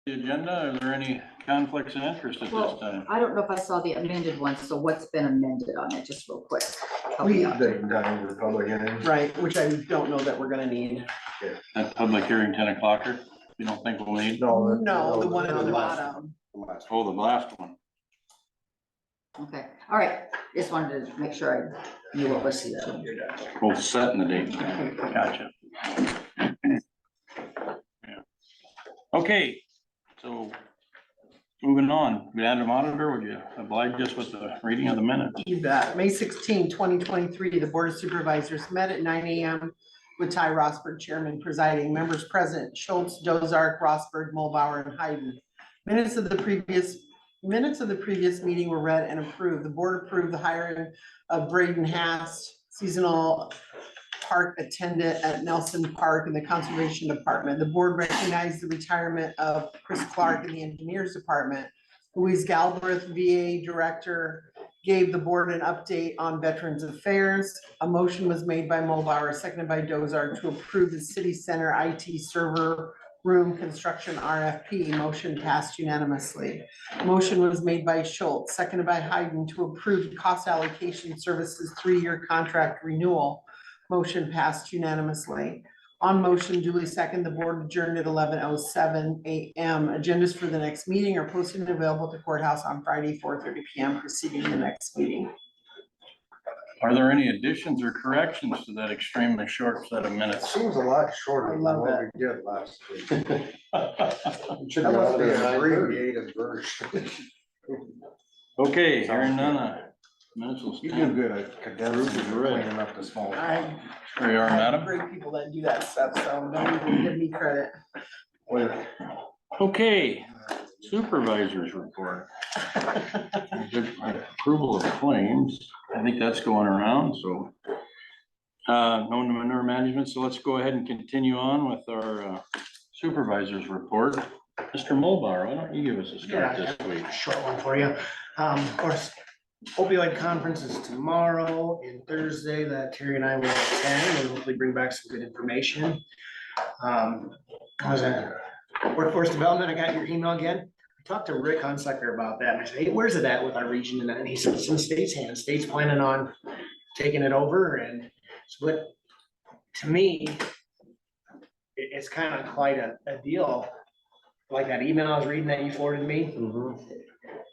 the agenda. Are there any conflicts of interest at this time? I don't know if I saw the amended one, so what's been amended on it, just real quick? The public hearing. Right, which I don't know that we're gonna need. That public hearing 10 o'clock, you don't think we'll need? No, the one at the last bottom. one. Oh, the last one. Okay, all right, just wanted to make sure I knew what was said. We'll set in the date. Gotcha. Yeah. Okay, so moving on, Madam Auditor, would you oblige us with the reading of the minutes? You bet. May 16, 2023, the Board of Supervisors met at 9 a.m. with Ty Rosberg, Chairman presiding, members present, Schultz, Dozark, Rosberg, Mulbauer, and Hayden. Minutes of the previous meeting were read and approved. The board approved the hiring of Braden Haas, seasonal park attendant at Nelson Park in the Conservation Department. The board recognized the retirement of Chris Clark in the Engineers Department. Louise Galbraith, VA Director, gave the board an update on Veterans Affairs. A motion was made by Mulbauer, seconded by Dozark, to approve the city center IT server room construction RFP. Motion passed unanimously. Motion was made by Schultz, seconded by Hayden, to approve cost allocation services 3-year contract renewal. Motion passed unanimously. On motion duly second, the board adjourned at 11:07 a.m. Agendas for the next meeting are posted and available at the courthouse on Friday, 4:30 p.m. preceding the next meeting. Are there any additions or corrections to that extremely short set of It minutes? seems a lot shorter I than love what we did last week. Should be must be an an abbreviated version. Okay, hearing none, minutes will You do stand. good at condensing and cleaning up the small. I There you are, madam. Great people that do that stuff, so don't even give me credit. Okay, supervisors report. Approval of claims, I think that's going around, so. No manure management, so let's go ahead and continue on with our supervisors report. Mr. Mulbauer, why don't you give us a start this week? Short one for you. Of course, opioid conference is tomorrow and Thursday that Terry and I will attend and hopefully bring back some good information. I was at workforce development. I got your email again. I talked to Rick Hunsucker about that and I said, hey, where's it at with our region? And he said, it's in the state's hands. State's planning on taking it over and split. To me, it's kind of quite a deal. Like that email I was reading that you forwarded me.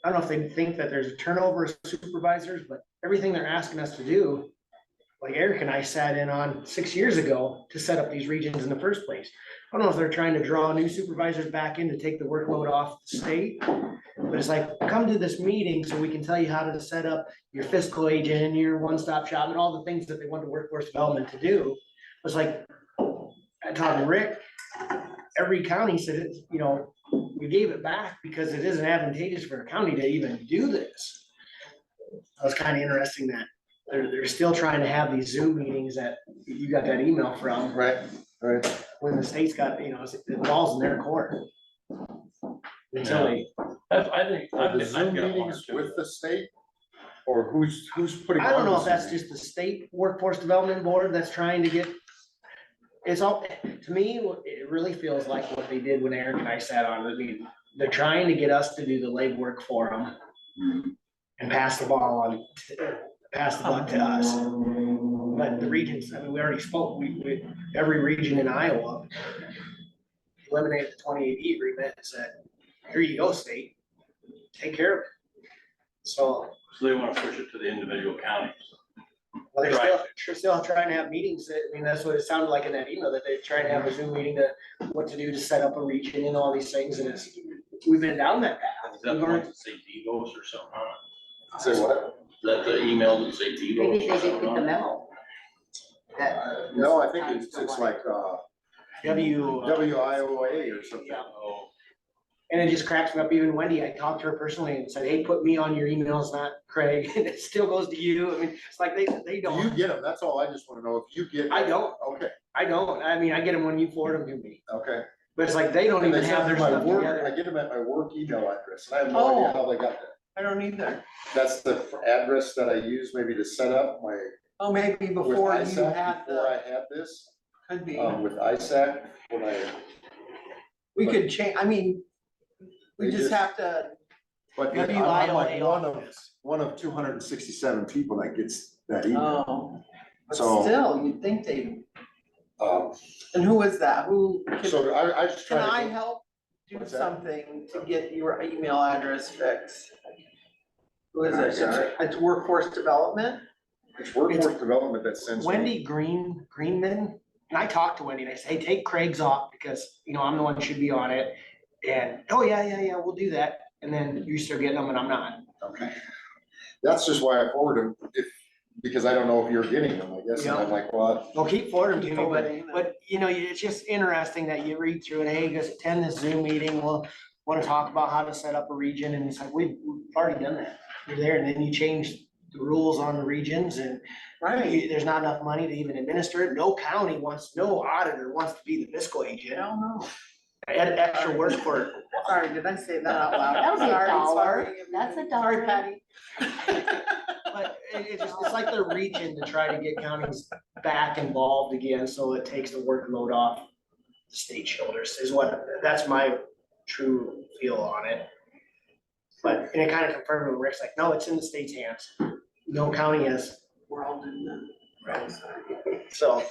I don't know if they think that there's a turnover of supervisors, but everything they're asking us to do, like Eric and I sat in on 6 years ago to set up these regions in the first place. I don't know if they're trying to draw new supervisors back in to take the workload off the state, but it's like, come to this meeting so we can tell you how to set up your fiscal agent and your one-stop shop and all the things that they want the workforce development to do. It's like, I talked to Rick, every county said, it's, you know, we gave it back because it isn't advantageous for a county to even do this. It was kind of interesting that they're still trying to have these Zoom meetings that you got that email from. Right. When the state's got, you know, the ball's in their court. Until they, I think. Are the Zoom meetings with the state? Or who's putting? I don't on know the if that's Zoom just the state workforce development board that's trying to get. It's all, to me, it really feels like what they did when Eric and I sat on it. I mean, they're trying to get us to do the legwork for them. And pass the ball on, pass the buck to us. But the regions, I mean, we already spoke, we every region in Iowa eliminated the 2080 agreement and said, here you go, state, take care of it. So. So they want to push it to the individual counties. Well, they're still trying to have meetings. I mean, that's what it sounded like in that email, that they're trying to have a Zoom meeting to, what to do to set up a region and all these things, and we've been down that path. Is that the one that say Devos or something on it? Say what? Is that the email that say Devos? Maybe they or didn't something get the on it? memo. No, I think it's like, WIOA or something. Yeah. Oh, And it just cracks me up. Even Wendy, I talked to her personally and said, hey, put me on your emails, not Craig. And it still goes to you. I mean, it's like they Do you don't. get them? That's all I just wanna know, if you get. I don't. Okay, I don't. I mean, I get them when you forward them to me. okay. But it's like they don't And even they have send their me my stuff work, I together. get them at my work email address, and I have no idea how they got that. I don't either. That's the address that I use maybe to set up my. Oh, maybe with before you ISAC, had Before I the, had this, could be. with ISAC, when I. We could change, I mean, We just have to, But Gotta be I'm like violated one on of, this. 267 people that gets that email. oh, but So- still, you'd think they, Um, and who is that? Who, so I just can try I to. help do What's that? something to get your email address fixed? Who is I'm it? sorry? It's workforce development? It's workforce development that sends. me- Wendy Greenman, and I talked to Wendy and I said, hey, take Craig's off because, you know, I'm the one who should be on it. And, oh, yeah, we'll do that. And then you start getting them and I'm not. Okay. That's just why I forward them, because I don't know if you're getting them, I guess, and I'm like, well. Well, keep forwarding to Keep me, forwarding them. but, you know, it's just interesting that you read through it, hey, just attend this Zoom meeting, we'll want to talk about how to set up a region, and it's like, we've already done that. You're there, and then you change the rules on the regions, and there's not enough money to even administer it. No county wants, no auditor wants to be the fiscal agent. Hell no. Add extra work for it. Sorry, did I say that out loud? That was a Sorry, dollar. sorry. That's a Sorry, dollar. Patty. But it's like they're reaching to try to get counties back involved again, so it takes the workload off the state shoulders that's my true feel on it. But, and it kind of confirmed with Rick's like, no, it's in the state's hands. No county is, We're all doing that. so.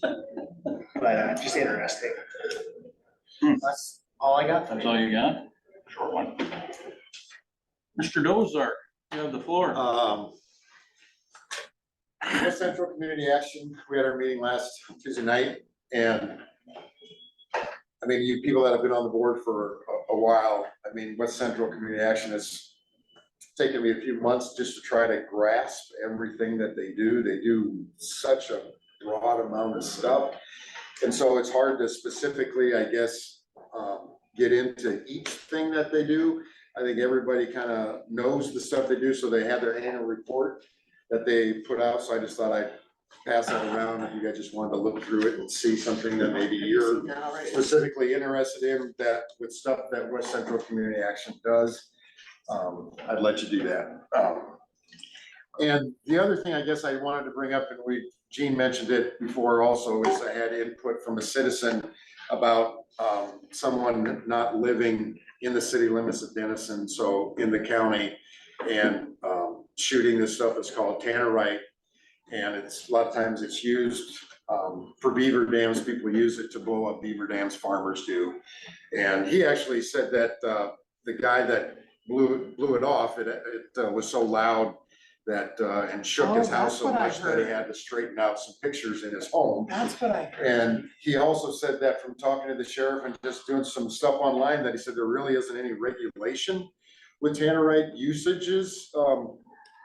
But, just interesting. That's all I got for That's you. all you got? Short one. Mr. Dozar, you have the floor. West Central Community Action, we had our meeting last Tuesday night, and I mean, you people that have been on the board for a while, I mean, West Central Community Action has taken me a few months just to try to grasp everything that they do. They do such a broad amount of stuff. And so it's hard to specifically, I guess, get into each thing that they do. I think everybody kind of knows the stuff they do, so they have their annual report that they put out, so I just thought I'd pass that around if you guys just wanted to look through it and see something that maybe you're specifically interested in, that with stuff that West Central Community Action does. I'd let you do that. And the other thing I guess I wanted to bring up, and Gene mentioned it before also, is I had input from a citizen about someone not living in the city limits of Denison, so in the county, and shooting this stuff that's called tannerite. And it's, a lot of times it's used for beaver dams. People use it to blow up beaver dams, farmers do. And he actually said that the guy that blew it off, it was so loud that, and shook his house so much that he had to straighten out some pictures in his home. That's what I heard. And he also said that from talking to the sheriff and just doing some stuff online, that he said there really isn't any regulation with tannerite usages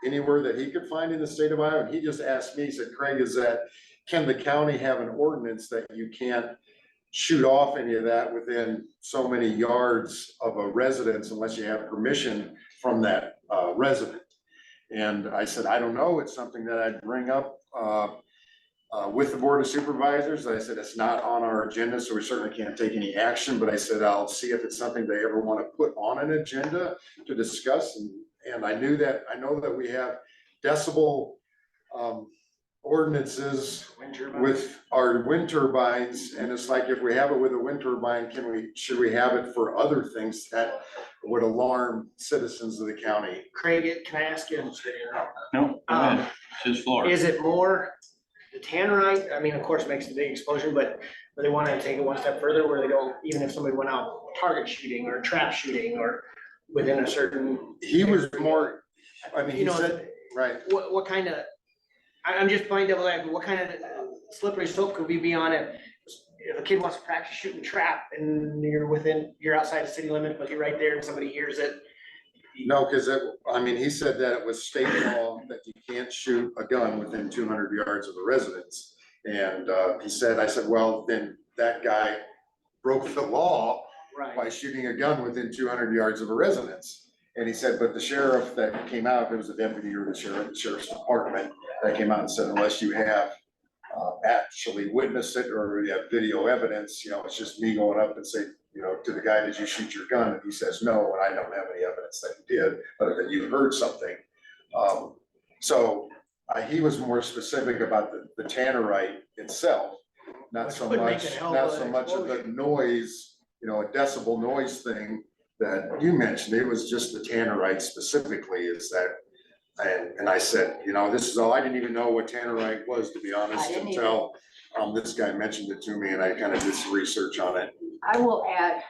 anywhere that he could find in the state of Iowa. And he just asked me, he said, Craig, can the county have an ordinance that you can't shoot off any of that within so many yards of a residence unless you have permission from that resident? And I said, I don't know. It's something that I'd bring up with the Board of Supervisors. I said, it's not on our agenda, so we certainly can't take any action, but I said, I'll see if it's something they ever want to put on an agenda to discuss. And I know that we have decibel ordinances with our wind turbines, and it's like, if we have it with a wind turbine, should we have it for other things that would alarm citizens of the county? Craig, can I ask you? No, go ahead. It's his floor. Is it more the tannerite? I mean, of course, it makes a big explosion, but they want to take it one step further where they don't, even if somebody went out target shooting or trap shooting or within a certain. He was more, I mean, You he know, said, right, what kind of, I'm just playing devil's advocate, what kind of slippery slope could we be on it? If a kid wants to practice shooting trap and you're outside the city limit, but you're right there and somebody hears it. no, because he said that it was state law that you can't shoot a gun within 200 yards of a residence. And I said, well, then that guy broke the law by Right. shooting a gun within 200 yards of a residence. And he said, but the sheriff that came out, it was a deputy or the sheriff's department that came out and said, unless you have actually witnessed it or you have video evidence, it's just me going up and say, to the guy, did you shoot your gun? And he says, no, and I don't have any evidence that you did, other than you heard something. So he was more specific about the tannerite itself, not Which so would make much, it a hell not of so an much of the explosion. noise, a decibel noise thing that you mentioned, it was just the tannerite specifically, is that, and I said, you know, this is all, I didn't even know what tannerite was, to be honest, I didn't until this guy mentioned it to me, and I kind of did some research on it. I will add,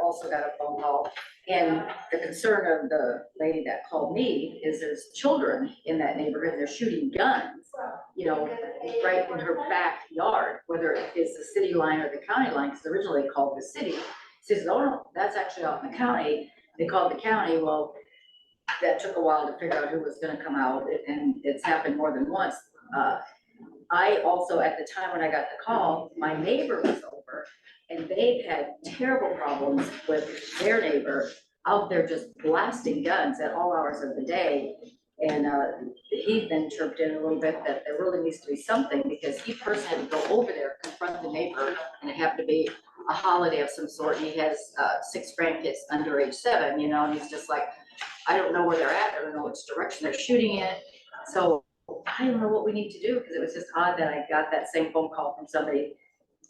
also got a phone call, and the concern of the lady that called me is there's children in that neighborhood, they're shooting guns, you know, right in her backyard, whether it is the city line or the county line, because originally they called the city. She says, oh no, that's actually out in the county. They called the county. Well, that took a while to figure out who was gonna come out, and it's happened more than once. I also, at the time when I got the call, my neighbor was over, and they had terrible problems with their neighbor out there just blasting guns at all hours of the day. And he then chirped in a little bit that there really needs to be something, because he personally had to go over there, confront the neighbor, and it happened to be a holiday of some sort, and he has 6 grandkids under age 7, you know, and he's just like, I don't know where they're at, I don't know which direction they're shooting in. So I don't know what we need to do, because it was just odd that I got that same phone call from somebody,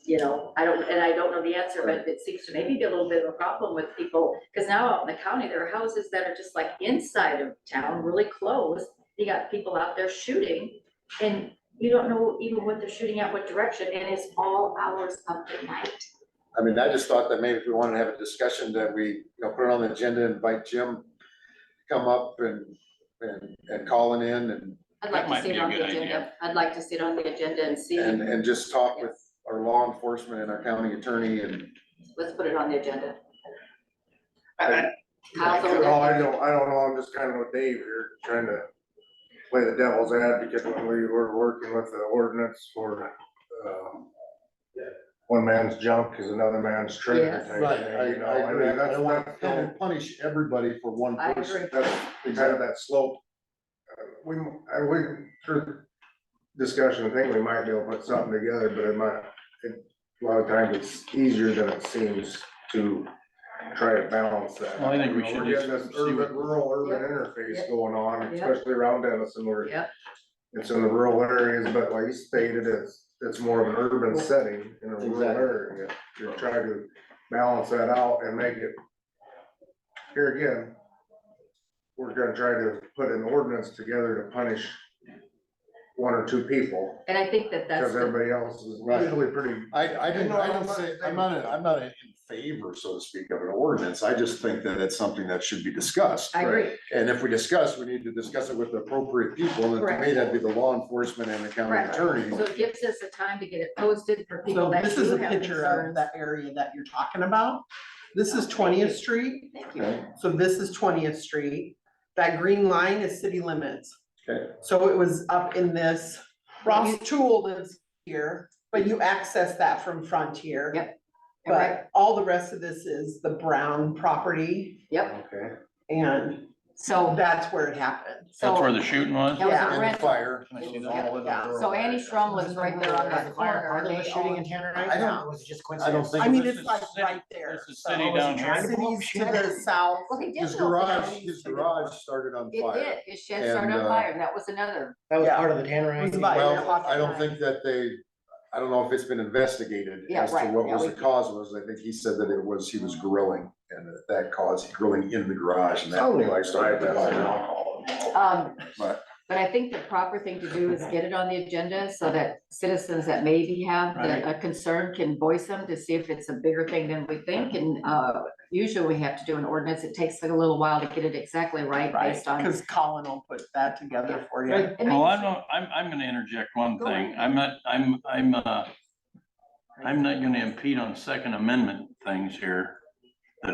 you know, I don't know the answer, but it seems to maybe be a little bit of a problem with people, because now out in the county, there are houses that are just like inside of town, really close. You got people out there shooting, and you don't know even what they're shooting at, what direction, and it's all hours of the night. I mean, I just thought that maybe if we wanted to have a discussion, that we, you know, put it on the agenda, invite Jim to come up and calling in and I'd like That to might see be it a on the good agenda. idea. I'd like to see it on the agenda and see, and just talk with our law enforcement and our county attorney, and let's put it on the agenda. I Kyle's over Oh, there. I don't know, I'm just kind of with Dave here, trying to play the devil's advocate when we were working with the ordinance for, one man's junk is another man's treasure Yes. type right, thing, you know, I agree, mean, I that's, don't want that's, to punish everybody for one I person. agree. that's kind of that slope. We, through discussion, I think we might be able to put something together, but a lot of times it's easier than it seems to try to balance that. Well, I think we You know, should we're getting just this see what- rural-urban Yep. interface Yep. going on, Yep. especially around Denison, where Yep. it's in the rural areas, but like you stated, it's more of an urban setting in a rural Exactly. area. You're trying to balance that out and make it, here again, we're gonna try to put an ordinance together to punish 1 or 2 people, And I think that that's because the, everybody else is Right. usually pretty. I didn't I'm say, not- I'm not in favor, so to speak, of an ordinance, I just think that it's something that should be discussed. I agree, And if we discuss, we need to discuss it with the appropriate people, and to me, Correct. that'd be the law enforcement and the county Correct. attorney. so it gives us the time to get it posted for people So that this is do a have picture of concerns. that area that you're talking about. This is 20th Street, Thank you. Okay, so this is 20th Street. That green line is city limits. okay, So it was up in this, Ross Tool lives here, but you access that from Frontier. Yep. Right, But all the rest of this is the Brown property, yep, okay. and so, that's where it happened. That's where so, the shooting was? that was Yeah. a And the rental. fire. Can I see Yeah, that? Yeah. So Annie Strom lives right there on Was that the fire corner. part of the They shooting in own- Tannerite? I don't- Or was it just I don't coincidence? think- I mean, This it's is like city- right there. This is So city was he down trying here. to blow up cities to shit? the south. Well, he did His build the garage, house. his garage started on It fire. did, his shed started And, on fire, that was another, That was Yeah. part of the It Tannerite. was about- Well, I don't think that I don't know if it's been investigated Yeah, as to right, what yeah, was we the can- cause was. I think he said that he was grilling, and that caused grilling in the garage, and that like started that fire. But but I think the proper thing to do is get it on the agenda so that citizens that maybe have a concern can voice them to see if it's a bigger thing than we think, and usually we have to do an ordinance, it takes like a little while to get it exactly right Right, based on. because Colin will put that together for you. It Well, makes- I'm gonna interject one Go thing. ahead. I'm not gonna impede on Second Amendment things here that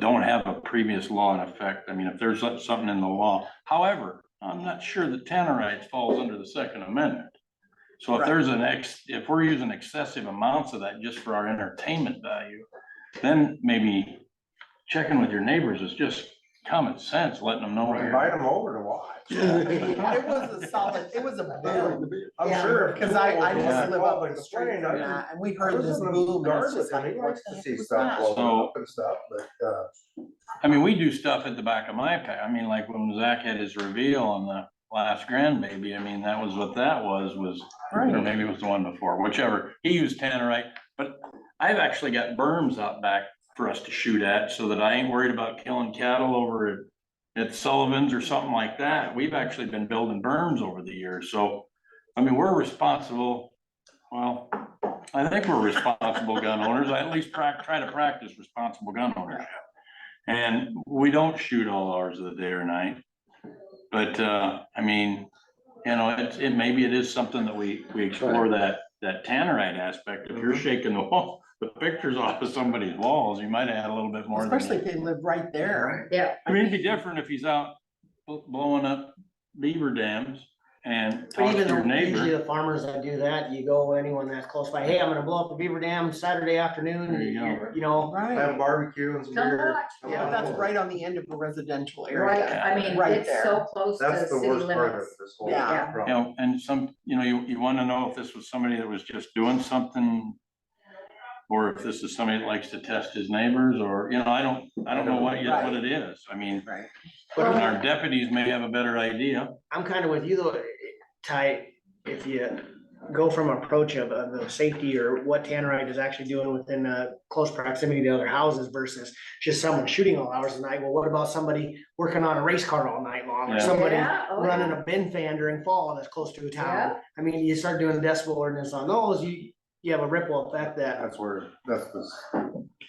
don't have a previous law in effect. I mean, if there's something in the law. However, I'm not sure that Tannerite falls under the Second Amendment. So if Right. there's if we're using excessive amounts of that just for our entertainment value, then maybe checking with your neighbors is just common sense, letting them know. what you're- Invite them over to watch. It was a solid, it was a boom, I'm Yeah. sure. because I just Yeah. live up the street from that, and we heard this boom, and it's just like, He what likes the to heck see was stuff that? blowing up and stuff, but, I mean, we do stuff at the back of my I mean, like when Zach had his reveal on the last grandbaby, I mean, that was what that was, or maybe it was the one before, whichever. He used Tannerite, but I've actually got berms out back for us to shoot at, so that I ain't worried about killing cattle over at Sullivan's or something like that. We've actually been building berms over the years, so, I mean, we're responsible, well, I think we're responsible gun owners. I at least try to practice responsible gun ownership. And we don't shoot all hours of the day or night. But, I mean, you know, maybe it is something that we explore that tannerite aspect. If you're shaking the pictures off of somebody's walls, you might add a little bit more. Especially if they live right there. Yeah, I mean, it'd be different if he's out blowing up beaver dams and But talk to even your though usually neighbor. the farmers that do that, you go, anyone that's close by, hey, I'm gonna blow up a beaver dam Saturday afternoon, There you go. you know. Have a Right, barbecue and some come beer. watch, but yeah, that's right on the end of a residential right, area. I mean, Right it's there. so close to That's the city worst part of limits. this whole Yeah. You problem. know, and you wanna know if this was somebody that was just doing something, or if this is somebody that likes to test his neighbors, or, you know, I don't know what it is. I mean, Right. But and our deputies may have a better idea. I'm kind of with you though, Ty, if you go from approach of the safety or what Tannerite is actually doing within close proximity to other houses versus just someone shooting all hours of the night. Well, what about somebody working on a race car all night long, or Yeah. somebody Yeah, oh, running yeah. a bin fan during fall that's close to a town? Yeah. I mean, you start doing the decibel ordinance on those, you have a ripple effect that.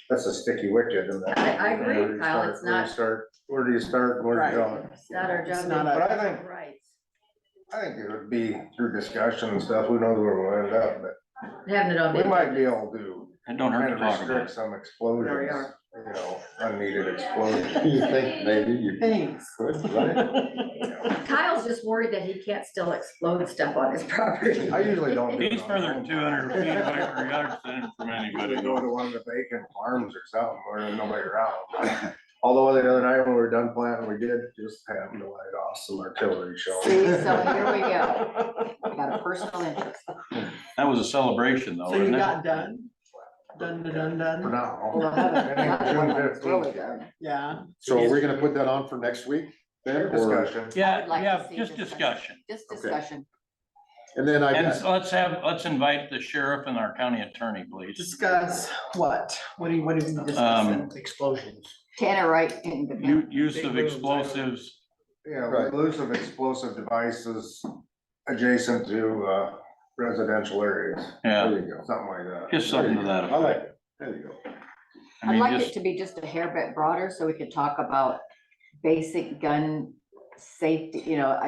That's a sticky wicket in that. I agree, Where do you Kyle, start? it's Where do you not- start? Where do you start? Where do you go? It's not our It's job. not to a- But I think- rights. I think it would be through discussion and stuff, who knows where we'll end up, but Having it on. we the might agenda. be able to It don't hurt kind to of talk about restrict it. some There we explosions, are. you know, unneeded explosions. You think maybe you Thanks. could, right? Kyle's just worried that he can't still explode stuff on his property. I usually don't. do it He's on further my than own 200 property. feet away from yard center from I anybody. usually go to one of the vacant farms or something where there's nobody around. Although the other night when we were done planting, we did just happen to light off some artillery shells. See, so here we go. Got a personal interest. That was a celebration though, So you wasn't it? got done? Done. For now. Well, I haven't- I think June it's really 15th. done. Yeah. So are we gonna put that on for next week then, or, Discussion. I Yeah, would like to yeah, see just discussion. Just Okay. discussion. and then I And guess, so let's invite the sheriff and our county attorney, please. Discuss what? What are we discussing? Explosions. Tannerite in the. Use Big of rooms, explosives, Yeah, Right. use of explosive devices adjacent to residential areas, yeah, there you go. something like that. just something to that I like effect. it, there you go. I I'd mean, like it just, to be just a hair bit broader, so we could talk about basic gun safety, you know,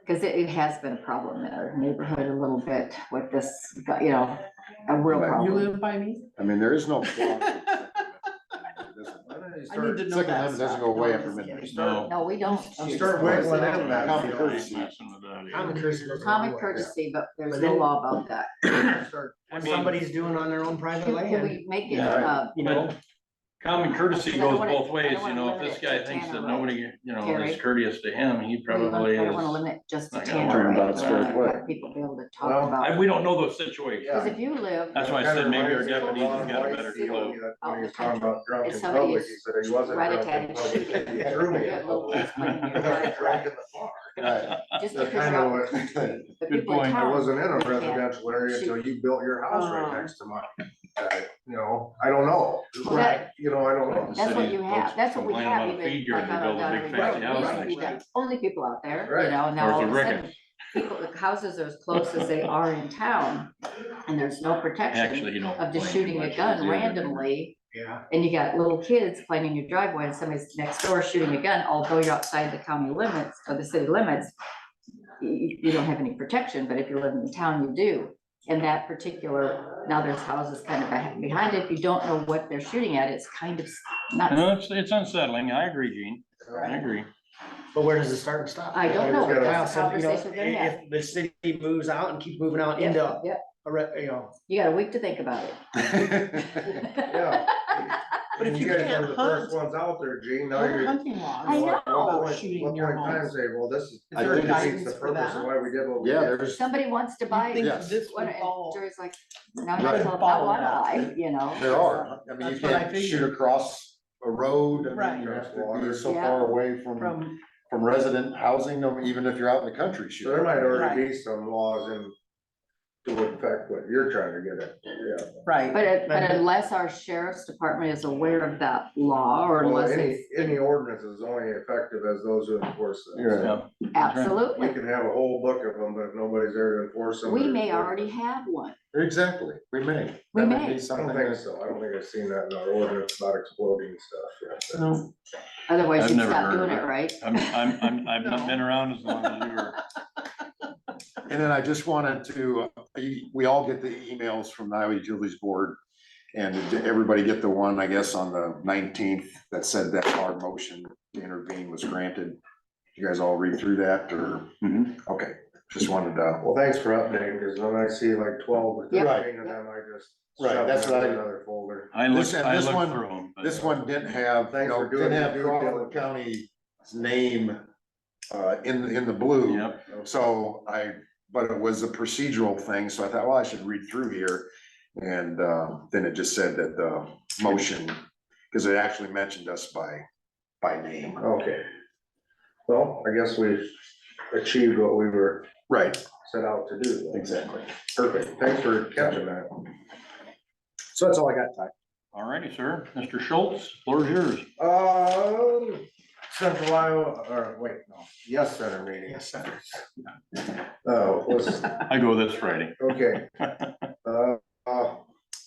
because it has been a problem in our neighborhood a little bit with this, you know, a real You problem. live by me? I mean, there is no. I need to know Second that Amendment doesn't stuff. go away No, after I'm just midnight. kidding. no. No, we don't. You start wiggling in that. Common courtesy. Messing with that, yeah. Common courtesy. doesn't Common go away. courtesy, but there's But no then- law about that. Start- I What mean- somebody's doing on their own private Can land, we make it, Yeah. you know? Common courtesy I don't goes wanna- both I ways, don't you know, wanna if this limit it guy to thinks that Tannerite. nobody, you know, Terry. is courteous to him, he I probably don't wanna is. limit just to not gonna Tannerite. turn about straight away. Let people be able to talk Well, about. We don't know those situations. Because if you live, That's why I said maybe our deputies have got a better City. clue. When he was talking about drunk If in somebody public, is he said he wasn't right drunk in attached, public, he threw me you in got little public. kids playing in your He wasn't yard, drunk in the bar. Right. just That's because kind you're of out, what, the Good people in point. I town. wasn't in a they can't residential area until shoot. you built your house right next to mine. You know, I don't know. Well, that- You know, I don't know. That's what City you have, folks that's what we complain have about a even feed yard, like they on build a Donovan big Road. fancy We house used to be next the only people out there, you Right. know, now Or all it's of a a sudden, ricketts. people, the houses are as close as they are in town. And there's no protection Actually, you don't. of just complain too shooting a much gun because the other- randomly. Yeah. And you got little kids playing in your driveway and somebody's next door shooting a gun, although you're outside the county limits or the city limits. You don't have any protection, but if you're living in town, you do. And that particular, now there's houses kind of behind it, if you don't know what they're shooting at, it's kind of not, No, it's unsettling. I agree, Gene. I agree. But where does it start and stop? I don't know, Kyle that's the Kyle said, you know, conversation we're gonna have. if the city moves out and keeps moving out into, Yep, you know, you got a week to think about it. Yeah. But if you guys can't are the first hunt, ones out there, Gene, now what are you're. hunting laws? I know. About shooting What in your point in time homes? say, well, this is. Is there this defeats guidance the for purpose that? of why we did what we Yeah, did. there's, Somebody wants to buy. You think Yes. this What, would and fall? Jerry's like, no, I'm Right. not telling, I Follow wanna that. buy, you know. there are, I mean, you That's what I can't shoot figured. across a road, I Right. mean, you have to be so Yeah. far away from From, resident housing, no, even if you're out in the country So there shooting. might already Right. be some laws in to affect what you're trying to get at, yeah. Right. But unless our sheriff's department is aware of that law, or Well, unless any, it's, any ordinance is only effective as those who enforce them. So Yeah. absolutely. you can have a whole book of them, but if nobody's there to enforce them. We there's may no- already have one. Exactly, we may. We That would may. be I something don't think that- so. I don't think I've seen that in our ordinance about exploding stuff, yeah. No. Otherwise I've you'd never stop heard of doing it. it, right? I've not been around as long as you were. And then I just wanted to, we all get the emails from the Iowa Utilities Board. And did everybody get the one, I guess, on the 19th that said that our motion to intervene was granted? You guys all read through that or? Okay, just wanted to. Well, thanks for updating, because when I see like 12 or Yep. 13 of them, I just. Right, shove that's them what in I- Another folder. I This looked one- through them. but- This one didn't have, you Thanks know, for doing didn't your have due Crawford diligence. County's name in the blue. Yep, So but it was a procedural thing, so I thought, well, I should read through here. And then it just said that the motion, because it actually mentioned us by name. Okay. Well, I guess we achieved what we were Right, set out to do. exactly. Perfect. Thanks for catching that. So that's all I got, Ty. all righty, sir. Mr. Schultz, floor is yours. Central Iowa, or wait, no, Yes Center meeting. Yes, sir. Was, I go this Friday. okay. A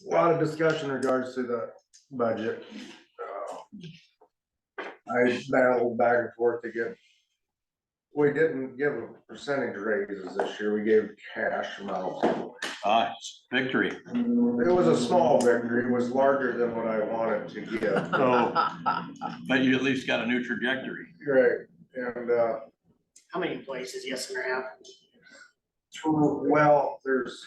lot of discussion in regards to the budget. I battled back and forth to get, we didn't give a percentage raises this year, we gave cash amounts. Victory. It was a small victory, it was larger than what I wanted to give. So, but you at least got a new trajectory. Right, and, How many places Yes Center have? well, there's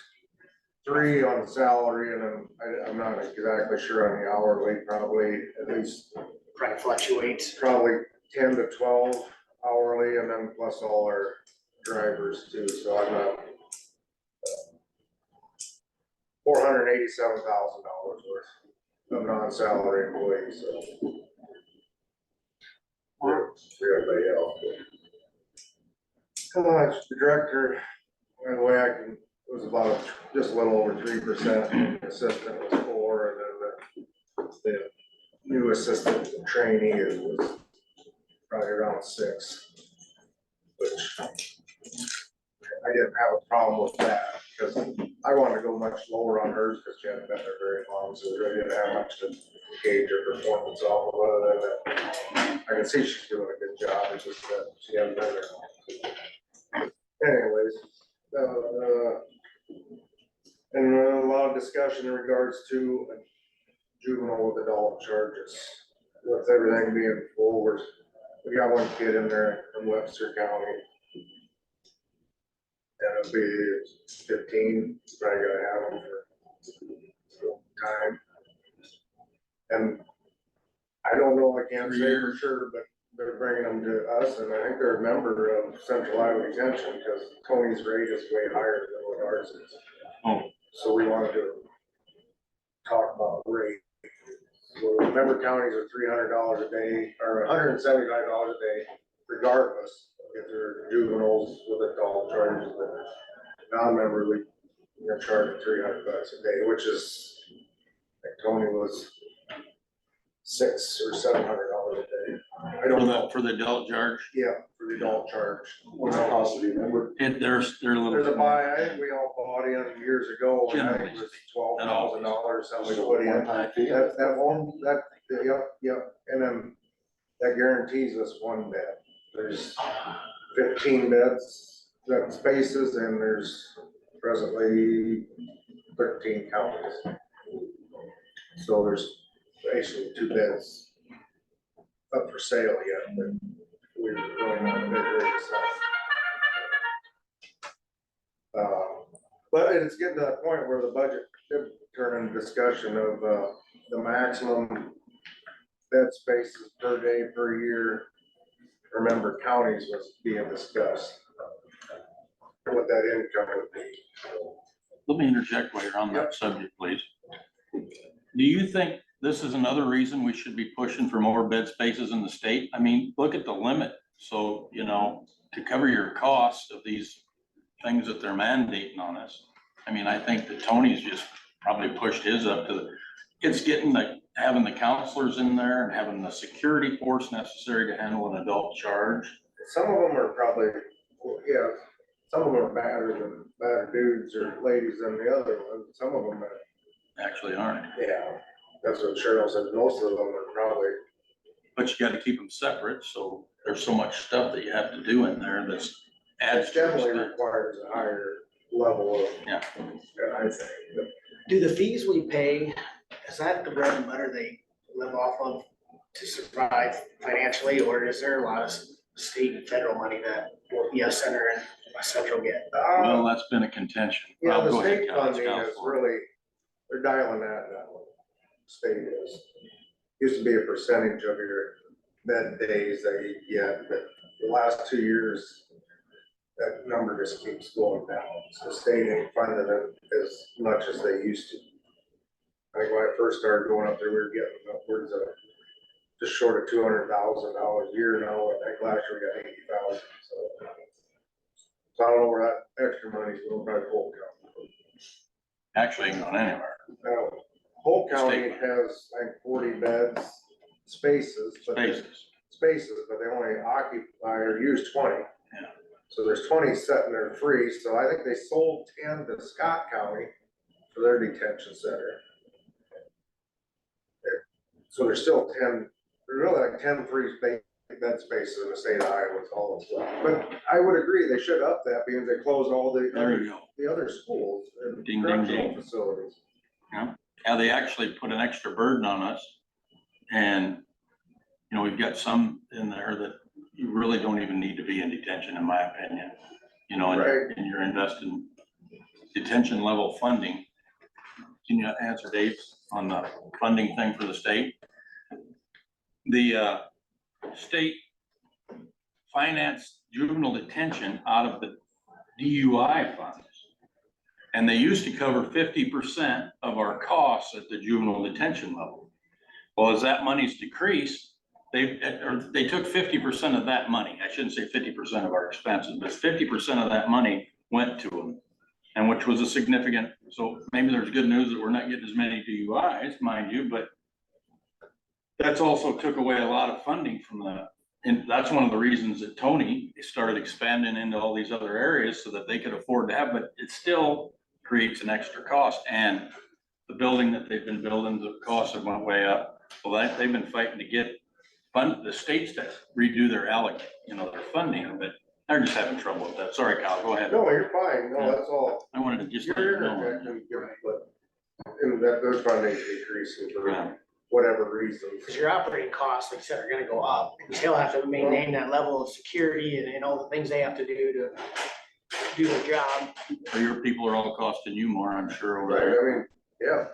3 on the salary, and I'm not exactly sure on the hourly, probably at least, Probably fluctuates. probably 10 to 12 hourly, and then plus all our drivers too, so I'm not. $487,000 worth of non-salary employees, so. For everybody else. The director, the way I can, it was about just a little over 3%, the assistant was 4, and then the new assistant trainee was probably around 6. Which I didn't have a problem with that, because I wanted to go much lower on hers, because she hadn't been there very long, so we really didn't have much to gauge her performance off of, other than that. I can see she's doing a good job, it's just that she hasn't been there. Anyways, and a lot of discussion in regards to juvenile with adult charges. With everything being full, we got one kid in there from Webster County. And it'll be 15, probably gonna have them for time. And I don't know, I can't say for sure, but they're bringing them to us, and I think they're a member of Central Iowa Detention, because Tony's rate is way higher than what ours is. Oh. So we wanted to talk about rate. So member counties are $300 a day, or $175 a day, regardless if they're juveniles with adult charges, but non-member, we're charging $300 a day, which is, I think Tony was $600 or $700 a day. I don't know, For the adult charge, yeah, for the adult charge. What's the cost of the member? they're a little. There's a buy, I think we all bought in years ago, and I think it was $12,000, something we put in. One-time fee? Yep, and then that guarantees us 1 bed. There's 15 beds, that spaces, and there's presently 13 counties. So there's basically 2 beds up for sale yet, but we really want to bid rate stuff. But it's getting to that point where the budget could turn into discussion of, the maximum bed spaces per day, per year. Remember, counties was being discussed. What that income would be. Let me interject while you're on that subject, please. Do you think this is another reason we should be pushing for more bed spaces in the state? I mean, look at the limit. So, to cover your cost of these things that they're mandating on us. I mean, I think that Tony's just probably pushed his up to the, it's getting having the counselors in there and having the security force necessary to handle an adult charge. Some of them are probably, well, yeah, some of them are badder dudes or ladies than the other ones. Some of them, Actually aren't, yeah, that's what Cheryl said. Most of them are probably, but you gotta keep them separate, so there's so much stuff that you have to do in there that's adds it to definitely it. requires a higher level of, Yeah. I think. Do the fees we pay, is that the bread and butter they live off of to survive financially, or is there a lot of state and federal money that ES Center and West Central get? Well, that's been a contention. Yeah, Well, the go ahead, state Cal, it's funding Cal's is fault. really, they're dialing that now. State is. Used to be a percentage of your bed days that you get, but the last 2 years, that number just keeps going down. So state ain't funding it as much as they used to. I think when I first started going up there, we were getting upwards of just short of $200,000 a year now. I think last year we got 80,000, so. So I don't know where that extra money's going, probably Polk County. Actually, ain't going anywhere. Now, Polk County has, I think, 40 beds, spaces, but they only occupy or use 20. Yeah. So there's 20 sitting there free, so I think they sold 10 to Scott County for their detention center. So there's still 10, there's really like 10 free bed spaces in the state of Iowa, it's all this stuff. But I would agree, they should up that because they closed all There you go. the other schools and Ding, ding, correctional ding. facilities. Yeah, they actually put an extra burden on us. And, you know, we've got some in there that you really don't even need to be in detention, in my opinion. You know, Right. and you're investing detention level funding. Can you answer Dave on the funding thing for the state? The state financed juvenile detention out of the DUI funds. And they used to cover 50% of our costs at the juvenile detention level. Well, as that money's decreased, they took 50% of that money. I shouldn't say 50% of our expenses, but 50% of that money went to them. And which was a significant, so maybe there's good news that we're not getting as many DUIs, mind you, but that's also took away a lot of funding from that. And that's one of the reasons that Tony started expanding into all these other areas so that they could afford to have, but it still creates an extra cost. And the building that they've been building, the costs have went way up. Well, they've been fighting to get the states to redo their their funding, but they're just having trouble with that. Sorry, Kyle, go ahead. No, you're fine, no, that's all. I wanted to just let You're you know. interjecting, but, and that, those fundings decreasing Yeah. for whatever reasons. Because your operating costs, like you said, are gonna go up. You still have to maintain that level of security and all the things they have to do to do their job. So your people are all costing you more, I'm sure, over Right, there. I mean, yeah.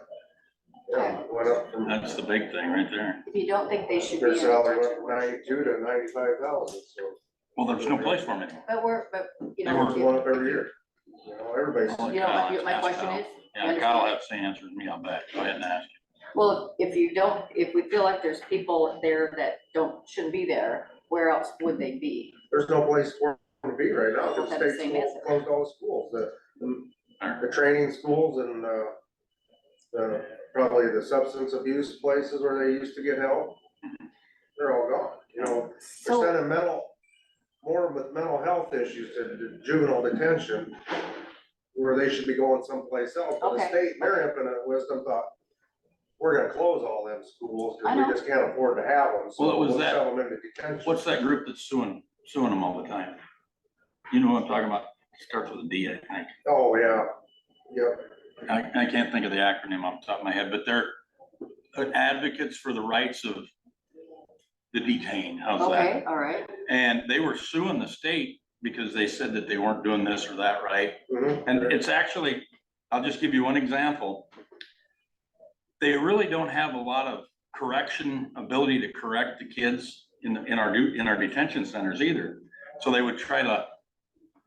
Yeah, went up from, That's the big thing right there. If you don't think they should be their in salary went detention, from 92 to 95,000, so. Well, there's no place for them anymore. but, you They know. were if- Going up if every you- year. You know, everybody's, You know, my question is, Yeah, Kyle has to answer me on that. Go ahead and ask. well, if we feel like there's people there that shouldn't be there, where else would they be? there's no place for them to be right now, because That's the the state same schools answer. closed all the schools, the training schools and, probably the substance abuse places where they used to get help. They're all gone, you know, they're So, sending more with mental health issues to juvenile detention, where they should be going someplace else, but the Okay, state, in their infinite wisdom, thought, we're gonna close all them schools, I cause know. we just can't afford to have them, so Well, it was we'll that- shove them into detention. What's that group that's suing them all the time? You know what I'm talking about? Starts with a D, I think. Oh, yeah, yep, I can't think of the acronym off the top of my head, but they're advocates for the rights of the detained. How's okay, that? all right. And they were suing the state because they said that they weren't doing this or that right. mhm. And it's actually, I'll just give you one example. They really don't have a lot of ability to correct the kids in our detention centers either. So they would try to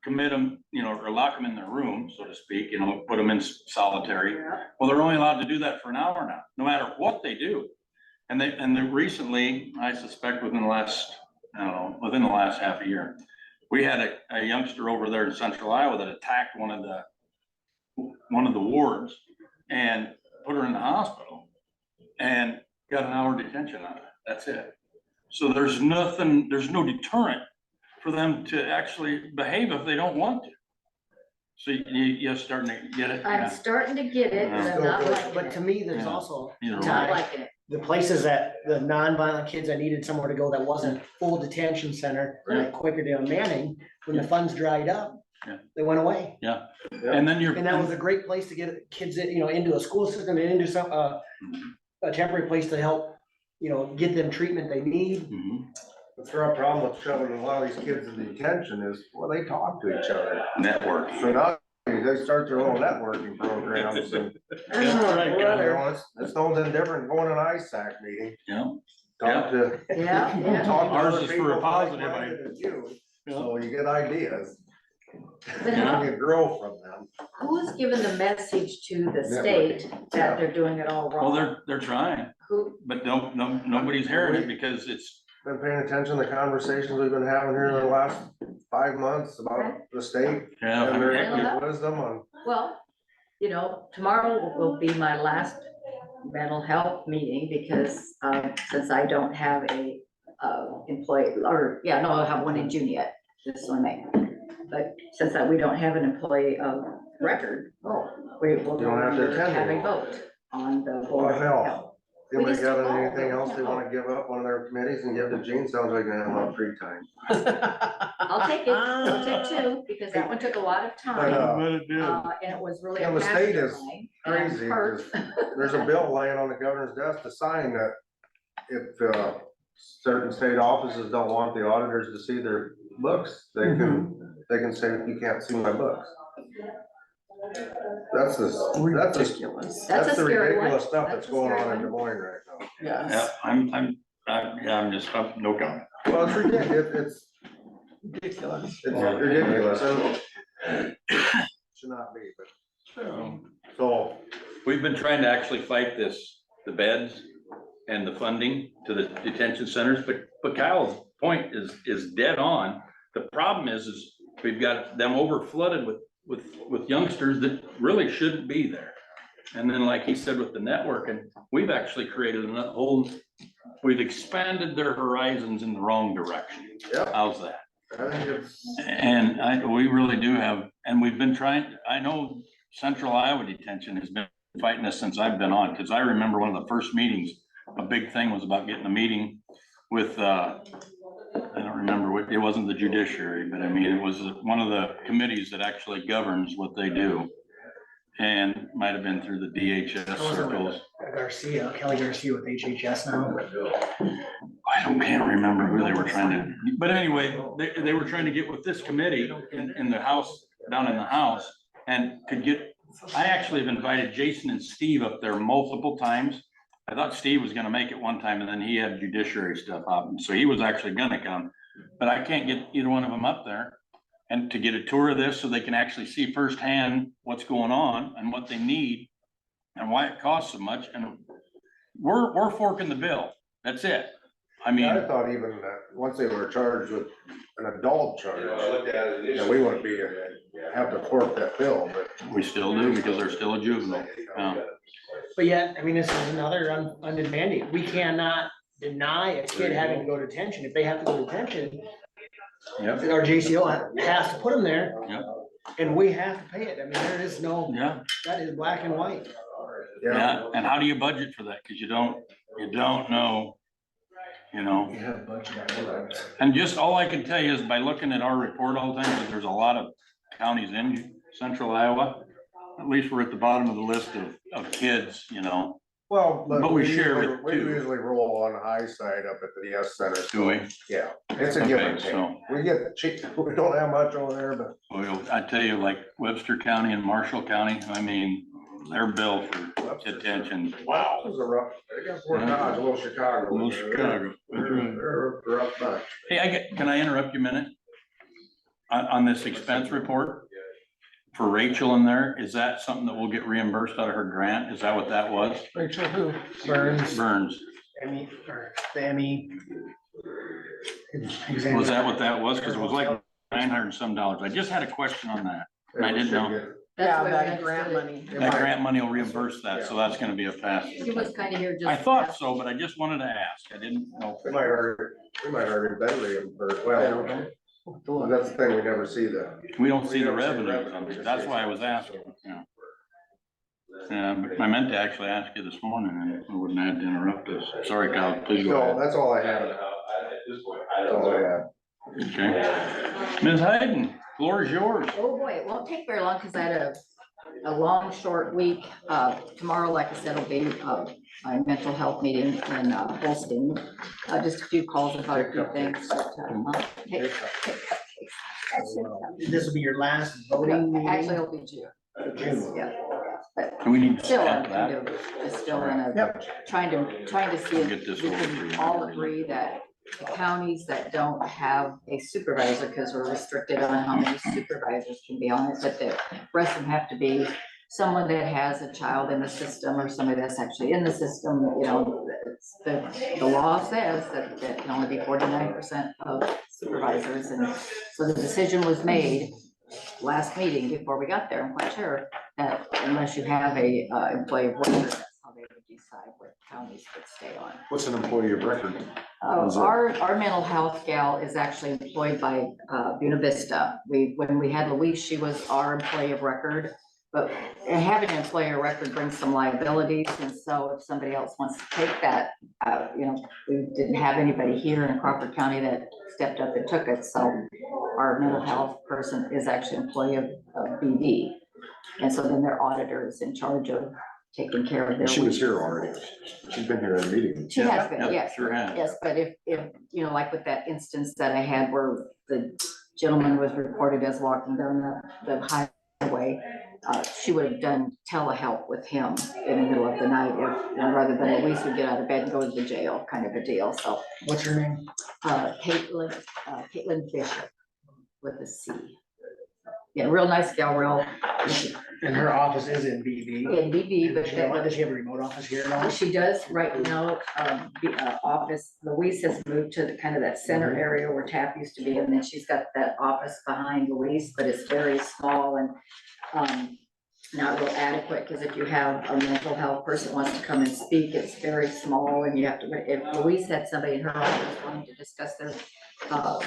commit them, or lock them in their room, so to speak, put them in solitary. Yeah. Well, they're only allowed to do that for an hour now, no matter what they do. And they recently, I suspect within the last half a year, we had a youngster over there in central Iowa that attacked one of the one of the wards and put her in the hospital and got an hour detention on it. That's it. So there's nothing, there's no deterrent for them to actually behave if they don't want to. So you're starting to get it. I'm starting to get it, but I'm not liking But to it. me, there's Yeah. also Either I'm way. not liking it. the places that the non-violent kids that needed somewhere to go that wasn't full detention center, like Quakerdale Manning, when the funds dried up, Yeah. they went away. And then you're. And that was a great place to get kids, into a school system and into some, a temporary place to help, get them treatment they need. Mhm. That's our problem with shoving a lot of these kids in detention is, well, they talk to each other. Network. So now they start their own networking programs and. It's no different than going to an ISAC meeting, Yeah. talk to. Yeah. talk to Ours other is for people a positive, like-minded as you, Yeah. So you get ideas, But and how, you can grow from them. who's given the message to the state that they're doing it all Well, wrong? they're trying, Who, but nobody's hearing it because it's, Been paying attention to the conversations we've been having here in the last 5 months about the state yeah. and their Yeah. wisdom on. well, tomorrow will be my last mental health meeting because, since I don't have a, employee, I'll have one in June yet, this one May. But since that we don't have an employee of record, we will You don't have to attend have a anymore. vote on the Well, board of hell, health. Anybody just got don't know. anything else they wanna give up on their committees and give to Gene? Sounds like they have a lot of free time. I'll take it, I'll take two, because that one took a lot of But, time, uh, and it was really a and the passion state of is mine, and I'm crazy, hurt. 'cause there's a bill laying on the governor's desk to sign that if, certain state offices don't want the auditors to see their books, they can say, you can't see my books. That's the Ridiculous. That's a the scary one. ridiculous stuff That's that's a going scary on in one. Des Moines right now. Yeah, Yes, I'm just, no comment. Well, it's ridiculous, ridiculous. it's ridiculous, and should not be, but, so, We've been trying to actually fight this, the beds and the funding to the detention centers, but Kyle's point is dead on. The problem is we've got them over flooded with youngsters that really shouldn't be there. And then, like he said, with the networking, we've actually created we've expanded their horizons in the wrong direction. yeah, How's that? I think it's, And we really do have, and we've been trying, I know Central Iowa Detention has been fighting this since I've been on, because I remember one of the first meetings, a big thing was about getting a meeting with, I don't remember what, it wasn't the judiciary, but I mean, it was one of the committees that actually governs what they do. And might have been through the DHS circles. Kelly Garcia with HHS now. Can't remember who they were trying to, but anyway, they were trying to get with this committee in the house, down in the house, and could get, I actually have invited Jason and Steve up there multiple times. I thought Steve was gonna make it one time, and then he had judiciary stuff up, and so he was actually gonna come, but I can't get either one of them up there. And to get a tour of this, so they can actually see firsthand what's going on and what they need and why it costs so much, and we're forking the bill, that's it. I mean, I thought even that, once they were charged with an adult charge, we wouldn't be, have to fork that bill, but. we still do, because they're still a juvenile. But yet, this is another undemanding. We cannot deny a kid having to go to detention. If they have to go to detention, Yep, our JCO has to put them there. Yep. And we have to pay it. There is no, yeah, that is black and white. yeah, and how do you budget for that? Cause you don't know, and just all I can tell you is by looking at our report all the time, that there's a lot of counties in central Iowa. At least we're at the bottom of the list of kids, Well, But we share usually- it we too. usually roll on the high side up at the DS Center. Do we? Yeah, it's a give and Okay, take. so- We get cheap, we don't have much over there, but Well, I tell you, like Webster County and Marshall County, I mean, their bill for detention, wow. it was a rough, I guess we're Dodge, little Chicago. Little Chicago, that's right. They're a rough bunch. Hey, can I interrupt you a minute? On this expense report for Rachel in there, is that something that we'll get reimbursed out of her grant? Is that what that was? Rachel, who? Burns, Burns, or the ME. was that what that was? Cause it was like $900 and some. I just had a question on that. I didn't know. That's Yeah, the way we that grant understood money. it. That grant money will reimburse that, so that's gonna be a pass. She was kind of here just. I thought so, but I just wanted to ask. I didn't know. We might already been reimbursed, well, that's the thing, we never see the. We don't see the We don't see the revenue. revenue, we just That's see why I it. was asking, yeah. Yeah, but I meant to actually ask you this morning and I wouldn't have to interrupt us. Sorry, Kyle, please go No, ahead. that's all I had. That's all I had. Okay. Ms. Hayden, floor is yours. Oh, boy, it won't take very long because I had a long, short week. Tomorrow, like I said, will be my mental health meeting in Holston. Just a few calls about a few things. But, hey, This will be your last voting meeting? actually, it'll be June. Yeah. But Do we need to still, I'm stamp kind that? of, just still in a, Yep. trying to see if Get this we over to can you. all agree that the counties that don't have a supervisor, because we're restricted on how many supervisors can be on it, but the rest of them have to be someone that has a child in the system or somebody that's actually in the system, you know, the law says that that can only be 49% of supervisors. And so the decision was made last meeting before we got there, I'm quite sure, that unless you have a employee of record, that's how they would decide what counties would stay on. What's an employee of record? Our mental health gal is actually employed by Buena Vista. When we had Louise, she was our employee of record. But having an employee of record brings some liabilities, and so if somebody else wants to take that, you know, we didn't have anybody here in Crawford County that stepped up and took it, so our mental health person is actually an employee of BD. And so then their auditor is in charge of taking care of their. She was here already. She's been here at a meeting. She has been, yes. Sure has. Yes, but if, you know, like with that instance that I had where the gentleman was reported as walking down the highway, she would have done telehelp with him in the middle of the night, if, you know, rather than Louise would get out of bed and go to the jail, kind of a deal, so. What's her name? Caitlin Bishop with a C. Yeah, real nice gal, real, And her office is in BV. in BB, but Does she have a remote office here now? she does right now, the office, Louise has moved to the kind of that center area where TAP used to be, and then she's got that office behind Louise, but it's very small and not real adequate, because if you have a mental health person who wants to come and speak, it's very small, and you have to, if Louise had somebody in her office wanting to discuss their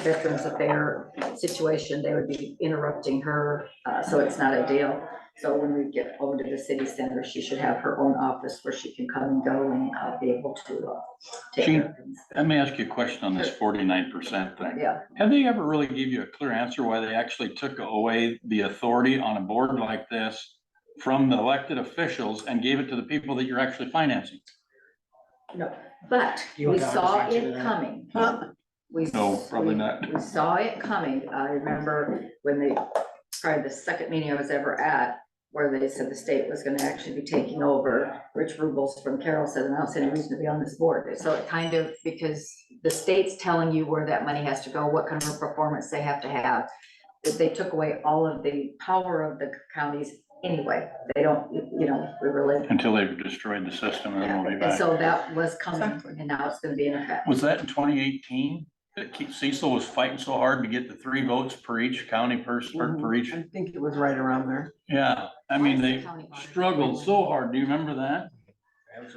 veterans affair situation, they would be interrupting her, so it's not ideal. So when we get over to the city center, she should have her own office where she can come and go and be able to take care of things. Let me ask you a question on this 49% thing. Yeah, Have they ever really give you a clear answer why they actually took away the authority on a board like this from the elected officials and gave it to the people that you're actually financing? no, but You we want to saw answer it that? coming. No, probably not. We saw it coming. I remember when probably the second meeting I was ever at, where they said the state was gonna actually be taking over. Rich Rubles from Carroll said, and I don't see any reason to be on this board. So it kind of, because the state's telling you where that money has to go, what kind of performance they have to have. That they took away all of the power of the counties anyway. They don't, you know, we really. Until they've destroyed the system and then we'll be And back. so that was coming, Exactly. and now it's gonna be in effect. Was that in 2018? That Cecil was fighting so hard to get the 3 votes per each county person, or per each? I think it was right around there. Yeah, I mean, they struggled so hard. Do you remember that?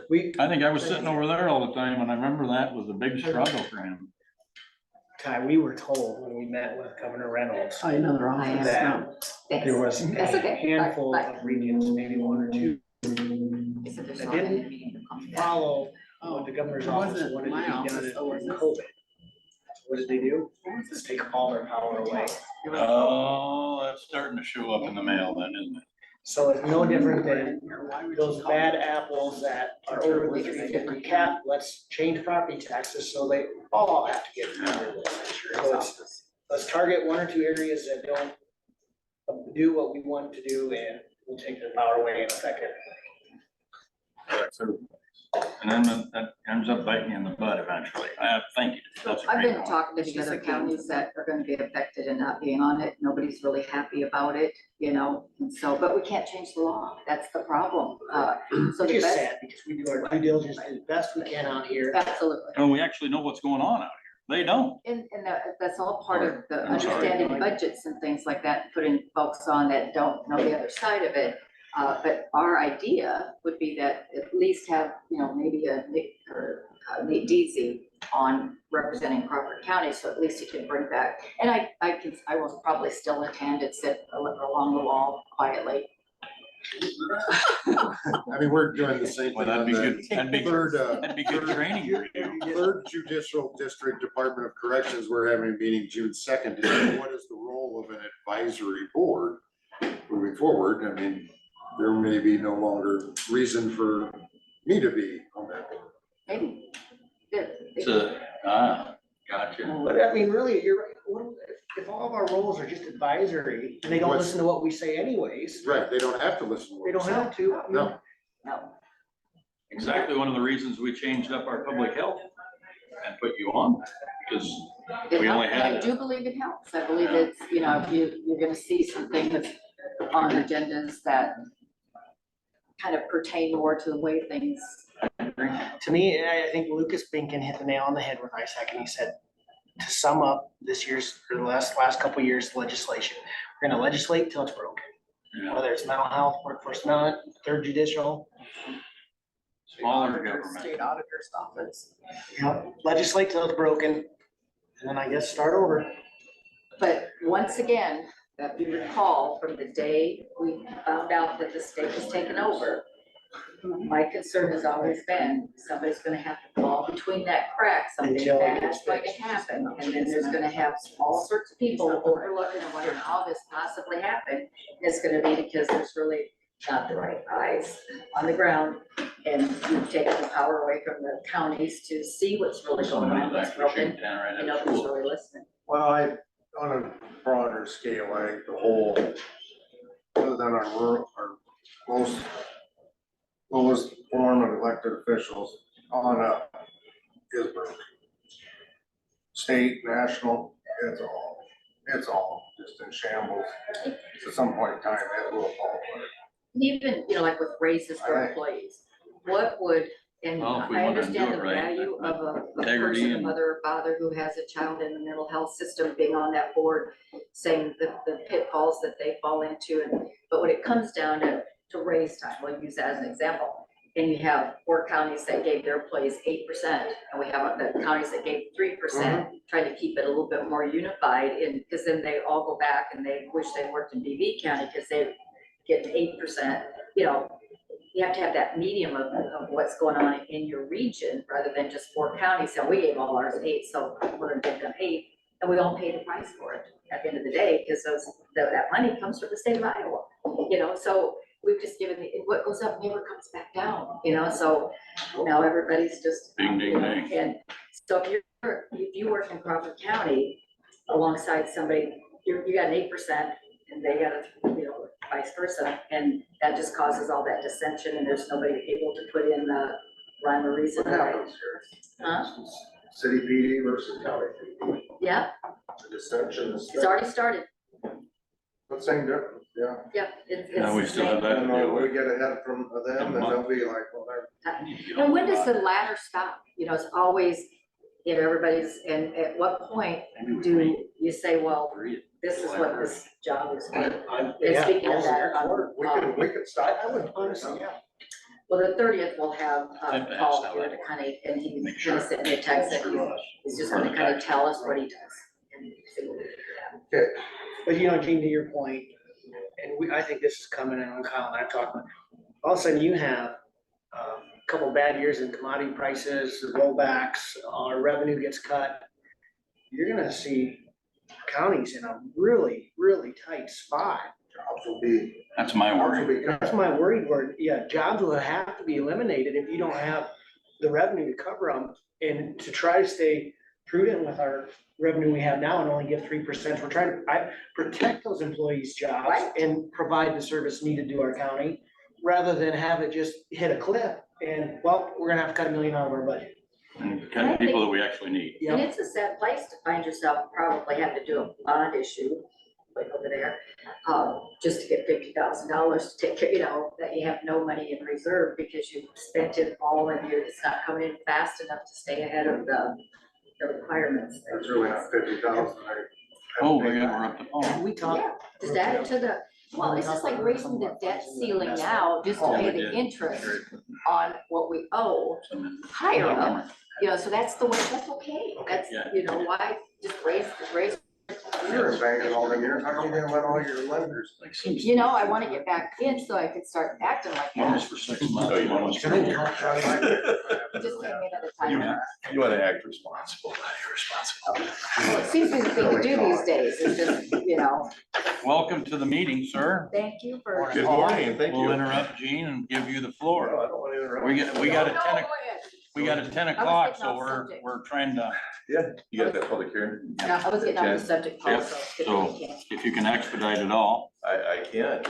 We, I think I was sitting over there all the time and I remember that was a big struggle for him. Ty, we were told when we met with Governor Reynolds, Oh, another I am office. that Thanks. there was a That's okay. handful Bye. of regions, maybe 1 or 2, They said there's that not any didn't meeting to come back. follow what the governor's It office wasn't wanted to my be done office, though, was in it? COVID. What did they do? Just take all their power away. Oh, that's starting to show up in the mail then, isn't it? So it's no different than those bad apples that are over the 350 cap. Let's change property taxes so they all have to get. So let's target 1 or 2 areas that don't do what we want to do, and we'll take their power away and affect it. And then that ends up biting you in the butt eventually. Thank you. That's a I've great been point. talking to the other counties that are gonna be affected and not being on it. Nobody's really happy about it, you know, and so, but we can't change the law. That's the problem. So Which the is best, sad, because we do our due diligence, do the best we can out here. absolutely. And we actually know what's going on out They don't. And that's all part of the I'm sorry. understanding budgets and things like that, putting folks on that don't know the other side of it. But our idea would be that at least have, maybe a Nick or Nate Deasy on representing Crawford County, so at least he can bring back. And I will probably still attend and sit along the wall quietly. I mean, we're doing the same Well, thing on that'd be the good. third, That'd be good training for you. third judicial district Department of Corrections. We're having a meeting June 2nd. What is the role of an advisory board moving forward? I mean, there may be no longer reason for me to be on that board. Maybe. Gotcha. But I mean, really, you're right. If all of our roles are just advisory and they don't listen to what we say anyways, Right, they don't have to listen. to what they don't we say. have to. No, No. Exactly one of the reasons we changed up our public health and put you on, because we only And I had, do believe it helps. I believe it's, you're gonna see some things on agendas that kind of pertain more to the way things. To me, I think Lucas Binkin hit the nail on the head with ISAC, and he said, to sum up this year's, or the last couple of years legislation, we're gonna legislate till it's broken. Yeah. Whether it's mental health, workforce development, third judicial, smaller government. State auditor's office. legislate till it's broken, and then I guess start over. But once again, if you recall, from the day we found out that the state was taken over, my concern has always been, somebody's gonna have to fall between that crack, something Until it bad's gets going to fixed. happen, and then there's gonna have all sorts of people overlooking and wondering how this possibly happened. It's gonna be because there's really not the right eyes on the ground, and you've taken the power away from the counties to see what's really going on, what's broken, who's really listening. Well, on a broader scale, the whole, other than our lowest form of elected officials on up is broken. State, national, it's all just in shambles. At some point in time, it will fall apart. Even, like with raises for employees, what would, and Well, if we I wanna do understand it the right, value but of a integrity person, a and- mother or father who has a child in the mental health system being on that board, saying the pitfalls that they fall into, but when it comes down to raise time, we'll use that as an example. And you have 4 counties that gave their employees 8%, and we have the counties that gave 3%, trying to keep it a little bit more unified, because then they all go back and they wish they worked in BV County, because they get 8%, you have to have that medium of what's going on in your region, rather than just 4 counties, so we gave all ours 8, so we're gonna give them 8, and we don't pay the price for it at the end of the day, because that money comes from the state of Iowa, so we've just given, what goes up never comes back down, so now everybody's just. Ding, ding, ding. And so if you work in Crawford County alongside somebody, you got an 8%, and they got vice versa, and that just causes all that dissension, and there's nobody able to put in the rhyme or reason. What happens here? Huh? City PD versus county PD, Yeah, the dissension is. it's already started, The same difference, yeah. yeah. It's Yeah, we the still have same. that to And deal when we with. get ahead from them, then they'll be like, well, they're. And when does the ladder stop? It's always, everybody's, and at what point do you say, well, this is what this job is for? And speaking of that, We could start, I would honestly, yeah. well, the 30th we'll have Tim asked Paul how here that to kind of, and he Make kind sure. of sent me a text that he's just gonna kind of tell us what he does. And see what we can do. But Gene, to your point, and I think this is coming in on Kyle and I talked about, all of a sudden you have a couple bad years in commodity prices, rollbacks, our revenue gets cut. You're gonna see counties in a really, really tight spot. Jobs will be. That's my worry. That's my worried word. Yeah, jobs will have to be eliminated if you don't have the revenue to cover them. And to try to stay prudent with our revenue we have now and only give 3%, we're trying to protect those employees' jobs Right. and provide the service needed to our county, rather than have it just hit a cliff and, well, we're gonna have to cut $1 million out of our budget. And the kind of people that we actually need. And it's a sad place to find yourself, probably have to do a bond issue, like over there, just to get $50,000 to take care, that you have no money in reserve because you've spent it all and it's not coming in fast enough to stay ahead of the the requirements. That's really not 50,000, right? Oh, we're up to, oh, We talked. Yeah, just add it to the, well, it's just like raising the debt ceiling now, just to Oh, pay we the did. interest on what we owe higher up. You know, so that's the way, that's okay, that's, Yeah. you know, why just raise. You're in banking all the years, how come you didn't let all your lenders? like seems. You know, I wanna get back in so I could start acting like One was that, for 6 months. Oh, you one was for- just came in at a time. You wanna act responsible, you're responsible. Well, it seems to be the thing to do these days, is just, you know, Welcome to the meeting, sir. thank you for. Good morning, thank We'll you. interrupt Gene and give you the No, floor. I don't wanna interrupt. We got a No, 10, go ahead. we got a 10 I was o'clock, getting so off we're, subject. we're trying to, Yeah, you got that public hearing? No, I was getting off the subject, Paul, Yeah, so. so if you can expedite it all. I can.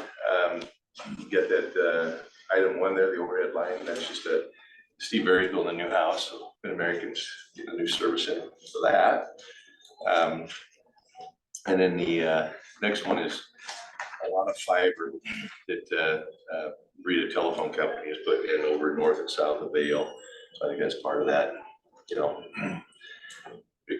You get that, item one there, the overhead line, that's just a, Steve Berry's building a new house, so Mid-Americans get a new service in for that. And then the, next one is a lot of fiber that, Rita Telephone Company is putting in over north and south of Vale. So I think that's part of that, you know, big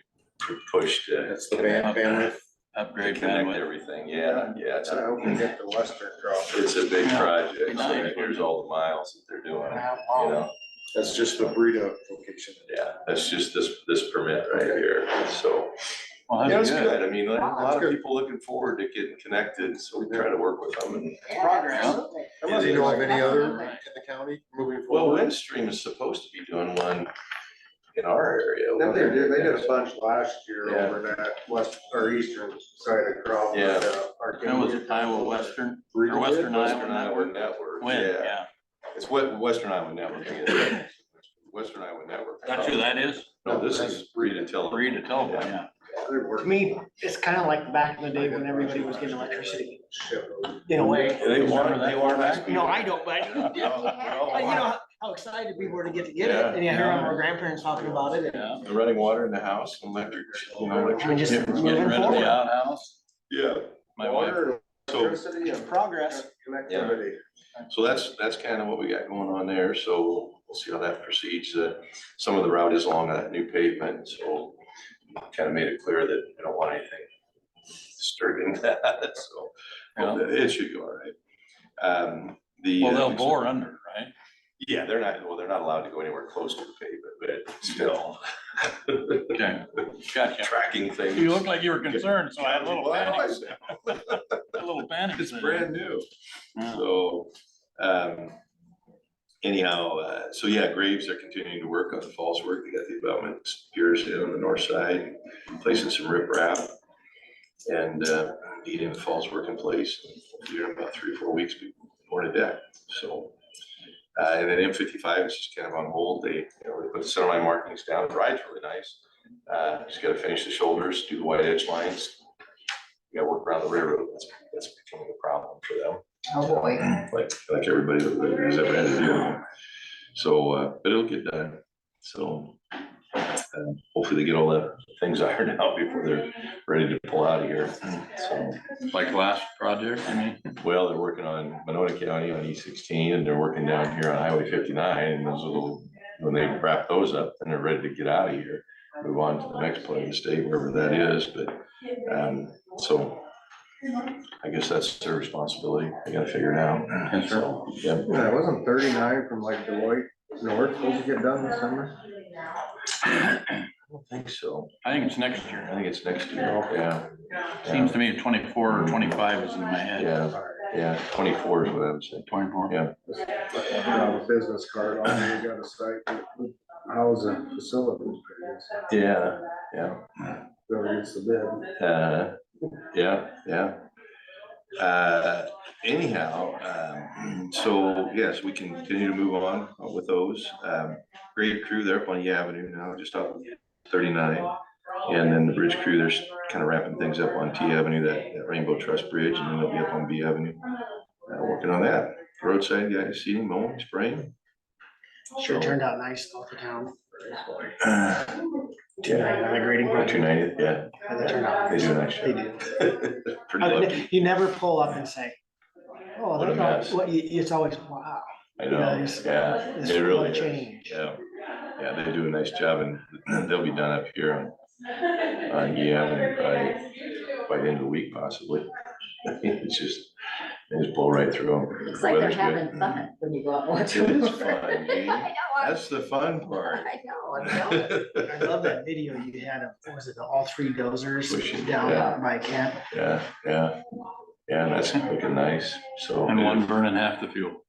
push to. That's the bandwidth. Upgrade Connect bandwidth. everything, yeah, it's I a, hope we get the Western Crawford. it's a big Yeah. project, so here's all the miles that they're doing, you know, That's just the Burrito location. yeah, that's just this permit right here, so. Well, Yeah, that's it's good. good, I mean, a Wow, lot of good. people looking forward to getting connected, so we try to work with them and. Yeah, Progress. absolutely. Unless you know of any other Right. in the county moving Well, forward. Windstream is supposed to be doing one in our area. Then they did a bunch last year Yeah. over that west, or eastern side of Crawford. Yeah. That was Iowa Western, or Western Western Iowa Iowa Network. Network, When, yeah, yeah. it's what, Western Iowa Network, yeah. Western Iowa Network. That's who that is? No, this is Rita Telephone. Rita Telephone, yeah. To me, it's kind of like back in the day when everybody was getting electricity, in a way. They want that. No, I don't, but but you know how excited people were to get it, and you hear our grandparents talking about it. Yeah. The running water in the house, electric, you know, I mean, just Getting moving rid of forward. the outhouse. yeah. My wife, Water, So, electricity and Progress. connectivity. so that's kind of what we got going on there, so we'll see how that proceeds. Some of the route is along that new pavement, so kind of made it clear that we don't want anything disturbing that, so Yeah. it should go all right. The. well, they'll bore under, right? Yeah, they're not allowed to go anywhere close to the pavement, but still. Okay, gotcha. Tracking things. You look like you were concerned, so I had a little Well, I panic, always a little panic. It's set in. brand new. Yeah. So, anyhow, so yeah, Graves are continuing to work on the falls work. They got the abutment piers in on the north side, placing some riprap. And, getting the falls work in place. Here in about 3 or 4 weeks, we poured a deck, so. And then M55 is just kind of on hold. They put the center line markings down. The ride's really nice. Just gotta finish the shoulders, do the white edge lines. You gotta work around the railroad. That's becoming a problem for them. Oh, boy. Like everybody that has ever had to deal with them. So, but it'll get done. So, hopefully they get all the things ironed out before they're ready to pull out of here. So, Like last project, I mean, well, they're working on Monona County on E16 and they're working down here on Highway 59 and those little, when they wrap those up and they're ready to get out of here, move on to the next part of the state, wherever that is, but, so I guess that's their responsibility. They gotta figure it out. Yes, sir. So, yeah. Yeah, it wasn't 39 from like Deloitte North supposed to get done this summer? I don't think so. I think it's next year. I think it's next year, yeah. Seems to me 24 or 25 is in my head. Yeah, 24 is what I would say. 24. Yeah. On a business card, all you got a site, house and facilities. Yeah, Whoever gets the bid. yeah. Anyhow, so yes, we can continue to move on with those. Grade crew, they're up on E Avenue now, just off of 39. And then the bridge crew, they're kind of wrapping things up on T Avenue, that Rainbow Trust Bridge, and then they'll be up on B Avenue. Working on that. Roadside guys, seeding, mowing, spraying. Sure turned out nice off the town. Uh, 290 on the grading project. 290, yeah. And they turned out They nice. do nice They job. do. Pretty I mean, lucky. you never pull up and say, oh, What a that's mess. all, it's always, wow. I you know, know, it's- yeah, it's it really what a is. change. Yeah, Yeah, they do a nice job, and they'll be done up here on Avenue by the end of the week possibly. It's just, they just blow right through them. Looks like they're Weather's good. having fun when you go out and watch It them. is fun, Gene. I know, That's the fun part. I know, I'm jealous. I love that video you had of, what was it, the all three dozers Pushing, down yeah. by Kent? Yeah, and that's looking nice, so. And one burning half the fuel.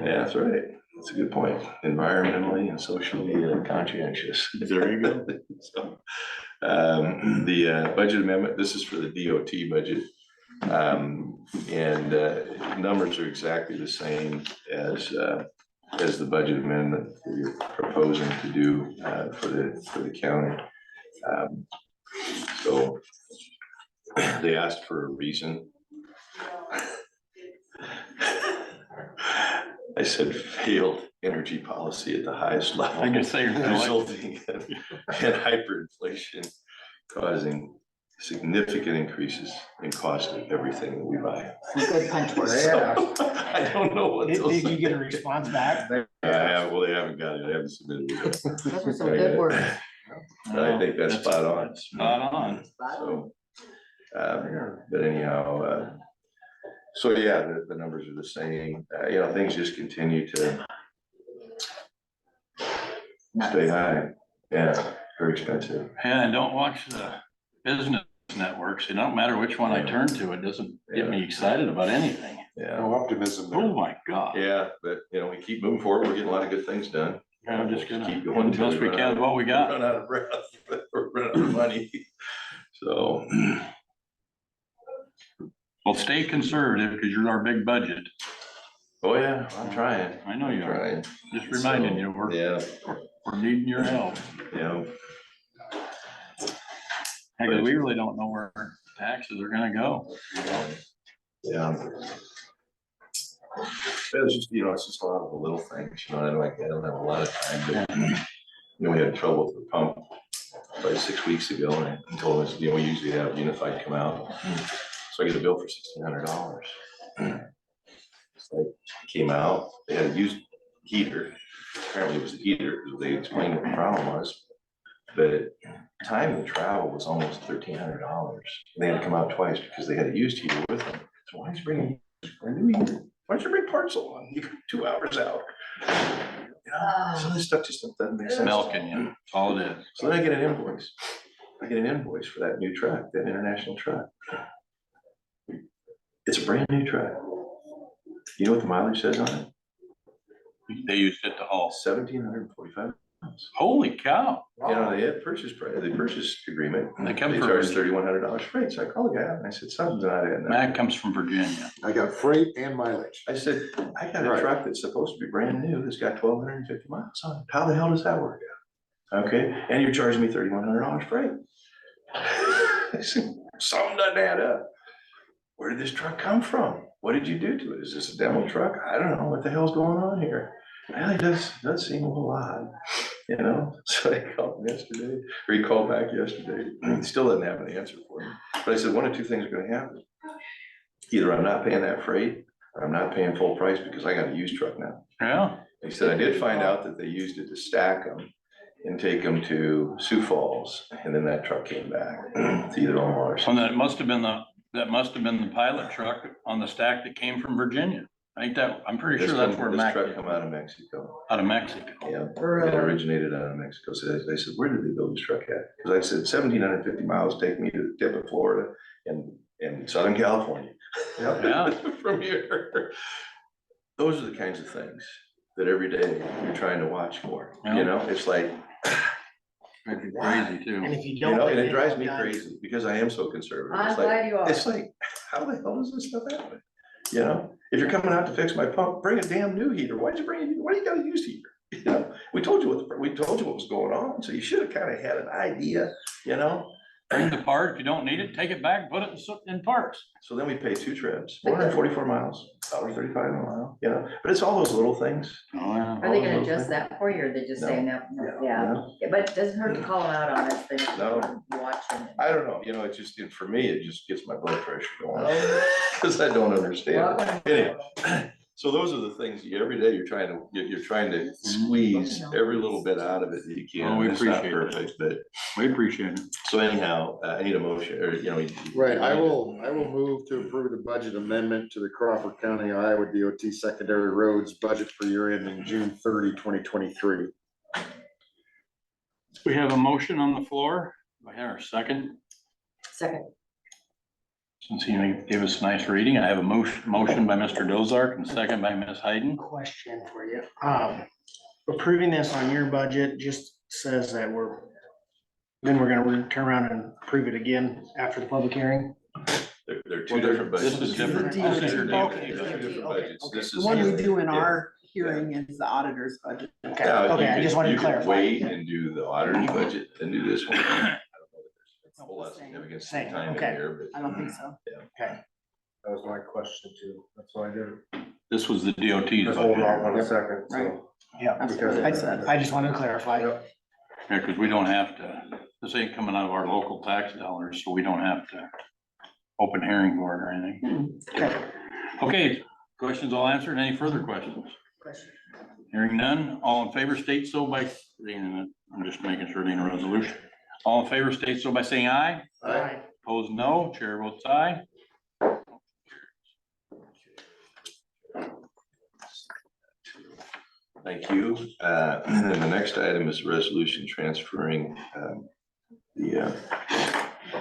Yeah, that's right. That's a good point. Environmentally and socially conscientious. There you go. So, the budget amendment, this is for the DOT budget. And numbers are exactly the same as the budget amendment that you're proposing to do for the county. So they asked for a reason. I said failed energy policy at the highest level. I can say, Resulting in hyperinflation, causing significant increases in cost of everything that we buy. Some good punch work. So, I don't know what Did those. you get a response back? Well, they haven't got it, I haven't submitted it. Those were some good words. I think that's spot on. Spot on. So, but anyhow, so yeah, the numbers are the same, you know, things just continue to stay high, yeah, very expensive. Yeah, and don't watch the business networks. It don't matter which one I turn to, it doesn't get me excited about anything. Yeah, No optimism there. Oh, my God. yeah, but you know, we keep moving forward, we're getting a lot of good things done. I'm just gonna Keep do going the till best we run can out- with what we got. Run out of breath, or run out of money, so. Well, stay conservative because you're our big budget. Oh, yeah, I'm trying. I know you are. Trying. Just reminding you, Yeah, we're needing your help. yeah. Because we really don't know where taxes are gonna go. Yeah. It's just, you know, it's just a lot of the little things, you know, I don't have a lot of time, but, you know, we had trouble with the pump about 6 weeks ago, and I told us, you know, we usually have Unified come out. So I get a bill for $1,600. It's like, came out, they had a used heater, apparently it was the heater, because they explained what the problem was. But time of the travel was almost $1,300. They had to come out twice because they had a used heater with them. So why is bringing a new heater? Why don't you bring parts along? You got 2 hours out. You know, some of this stuff just doesn't make sense. Milking you, that's all it is. So then I get an invoice. I get an invoice for that new truck, that international truck. It's a brand new truck. You know what the mileage says on it? They used it to haul. 1,745 miles. Holy cow. You know, they had purchase price, the purchase agreement. They come They from- charged $3,100 freight. So I called the guy up and I said, something's not adding up. Mac comes from Virginia. I got freight and mileage. I said, I got a Right. truck that's supposed to be brand new, that's got 1,250 miles on it. How the hell does that work out? Okay, and you're charging me $3,100 freight. I said, something doesn't add up. Where did this truck come from? What did you do to it? Is this a demo truck? I don't know what the hell's going on here. Well, it does seem a little odd, you know? So I called him yesterday, or he called back yesterday. He still doesn't have an answer for me. But I said, one of two things are gonna happen. Either I'm not paying that freight, or I'm not paying full price because I got a used truck now. Yeah, He said, I did find out that they used it to stack them and take them to Sioux Falls, and then that truck came back to either Omaha or so something. that must have been the pilot truck on the stack that came from Virginia. I'm pretty sure that's where This Mac, truck come out of Mexico. out of Mexico. Yeah, it originated out of Mexico. So they said, where did they build this truck at? Because I said 1,750 miles take me to the tip of Florida and Southern California. Yeah. From here. Those are the kinds of things that every day you're trying to watch for, Yeah. you know, it's like, It'd be crazy too. And if you you don't. know, and get it drives me done- crazy because I am so conservative. I'm It's like, glad you are. it's like, how the hell does this stuff happen? You know, if you're coming out to fix my pump, bring a damn new heater. Why'd you bring a, why do you got a used heater? You know, we told you what was going on, so you should have kind of had an idea, you know? Bring the part, if you don't need it, take it back, put it in parts. So then we pay 2 trips, 444 miles, $1.35 a mile, you know, but it's all those little things. Oh, yeah. Are they gonna adjust that for you, or they just No. saying that? Yeah, Yeah, but it doesn't hurt to call them out on it, they No. watching. I don't know, you know, for me, it just gets my blood pressure going, because I don't understand. Well, Anyway, So those are the things, every day you're trying to squeeze every little bit out of it that you Well, can. we It's not appreciate that. perfect, but, We appreciate it. so anyhow, I need a motion, or, Right, I will move to approve the budget amendment to the Crawford County, Iowa DOT secondary roads budget for year ending June 30, 2023. We have a motion on the floor. Do I have a second? Second. Since he gave us a nice reading, I have a motion by Mr. Dozark and second by Ms. Hayden. Question for you. Approving this on your budget just says that we're gonna turn around and approve it again after the public hearing. they're two different budgets. This is different. This is your Okay. They're two different budgets. This The is. one we do in our hearing is the auditor's budget. Okay, Now, you okay, I could- just wanted to you could clarify. Wait and do the auditor's budget, then do this one. I don't know that there's a whole lot of significance Same, time in okay. here, I don't think so. Okay, That was my question too. That's why I did. This was the DOT's Just hold off on a budget. second, Right. so. yeah, That's what I said. I just wanted to clarify. Yep. Yeah, because we don't have to, this ain't coming out of our local tax dollars, so we don't have to open hearing for it or anything. Okay. Okay, questions all answered. Any further questions? Hearing none, all in favor state so by, I'm just making sure it ain't a resolution. All in favor state so by saying aye. Aye. Opposed, no. Chair votes aye. Thank you. And then the next item is resolution transferring, I'm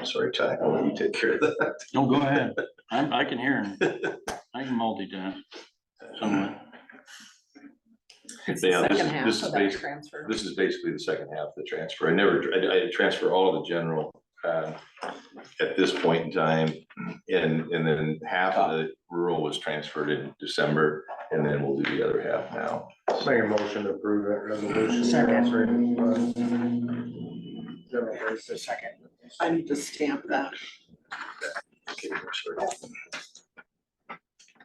sorry, Ty, I'll let you take care of that. No, go ahead. I can hear him. I can multitask somewhat. It's Yeah, the this second is- half this is of that basic- transfer. This is basically the second half of the transfer. I transfer all of the general, at this point in time. And then half of the rural was transferred in December, and then we'll do the other half now. Make a motion to approve that resolution. Second. Transferring funds. General The basic. second. I need to stamp that. Okay, sorry.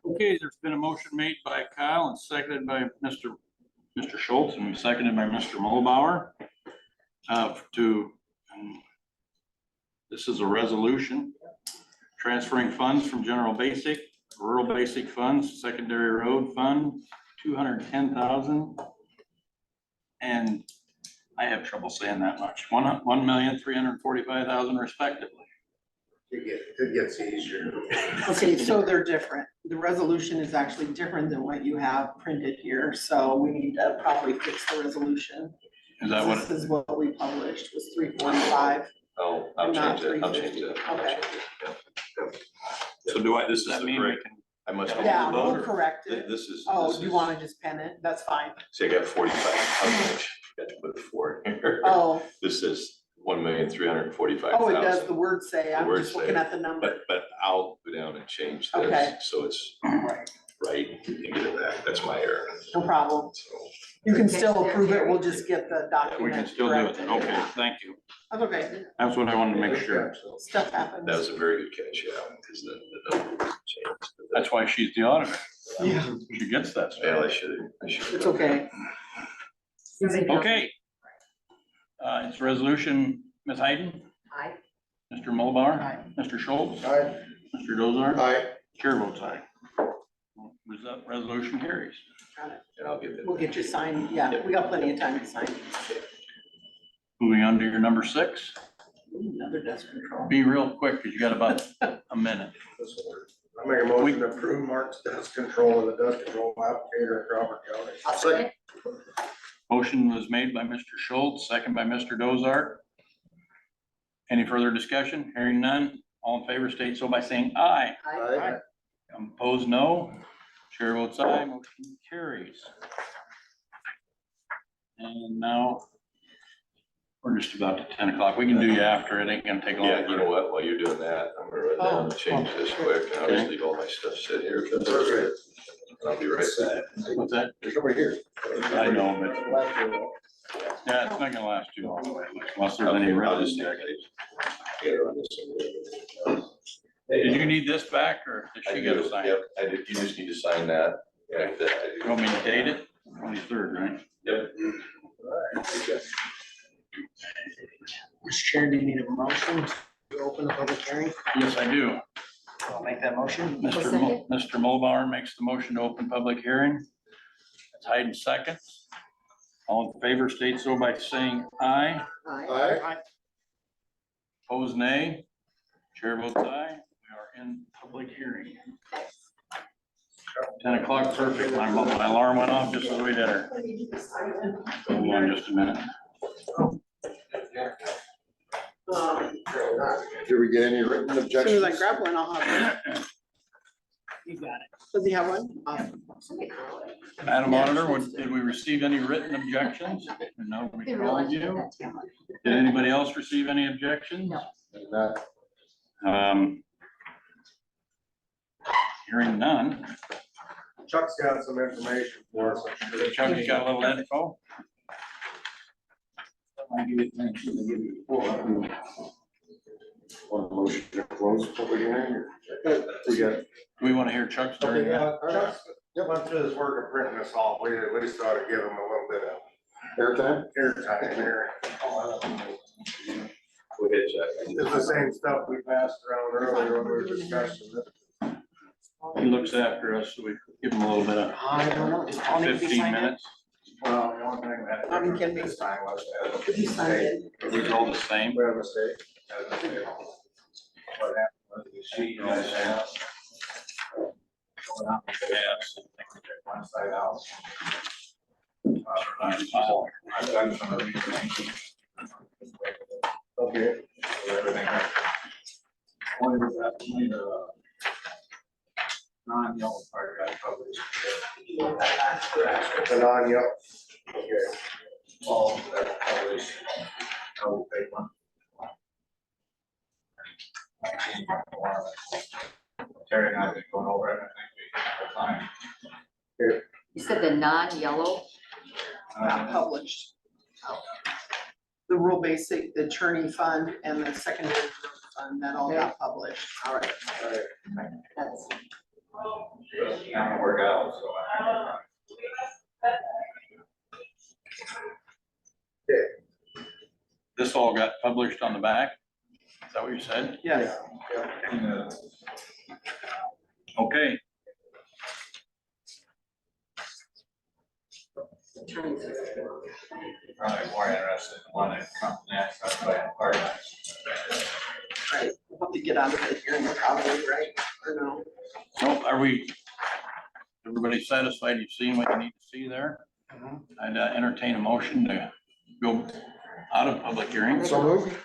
Okay, there's been a motion made by Kyle and seconded by Mr. Schultz and seconded by Mr. Mulbauer. This is a resolution transferring funds from general basic, rural basic funds, secondary road fund, 210,000. And I have trouble saying that much, 1,345,000 respectively. It gets easier. Okay, so they're different. The resolution is actually different than what you have printed here, so we need to probably fix the resolution. Is that what, This is what we published, was 345. I'll Not change it, I'll change 350. it. I'll Okay. change it, yeah. so do I, This does is that the mean we correct- can? I must. Yeah, Yeah, we'll we'll correct it. This is. Oh, this do you is- wanna just pen it? That's fine. See, I got 45, got to put 4 in here. Oh, This is 1,345,000. oh, it does, the word say, I'm words just looking say, at the number. But I'll go down and change Okay. this, so it's right, and get it back, that's my error. No problem. So, You can still approve it, we'll just get the We document can still do it corrected. then, okay, thank you. That's okay, That's what I wanted to make sure. stuff happens. That was a very good catch, yeah, because the number changed. That's why she's the auditor. Yeah. She gets that Well, stuff. I should. It's okay. Okay. It's resolution, Ms. Hayden, Aye. Mr. Mulbauer, Aye. Mr. Schultz, Aye. Mr. Dozar, Aye. chair votes aye. Resolution carries. Got it. And I'll get that. We'll get you signed, yeah, we got plenty of time to sign. Moving on to your number 6. Ooh, another dust control. Be real quick, because you got about a minute. I make a motion to approve Mark's dust control of the dust control applicator in Crawford County. I'll second. Motion was made by Mr. Schultz, second by Mr. Dozar. Any further discussion? Hearing none. All in favor state so by saying aye. Aye. Opposed, no. Chair votes aye, motion carries. And now we're just about to 10 o'clock. We can do you after. It ain't gonna take long. Yeah, you know what, while you're doing that, I'm gonna run down and change this quick, and I'll just leave all my stuff sit here. if that's all right. I'll be right back. What's that? There's somebody here. I know, but yeah, it's not gonna last too long unless there's any I'll real just check. gotta run this over. Did you need this back or did I she get do, a sign? yep, I did, you just need to sign that. Yeah, that I You do. want me to date it? 23rd, right? Yep. Mr. Chair, do you need a motion to open the public hearing? Yes, I do. So I'll make that motion. Mr. Mulbauer makes the motion to open public hearing. It's Hayden seconds. All in favor state so by saying aye. Aye. Opposed, nay. Chair votes aye. We are in public hearing. 10 o'clock, perfect. My alarm went off just as we did her. Hold on just a minute. Did we get any written As soon as I objections? grab one, I'll have it. You got it. Does he have one? Awesome. Madam Auditor, did we receive any written objections? And no, we called you. Did anybody else receive any objections? No. Hearing none. Chuck's got some information for us. I'm sure. Chuck's got a little info. Want a motion to close public hearing? We got. Do we want to hear Chuck's story? Okay, Chuck's went through this work of printing this off. We at least ought to give him a little bit of Airtime? airtime here. Go ahead, Chuck. It's the same stuff we passed around earlier when we were discussing it. He looks after us, so we give him a little bit of I don't know, just all need to be 15 signed in. minutes. Well, the only thing that. Bobby, can we- This time was. Could you sign it? We all the same. We had a mistake. What happened was the sheet, you know, Yes. one side out. I've done some reading. Okay. So everything. One is that, non-yellow part got published. The non-yellow. Okay. All that published. I will take one. Terry and I have been going over it, I think we have time. You said the non-yellow? Not published. The rural basic, the attorney fund and the secondary road fund, that all got published. All right, All right. that's, Now to work out, so. This all got published on the back? Is that what you said? Yes. Okay. Probably more interested in one that comes next, that's by apartment. Right, we'll have to get out of the hearing probably, right, or no? So are we, everybody satisfied? You've seen what you need to see there? I'd entertain a motion to go out of public hearing. So moved.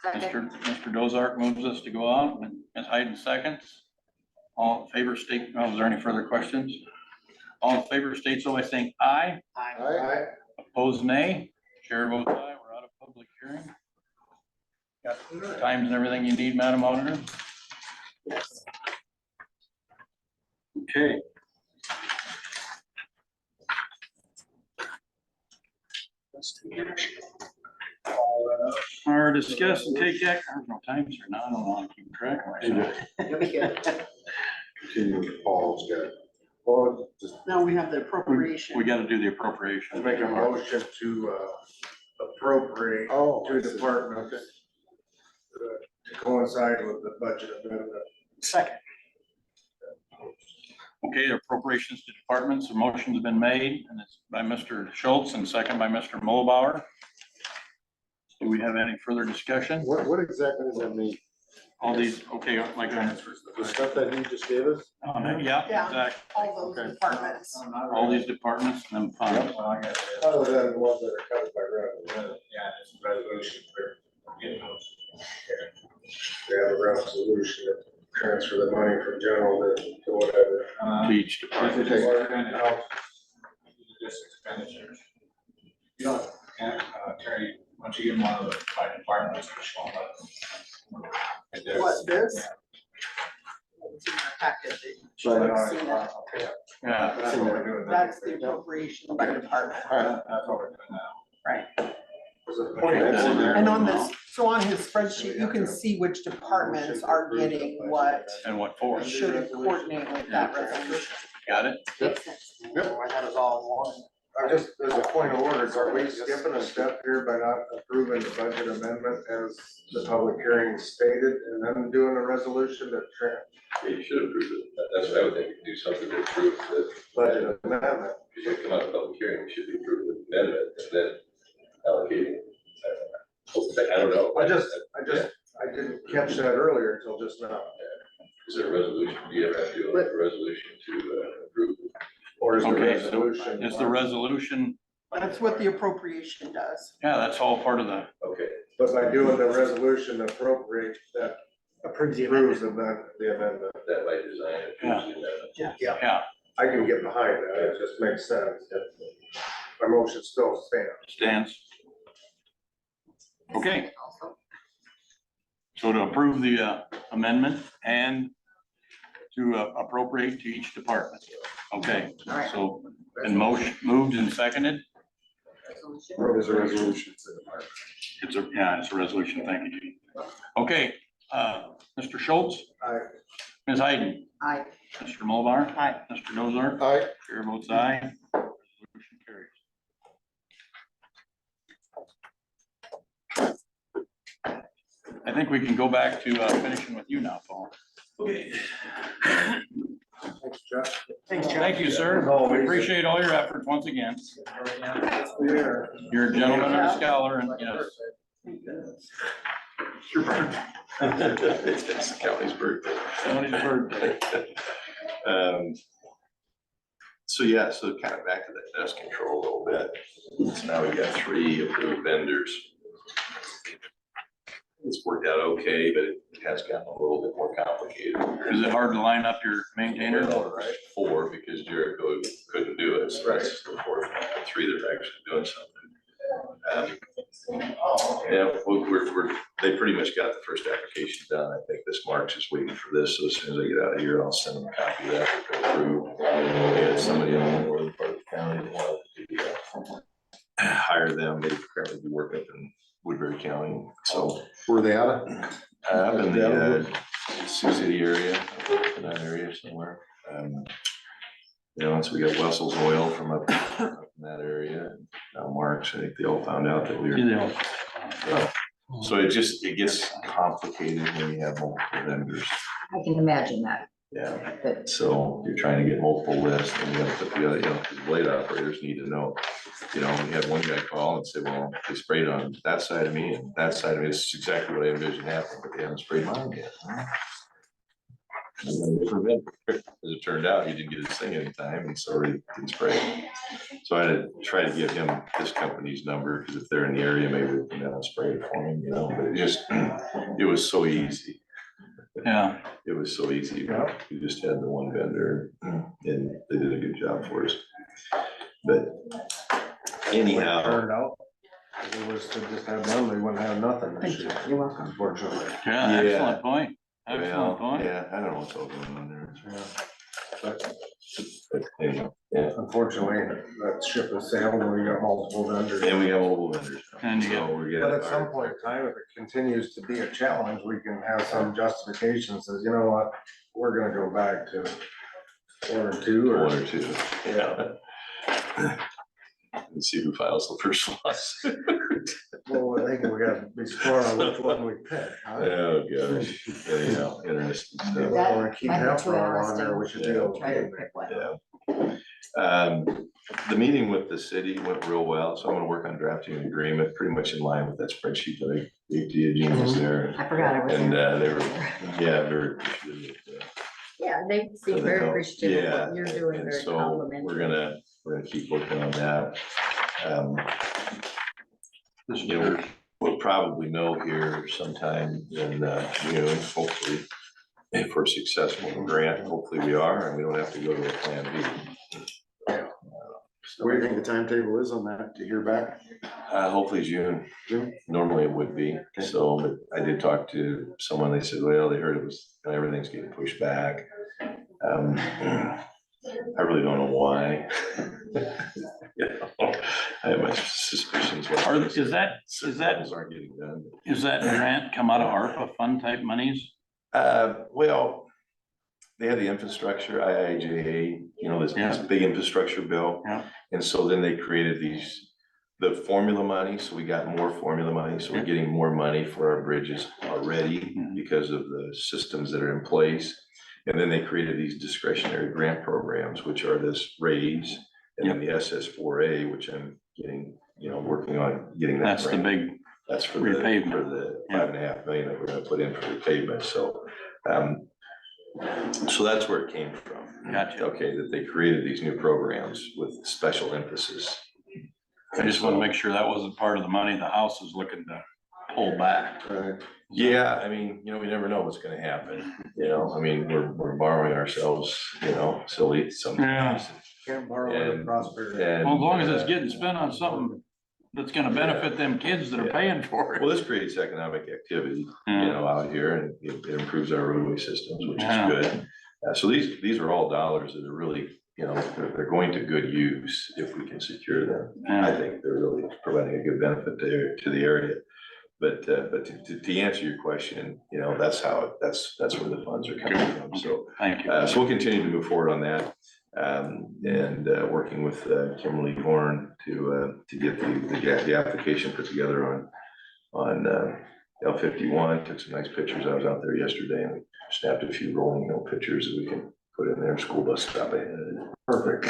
second, Mr. Dozark moves us to go out, and Ms. Hayden seconds. All in favor state, oh, is there any further questions? All in favor state so by saying aye. Aye. Opposed, nay. Chair votes aye. We're out of public hearing. Got the times and everything you need, Madam Auditor? Yes. Okay. Our discuss and take action, there's no times or not, I don't want to keep track of myself. You'll be good. Continue with Paul's got. Well, just Now we have the appropriation. We gotta do the I appropriation. make a motion to appropriate oh. two departments to coincide with the budget amendment. Second. Okay, appropriations to departments, a motion's been made, and it's by Mr. Schultz and second by Mr. Mulbauer. Do we have any further discussion? What exactly does that mean? All these, okay, like, The stuff that he just gave us? yeah, Yeah. exactly. All those departments. All these departments and funds. Other than the ones that are covered by revenue. Yeah, it's a resolution for getting those. We have a resolution to transfer the money from general to whatever. To each department. Just expenditures. You don't, Terry, once you get one of the five departments, it's shown up. What, this? It's in the packet that you should have seen it. Yeah, That's what we're doing. That's the appropriation by department. That's what we're doing now. Right. There's a Okay, that's in there. And on this, so on his spreadsheet, you can see which departments are getting what. and what for? Should it coordinate with that resolution? Got it? makes sense. I thought it was all in one. just, as a point of order, are we skipping a step here by not approving the budget amendment as the public hearing stated, and then doing a resolution that You should approve it. That's what I would think, do something to approve the budget amendment? because you come out of public hearing, we should be approving the amendment and then allocating. I don't know. I didn't catch that earlier until just now. Is there a resolution? Do you have to do a resolution to approve? Or is the Okay, so resolution? is the resolution, That's what the appropriation does. yeah, that's all part of the, Okay. But by doing the resolution appropriate, that Approves the approves amendment. the amendment. That by design approves the amendment. yeah, I can get behind that, it just makes sense. My motion still stands. stands. Okay. So to approve the amendment and to appropriate to each department. Okay, All right. so, and motion moved and seconded. There's a resolution. It's a resolution, thank you, Gene. Okay, Mr. Schultz, Aye. Ms. Hayden, I, Mr. Mulbar. Aye. Mr. Dozar. Aye. Chair votes aye. Resolution carries. I think we can go back to finishing with you now, Paul. Okay. Thanks, Jeff. Thanks, Jeff. Thank you, sir. As always. We appreciate all your efforts once again. Yeah. You're a gentleman and a scholar, and yes. Your birthday. It's the county's birthday. County's birthday. So yeah, so kind of back to that dust control a little bit. So now we got 3 approved vendors. It's worked out okay, but it has gotten a little bit more complicated. Is it hard to line up your maintainer? Well, right, 4 because Jericho couldn't do it, so that's the 4th. 3 that are actually doing something. Yeah, they pretty much got the first application done. I think this Mark's just waiting for this, so as soon as I get out of here, I'll send them a copy of that to go through. We had somebody on the northern part of the county that wanted to hire them. They currently do work up in Woodbury County, so. Where are they out of? Up in the Sioux City area, in that area somewhere. You know, so we got Wessel's Oil from up in that area. And now Mark's, I think they all found out that we were. Yeah. So it gets complicated when you have multiple vendors. I can imagine that, Yeah, but so you're trying to get multiple lists and you have to put together, you know, because blade operators need to know. You know, we had one guy call and say, well, they sprayed on that side of me and that side of me. This is exactly what I envisioned happening, but they haven't sprayed mine yet. And then as it turned out, he didn't get his thing anytime and so he didn't spray it. So I had to try to give him this company's number, because if they're in the area, maybe they can have spray it for him, you know, but it was so easy. Yeah, It was so easy. We just had the one vendor and they did a good job for us. But anyhow, Turned out, if it was to just have one, we wouldn't have nothing this year, you're welcome. unfortunately. yeah, Yeah. excellent point. well, Excellent point. yeah, I don't know what's all going on there. But But anyway, yeah. unfortunately, that ship has sailed and we got multiple vendors. And we have mobile vendors. now, And you so we're getting. But at some point in time, if it continues to be a challenge, we can have some justification, says, you know what, we're gonna go back to 1 or 2 or. 1 or 2. Yeah. And see who files the first lawsuit. Well, I think we gotta be smart on which one we pick. huh? Oh, gosh. Anyhow, interesting If we stuff. wanna keep Might be too Hefron on there, we should be interesting. Try to okay. pick one. Yeah. The meeting with the city went real well, so I'm gonna work on drafting an agreement, pretty much in line with that spreadsheet that I gave to you, Gene was there. I forgot I was And there. they were, yeah, very appreciative. Yeah, they for seem the very help. appreciative of Yeah, what you're doing, and very so complimentary. we're gonna keep working on that. This You know, we'll probably know here sometime in June, hopefully, if we're successful in the grant, hopefully we are, and we don't have to go to a plan B. What do you think the timetable is on that to hear back? Hopefully June. June? Normally it would be, so, but I did talk to someone, they said, well, they heard it was, everything's getting pushed back. I really don't know why. You know, I have my suspicions. why is that things aren't getting done. grant come out of ARPA fund type monies? Well, they had the infrastructure, IIJA, you know, this Yeah. big infrastructure bill. Yeah. And so then they created the formula money, so we got more formula money, so we're getting more money for our bridges already because of the systems that are in place. And then they created these discretionary grant programs, which are this raise, and then the SS4A, which I'm getting, you know, working on getting that. That's the grant. big, That's for repavement. For the Yeah. $5.5 million that we're gonna put in for repavement, so that's where it came from. Gotcha. Okay, that they created these new programs with special emphasis. I just want to make sure that wasn't part of the money the House is looking to pull back. Right. Yeah, I mean, you know, we never know what's gonna happen, you know, I mean, we're borrowing ourselves, you know, silly sometimes. Can't borrow with And- prosperity. And, Well, as long as it's getting spent on something that's gonna benefit them kids that are Yeah. paying for it. Well, this creates economic activity, you Yeah. know, out here, and it improves our roadway systems, which is Yeah. good. So these are all dollars that are really, you know, they're going to good use if we can secure them. I Yeah. think they're really providing a good benefit to the area. But to answer your question, you know, that's where the funds are coming from, so. Thank you. So we'll continue to move forward on that, and working with Kimberly Horn to get the application put together on L51. Took some nice pictures. I was out there yesterday and we snapped a few rolling mill pictures that we can put in there. School bus stop ahead. Perfect.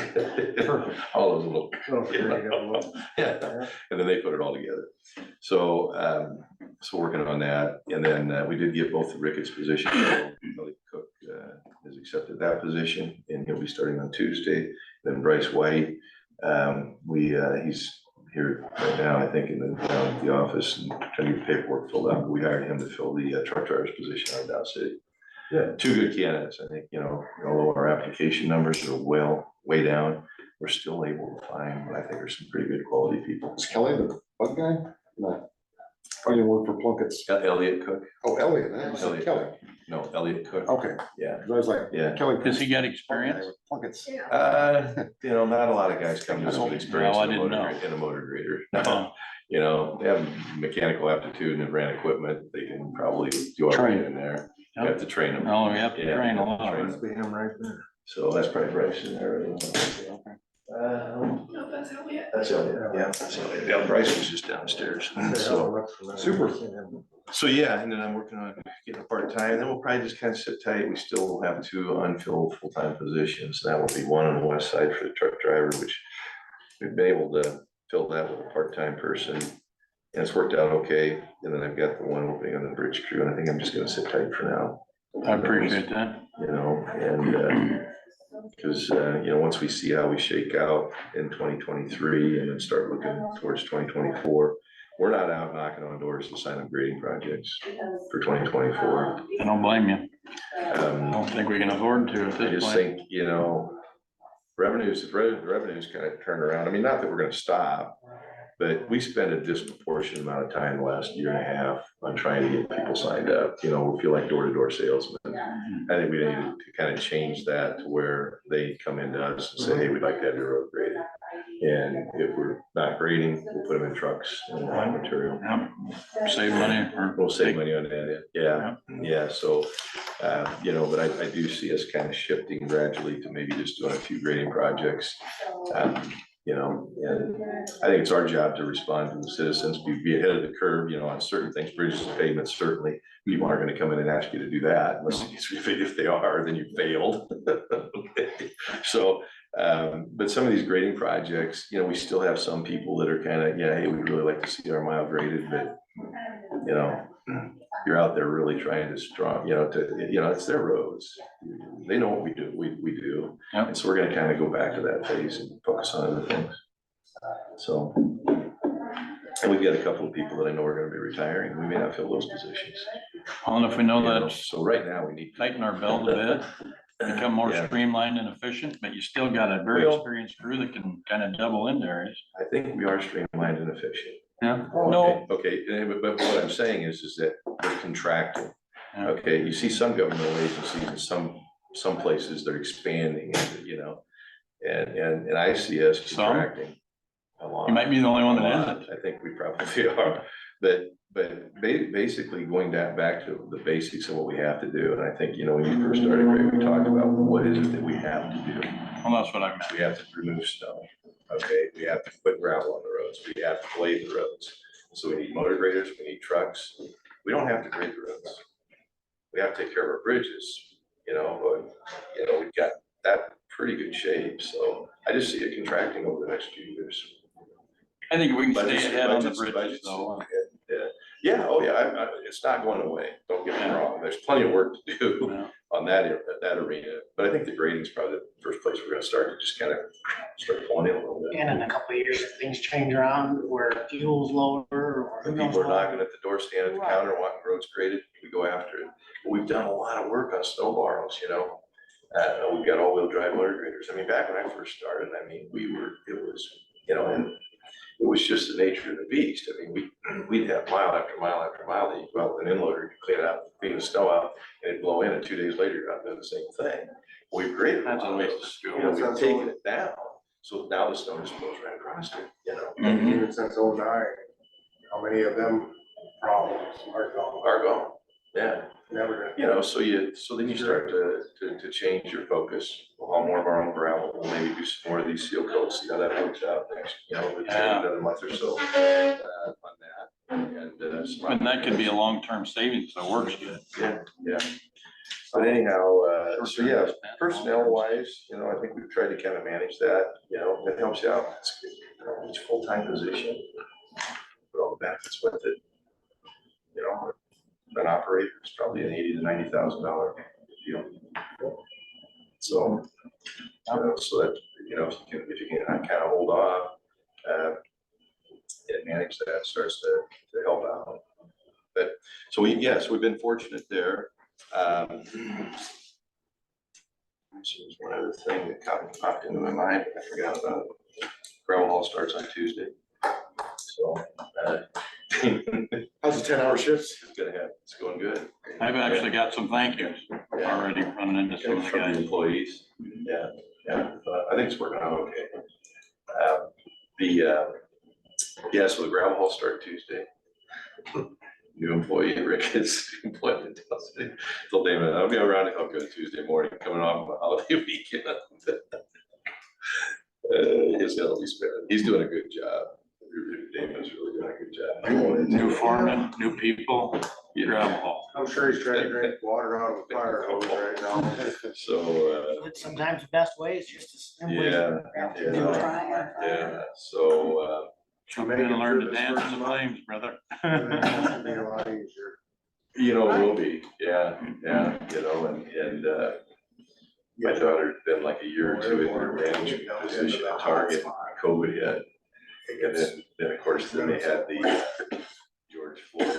Perfect. All those little, So, there you go. yeah, and then they put it all together. So, working on that, and then we did get both the Ricketts position. Elliot Cook has accepted that position, and he'll be starting on Tuesday. Then Bryce White, he's here right now, I think, down at the office and trying to get paperwork filled out. We hired him to fill the truck driver's position out of Dow City. Yeah. Two good candidates, I think, you know, although our application numbers are way down, we're still able to find what I think are some pretty good quality people. Is Kelly the bug guy? No. I didn't work for Plunkett's. Elliot Cook, Oh, Elliot, I said Elliot. Kelly. no, Elliot Cook, Okay, yeah, 'cause I was like, yeah. Kelly. Does he got experience? Plunkett's. Yeah. You know, not a lot of guys come to us with experience No, I in a didn't motor, know. in a motor grader. No, Oh, you know, they have mechanical aptitude and have ran equipment, they can probably do all right in there. You have to train them. no, we have to Yeah, train a you have to lot. train Must be him right there. So that's probably Bryce in there. No, that's Elliot. That's Elliot, yeah, that's Elliot. Yeah, Bryce was just downstairs, so. Super. So, yeah, and then I'm working on getting a part-time, then we'll probably just kind of sit tight. We still have 2 unfilled full-time positions. That will be one on the west side for the truck driver, which we've been able to fill that with a part-time person. And it's worked out okay. And then I've got the one opening on the bridge crew, and I think I'm just gonna sit tight for now. I appreciate that. You know, and, because, you know, once we see how we shake out in 2023 and then start looking towards 2024, we're not out knocking on doors to sign up grading projects for 2024. I don't blame you. I Um, don't think we can afford to at I this just point. think, you know, revenues kind of turn around. I mean, not that we're gonna stop, but we spend a disproportionate amount of time the last year and a half on trying to get people signed up. You know, we feel like door-to-door salesmen. I think we need to kind of change that to where they come into us and say, hey, we'd like to have your road graded. And if we're not grading, we'll put them in trucks and line material. Yep. Save money or. We'll save money on that, yeah, so, you know, but I do see us kind of shifting gradually to maybe just doing a few grading projects. You know, and I think it's our job to respond to the citizens, be ahead of the curve, you know, on certain things, bridges and pavements, certainly. People aren't gonna come in and ask you to do that unless, if they are, then you failed. Okay. So, but some of these grading projects, you know, we still have some people that are kind of, yeah, hey, we'd really like to see our mile graded, but, you know, you're out there really trying to strong, you know, it's their roads. They know what we do, we do. Yep. And so we're gonna kind of go back to that phase and focus on other things. So, and we've got a couple of people that I know are gonna be retiring. We may not fill those positions. Well, and if we know You know, that, so right now we need. tighten our belt a bit, become more Yeah. streamlined and efficient, but you still got a very Well- experienced crew that can kind of double in there. I think we are streamlined and efficient. Yeah, no, Okay, but what I'm saying is that we're contracting. Yeah. Okay, you see some governmental agencies and some places they're expanding, you know, and I see us Some? contracting a lot. you might be the only one A that lot. isn't. I think we probably are. But basically going back to the basics of what we have to do, and I think, you know, when you first started, Greg, we talked about what is it that we have to do. Well, that's what I meant. We have to remove snow, okay, we have to put gravel on the roads, we have to blade the roads. So we need motor graders, we need trucks, we don't have to grade the roads. We have to take care of our bridges, you know, but, you know, we've got that pretty good shape, so I just see it contracting over the next few years. I think we can stay Budgets- ahead on the budgets- bridges budgets, though. Yeah, oh yeah, it's not going away, don't get me wrong, there's plenty of work to do Yeah. on that arena, but I think the grading's probably the first place we're gonna start to just kind of start pulling in a little bit. And in a couple of years, if things change around where fuel's lower or who And knows people are what. knocking at the door, standing at the Right. counter, wanting roads graded, we go after it. But we've done a lot of work on snow borrows, you know? We've got all-wheel drive motor graders. I mean, back when I first started, I mean, it was, you know, and it was just the nature of the beast. I mean, we'd have mile after mile after mile that you go out with an inloader, you clean it out, clean the snow out, and it'd blow in, and 2 days later, you're out doing the same thing. We've graded a That's lot a of waste of those, fuel. you know, we've taken it down, so now the snow just blows right across it, you know? Mhm. Even since '09, how many of them problems are gone? Are gone, yeah. Never gonna. You know, so then you start to change your focus, we'll haul more of our own gravel, we'll maybe do some more of these seal coats, see how that works out next, you know, with Yeah. another month or so, on that. And, some And that could be a long-term savings, that works good. Yeah, yeah. But anyhow, so yeah, personnel wise, you know, I think we've tried to kind of manage that, you know, it helps you out, it's, you know, it's a full-time position. But all the benefits with it, you know, an operator is probably an $80,000 to $90,000 deal. So, so that, you know, if you can kind of hold off, and manage that, starts to help out. But, so we've been fortunate there. So there's one other thing that popped into my mind, but I forgot about it. Gravel haul starts on Tuesday. So, How's the 10-hour shifts? it's going good. I've actually got some thank yous already running into some of the From the guys. employees, yeah, I think it's working out okay. So the gravel haul start Tuesday. New employee, Rick is employment. Told Damon, I'll be around to help you on Tuesday morning, coming off a holiday weekend. He's doing a good job. Damon's really doing a good job. New foreman, new people, gravel haul. I'm sure he's trying to drink water out of a fire hose right now. So, Sometimes the best way is just to simply. yeah, so, Jump in and learn to dance in the flames, brother. That's gonna be a lot easier. you know, it will be, yeah, you know, and, my daughter's been like a year or two in her management position at Target, COVID hit. And then of course, then they had the George Floyd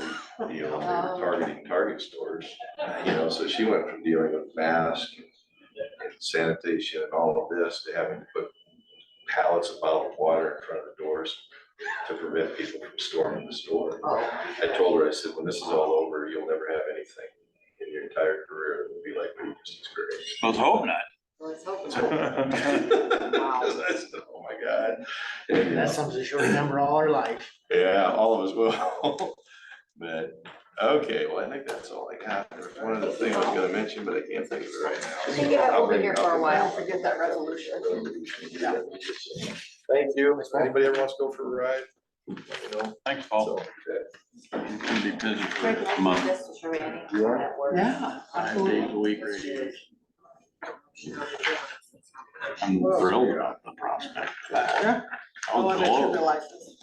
deal, and they were targeting Target stores. You know, so she went from dealing with masks and sanitation and all of this to having to put pallets of bottled water in front of the doors to prevent people from storming the store. I told her, I said, when this is all over, you'll never have anything in your entire career that will be like what you just experienced. Let's hope not. Let's hope I said, oh my God. And, That's something she'll remember all her life. yeah, all of us will. But, okay, well, I think that's all I got. There was one other thing I was gonna mention, but I can't think of it right now. I think you have I'll over bring- here I'll for a bring- while. Forget that resolution. Thank you. If anybody ever wants to go for a ride, let me know. Thanks, So, Paul. okay. It's gonna be busy for Greg, this can I month. give this to Randy? Yeah, 5 days a week radios. I'm thrilled about the prospect. Yeah. Oh, Oh, I bet you Lord. realize this.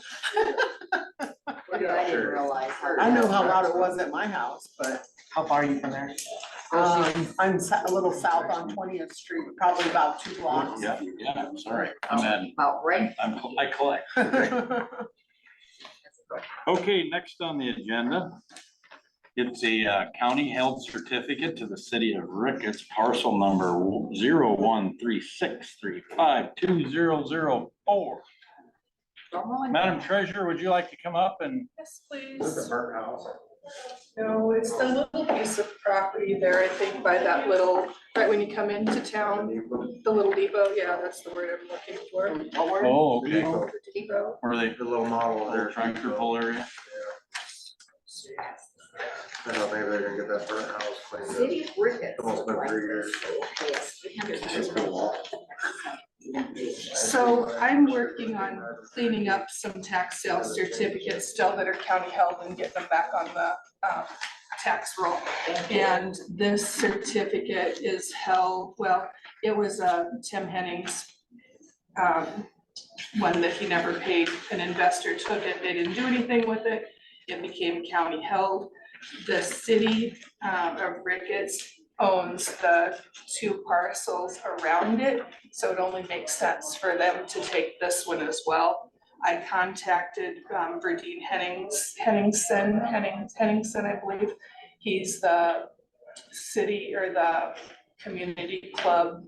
I didn't realize. I know how loud it was at my house, but, How far are you from there? I'm a little south on 20th Street, probably about 2 blocks. Yeah, I'm sorry. I'm at, About right. I collect. Okay, next on the agenda. It's a county held certificate to the city of Ricketts, parcel number 01363520004. Madam Treasurer, would you like to come up and, Yes, This is please. a burnt house. No, it's the little piece of property there, I think, by that little, right when you come into town, the little depot, yeah, that's the word I'm looking for. oh, okay, Depot. where they, The little model their there. tractor pull area? I thought maybe they're gonna get that burnt house cleaned up. City of Ricketts. Almost been 3 years. So I'm working on cleaning up some tax sale certificates still that are county held and getting them back on the tax roll. And this certificate is held, well, it was Tim Henning's one that he never paid. An investor took it, they didn't do anything with it. It became county held. The city of Ricketts owns the 2 parcels around it, so it only makes sense for them to take this one as well. I contacted Verdine Henningsen, I believe. He's the city or the community club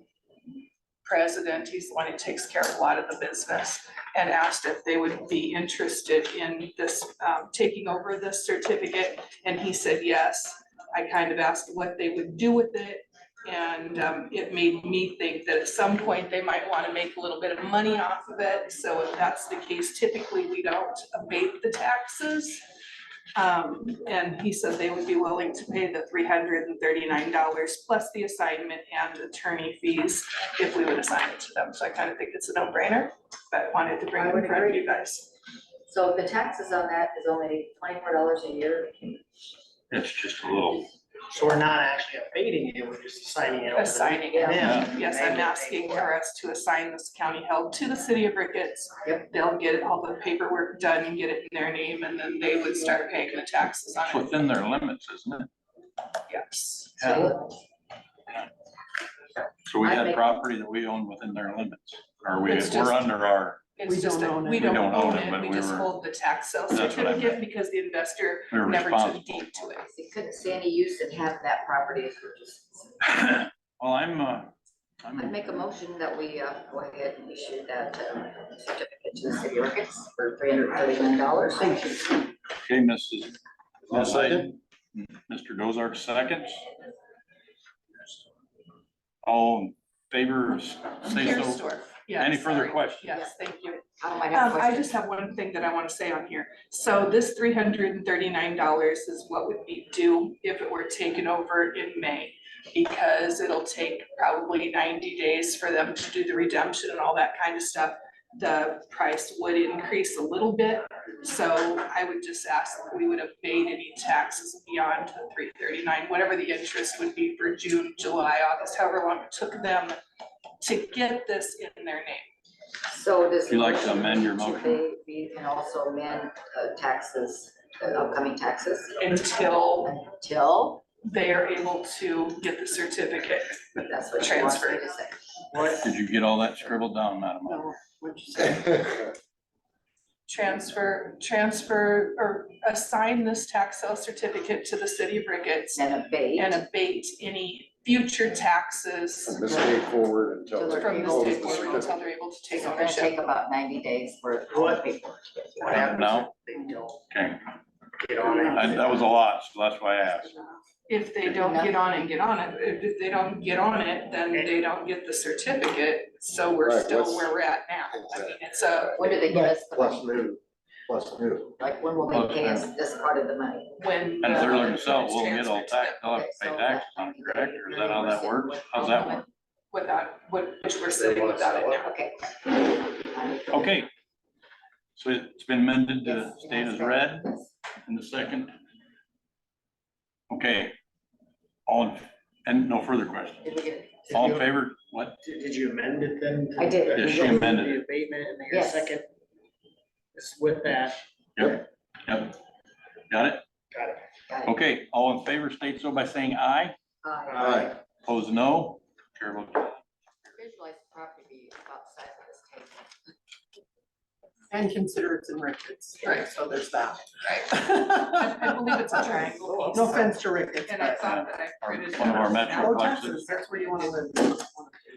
president. He's the one who takes care of a lot of the business, and asked if they would be interested in this, taking over this certificate, and he said yes. I kind of asked what they would do with it, and it made me think that at some point they might want to make a little bit of money off of it. So if that's the case, typically we don't abate the taxes. And he said they would be willing to pay the $339 plus the assignment and attorney fees if we would assign it to them. So I kind of think it's a no-brainer, but wanted to bring it in front of you guys. So the taxes on that is only $24 a year. It's just a little, So we're not actually abating it, we're just assigning it. over to Assigning it, them. yes, I'm asking for us to assign this county held to the city of Ricketts. Yep. They'll get all the paperwork done and get it in their name, and then they would start paying the taxes it's on it. within their limits, isn't it? Yes. So So we I had make- property that we own within their limits, or It's we're just- under our, It's We just don't that own it. we don't own it, but we we just were- hold the tax sale That's what I certificate meant. because the investor we were never took responsible. deed to it. you couldn't see any use in having that property if we're just. Well, I'm, I'd make a motion that we go ahead and issue that certificate to the city of Ricketts for $339. Thank you. okay, Mrs. I'll Ms. second. Mr. Dozark seconds. All in favor, say so. Piersdorf, yeah. Any further sorry. questions? Yes, thank you. I might have a I question. just have one thing that I want to say on here. So this $339 is what would be due if it were taken over in May. Because it'll take probably 90 days for them to do the redemption and all that kind of stuff. The price would increase a little bit. So I would just ask that we would abate any taxes beyond the $339, whatever the interest would be for June, July, August, however long it took them to get this in their name. So does. Would you like to amend your motion? We can also amend taxes, upcoming taxes Until until, they are able to get the certificate. that's what she wants me Transfer. to say. What, Did you get all that scribbled down, madam? No, what'd you say? Transfer or assign this tax sale certificate to the city of Ricketts And abate. and abate any future taxes From this day forward until. Till from they're this able day to- forward until they're able to It's take gonna ownership. take about 90 days for all the paperwork. what happens Now? if they don't Okay, get on it? that was a lot, so that's why I asked. If they don't get on it, if they don't get on it, then they don't get the certificate, so we're Right, still what's- where we're at now. I mean, it's a, When do they give us the Plus money? new, plus new. Like, when will they pay us this part of the money? when. And if they're the- looking to sell, it's we'll get all transferred to tax, them. they'll have to pay taxes on it, correct? Or is that how that works? How's that work? Without, which we're sitting without it now. Okay. Okay. So it's been amended to Yes, it state has as been. read Yes. in the second. Okay. And no further questions. Did we get it? All in favor? What? Did you amend it then? I did. Yeah, she amended The it. abatement and your Yes. second is with that. Yep. Got it? Got it. Got it. Okay, all in favor, state so by saying aye. Aye. Opposed, no. Chair votes aye. Visualize the property be about the size of this table. And consider it's in Ricketts. Right. So there's that. I believe it's a triangle piece. No offense to Ricketts. And I but- thought that I printed. One of our that out. metro- Oh, Texas, that's where you wanna live.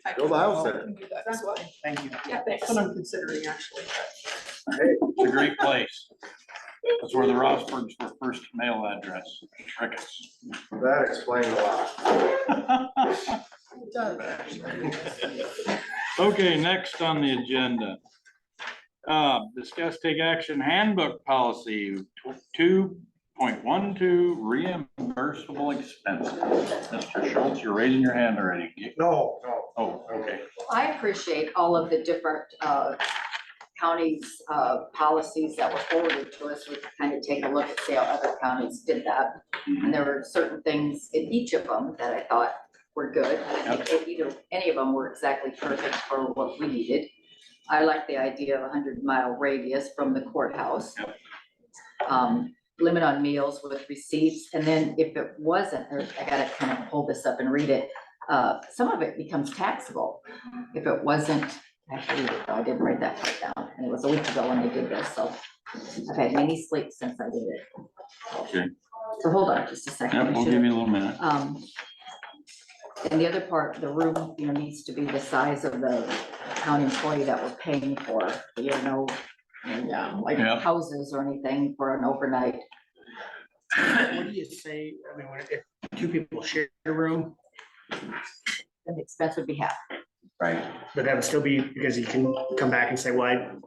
I Build a house can- there. can do that as well. Thank you. Yeah, thanks. That's what I'm considering, actually. It's a great place. That's where the Rossbergs were first mail address, Ricketts. That explains a lot. It does, actually. Okay, next on the agenda. Discuss take action handbook policy 2.0 8.12 reimbursable expenses. Mr. Schultz, you're raising your hand already. No, Oh, okay. I appreciate all of the different counties' policies that were forwarded to us. We could kind of take a look and see how other counties did that. And there were certain things in each of them that I thought were good. I think either, any of them were exactly perfect for what we needed. I like the idea of a 100-mile radius from the courthouse. Limit on meals with receipts, and then if it wasn't, or I gotta kind of pull this up and read it, some of it becomes taxable. If it wasn't, actually, I didn't write that part down, and it was a week ago when I did this, so I've had many sleeps since I did it. Okay. So hold on just a second. Yep, we'll give you a little minute. And the other part, the room, needs to be the size of the county employee that we're paying for, like Yeah. houses or anything for an overnight. What do you say, I mean, if two people share a room, And the expense would be half. Right. but that would still be, because you can come back and say, well,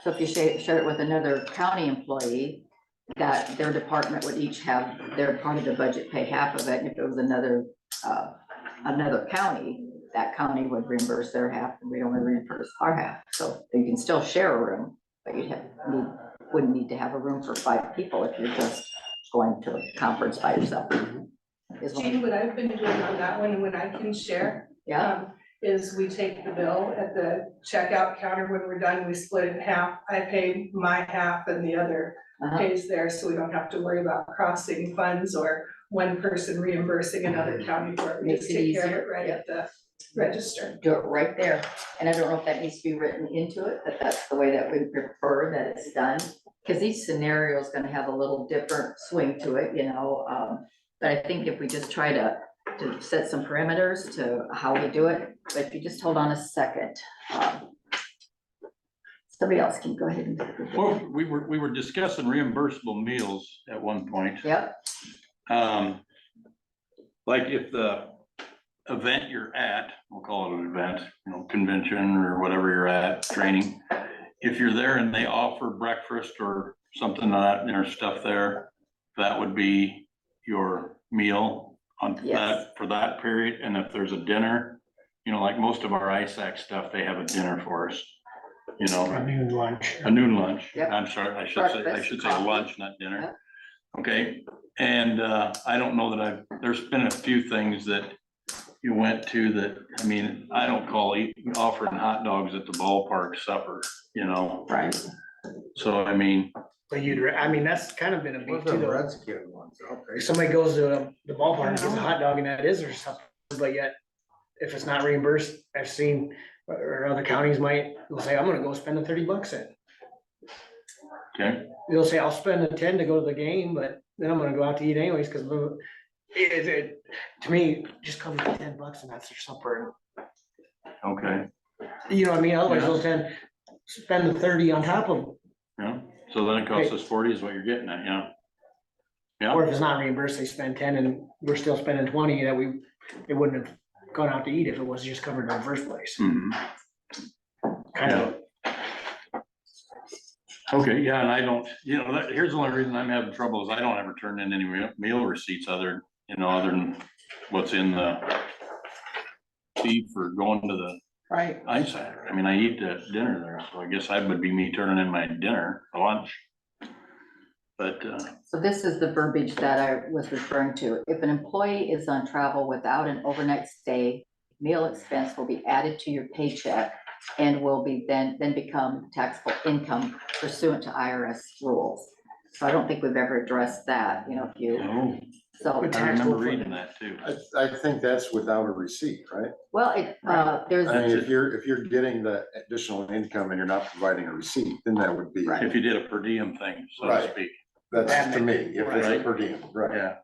So if you share it with another county employee, that their department would each have their part of the budget, pay half of it, and if it was another county, that county would reimburse their half, and we'd only reimburse our half, so you can still share a room, but wouldn't need to have a room for 5 people if you're just going to a conference by yourself. Is what- Jane, what I've been doing on that one, and when I can share, Yeah, is we take the bill at the checkout counter. When we're done, we split it in half. I pay my half and the other uh-huh. pays there, so we don't have to worry about crossing funds or one person reimbursing another county for it. We Makes just it take care of easier, it right at the register. Do it right there, and I don't know if that needs to be written into it, but that's the way that we prefer that it's done. Because each scenario is gonna have a little different swing to it, but I think if we just try to set some parameters to how we do it, but if you just hold on a second. Somebody else can go ahead and. Well, we were discussing reimbursable meals at one point. Yep, Like if the event you're at, we'll call it an event, convention or whatever you're at, training. If you're there and they offer breakfast or something like that, and there's stuff there, that would be your meal on Yes. that, for that period. And if there's a dinner, like most of our ISAC stuff, they have a dinner for us, a noon lunch. a noon lunch. Yep. I'm sorry, I Breakfast, should say coffee. lunch, not dinner. Yep. Okay, and I don't know that there's been a few things that you went to that, I don't call offering hot dogs at the ballpark supper, right. so But that's kind of been a big what's too, the though. Redskin ones out there? If somebody goes to the ballpark and gets a hot dog and that is their supper, but yet if it's not reimbursed, I've seen, or other counties will say, I'm gonna go spend the $30 in. okay, They'll say, I'll spend the 10 to go to the game, but then I'm gonna go out to eat anyways, because to me, just cover the $10 and that's their supper. okay, You know what I mean? Otherwise, Yeah. they'll spend the 30 on top of, yeah, so then it costs us 40 is what you're getting at, yeah. Yeah. or if it's not reimbursed, they spend 10 and we're still spending 20 that they wouldn't have gone out to eat if it was just covered in the first place. Mhm. Kind of. Okay, yeah, and I don't, here's the only reason I'm having trouble is I don't ever turn in any meal receipts other than what's in the fee for going to the Right. ISAC. I eat at dinner there, so I guess that would be me turning in my dinner, lunch. But, So this is the verbiage that I was referring to. If an employee is on travel without an overnight stay, meal expense will be added to your paycheck and will be then become taxable income pursuant to IRS rules. So I don't think we've ever addressed that, so, But I remember reading that too. I think that's without a receipt, right? well, there's. I mean, if you're getting the additional income and you're not providing a receipt, then that would be, If you did a per diem thing, so to Right. speak. that's to me, if it's a Right. per diem, right? Yeah.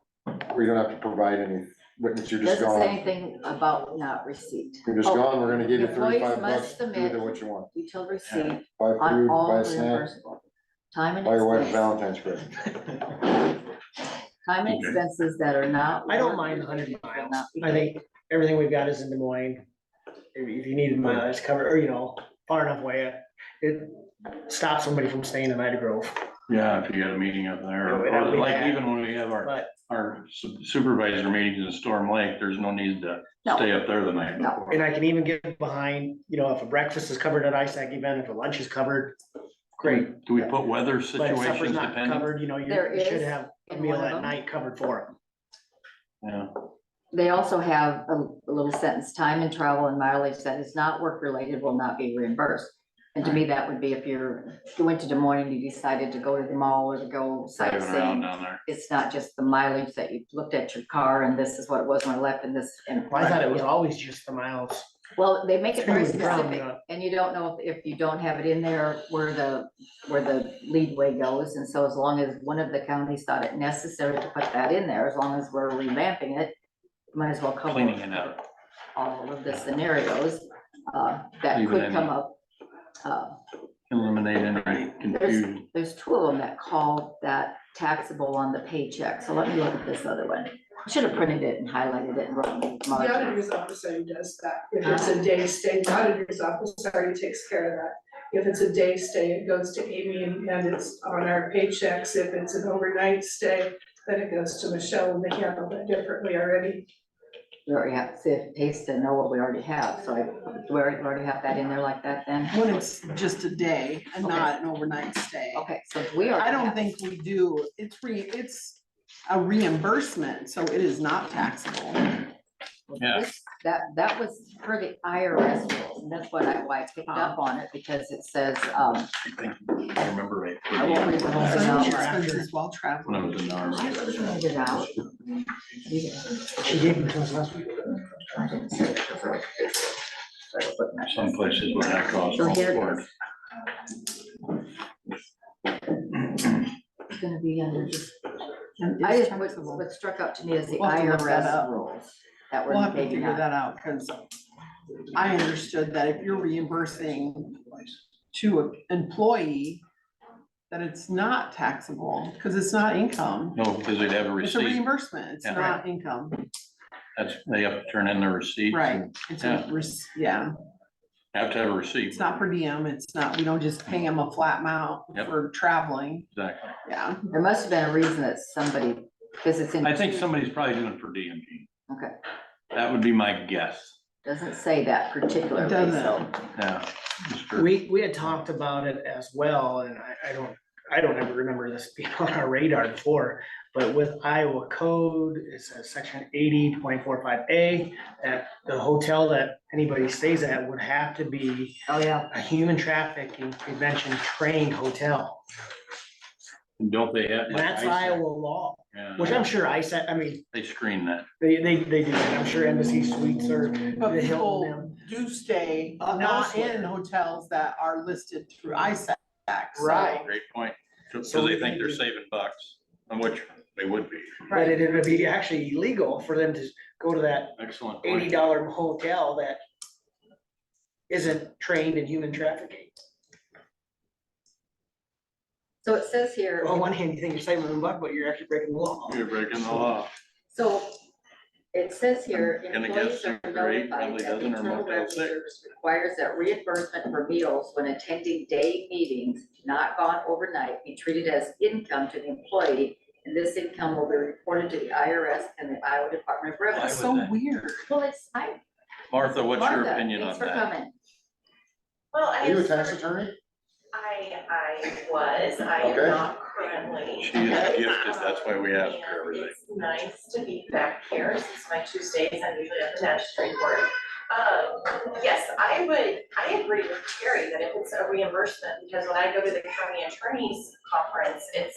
Where you don't have to provide any witness, you're just Doesn't say gone. anything about not receipt. You're just Oh, gone, we're gonna give you employees $35, must do submit with it what you want. detailed receipt Buy on food, all buy a snack, reimbursable. Time and buy your wife expense, Valentine's present. time and Okay. expenses that are not. I don't work mind related 100 will miles. not be I think everything we've got is in Des Moines. If you needed mileage covered, or far enough away, it stops somebody from staying in Ida Grove. Yeah, if you got a meeting up there, Yeah, or we like had- even when we have But our supervisor meetings in Storm Lake, there's no need to No. stay up there the night No. before. And I can even get behind, you know, if a breakfast is covered at ISAC event, if a lunch is covered, great. Do we put weather But if supper's situations not depending? covered, you know, There you should is have a in meal one of at them. night covered for them. Yeah, They also have a little sentence, time and travel and mileage that is not work related will not be reimbursed. And to me, that would be if you went to Des Moines and you decided to go to the mall or to go driving around sightseeing. down there. It's not just the mileage that you looked at your car and this is what it was when I left and this. And Well, I thought it was always just the miles. Well, they make it very Smooth ground, specific, yeah. and you don't know if you don't have it in there where the leadway goes, and so as long as one of the counties thought it necessary to put that in there, as long as we're revamping it, might as well cover Cleaning it up. all of the scenarios, that Leave it could in. come up. Eliminate any confusion. There's two of them that call that taxable on the paycheck, so let me look at this other one. I should have printed it and highlighted it and wrote the The margin. auditor's office already does that. If it's a day stay, the auditor's office already takes care of that. If it's a day stay, it goes to Amy and it's on our paychecks. If it's an overnight stay, then it goes to Michelle and they handle that differently already. We already have, see if it pays to know what we already have, so we already have that in there like that then? When it's just a day and Okay. not an overnight stay. Okay, so we are. I don't think we do, it's a reimbursement, so it is not taxable. Yeah. That was for the IRS rules, and that's why I picked up on it, because it says, I remember right. I won't read the whole thing So out. expenses while When I traveling. was in the army. Read it out. She gave them to us last week. I didn't say it, 'cause I- so I put that- Some places would have cost. So here it more. is. It's gonna be under just, I just, what struck out to me is the We'll have to look that IRS up. rules that were We'll have to maybe figure not. that out, because I understood that if you're reimbursing to an employee, that it's not taxable, because it's not income. No, because they'd have a It's a receipt. reimbursement, it's Yeah. not income, That's, they have to turn in their receipt. right? It's a, yeah, Have to have a receipt. it's not per diem, it's not, we don't just pay them a flat amount Yep. for traveling, Exactly. yeah. There must have been a reason that somebody, because it's in. I think somebody's probably doing it for DMP. Okay, That would be my guess. doesn't say that particularly, so. Doesn't. Yeah. Mr. We had talked about it as well, and I don't ever remember this being on our radar before. But with Iowa code, it says section 80.45A, that the hotel that anybody stays at would have to be Oh, yeah. a human trafficking prevention trained hotel. Don't they have? And like that's ISAC? Iowa law, Yeah. which I'm sure ISAC, I mean, They screen that. they do, that. I'm sure Embassy Suites or But the Hilton, people them. do stay Uh, not in elsewhere. hotels that are listed through ISAC. so- Right. Great point. Because So they we think they're need to- saving bucks, on which they would be. But it would be actually illegal for them to go to that Excellent point. $80 hotel that isn't trained in human trafficking. So it says here. On one hand, you think you're saving them a buck, but you're actually breaking the law. You're breaking the law. So it says here, Gonna employees guess are Super eight notified probably that doesn't, or Internal Motel Revenue 6. Service requires that reimbursement for meals when attending day meetings not gone overnight be treated as income to the employee. And this income will be reported to the IRS and the Iowa Department of Why Revenue. That's would so that? weird. Well, it's, I, Martha, what's your Martha, opinion on thanks for that? coming. Well, Are you a tax attorney? I was, I am Okay. not currently. She is gifted, that's why we ask her And everything. it's nice to be back here, since my Tuesdays, I'm usually at the magistrate court. Yes, I agree with Terry that if it's a reimbursement, because when I go to the county attorney's conference, it's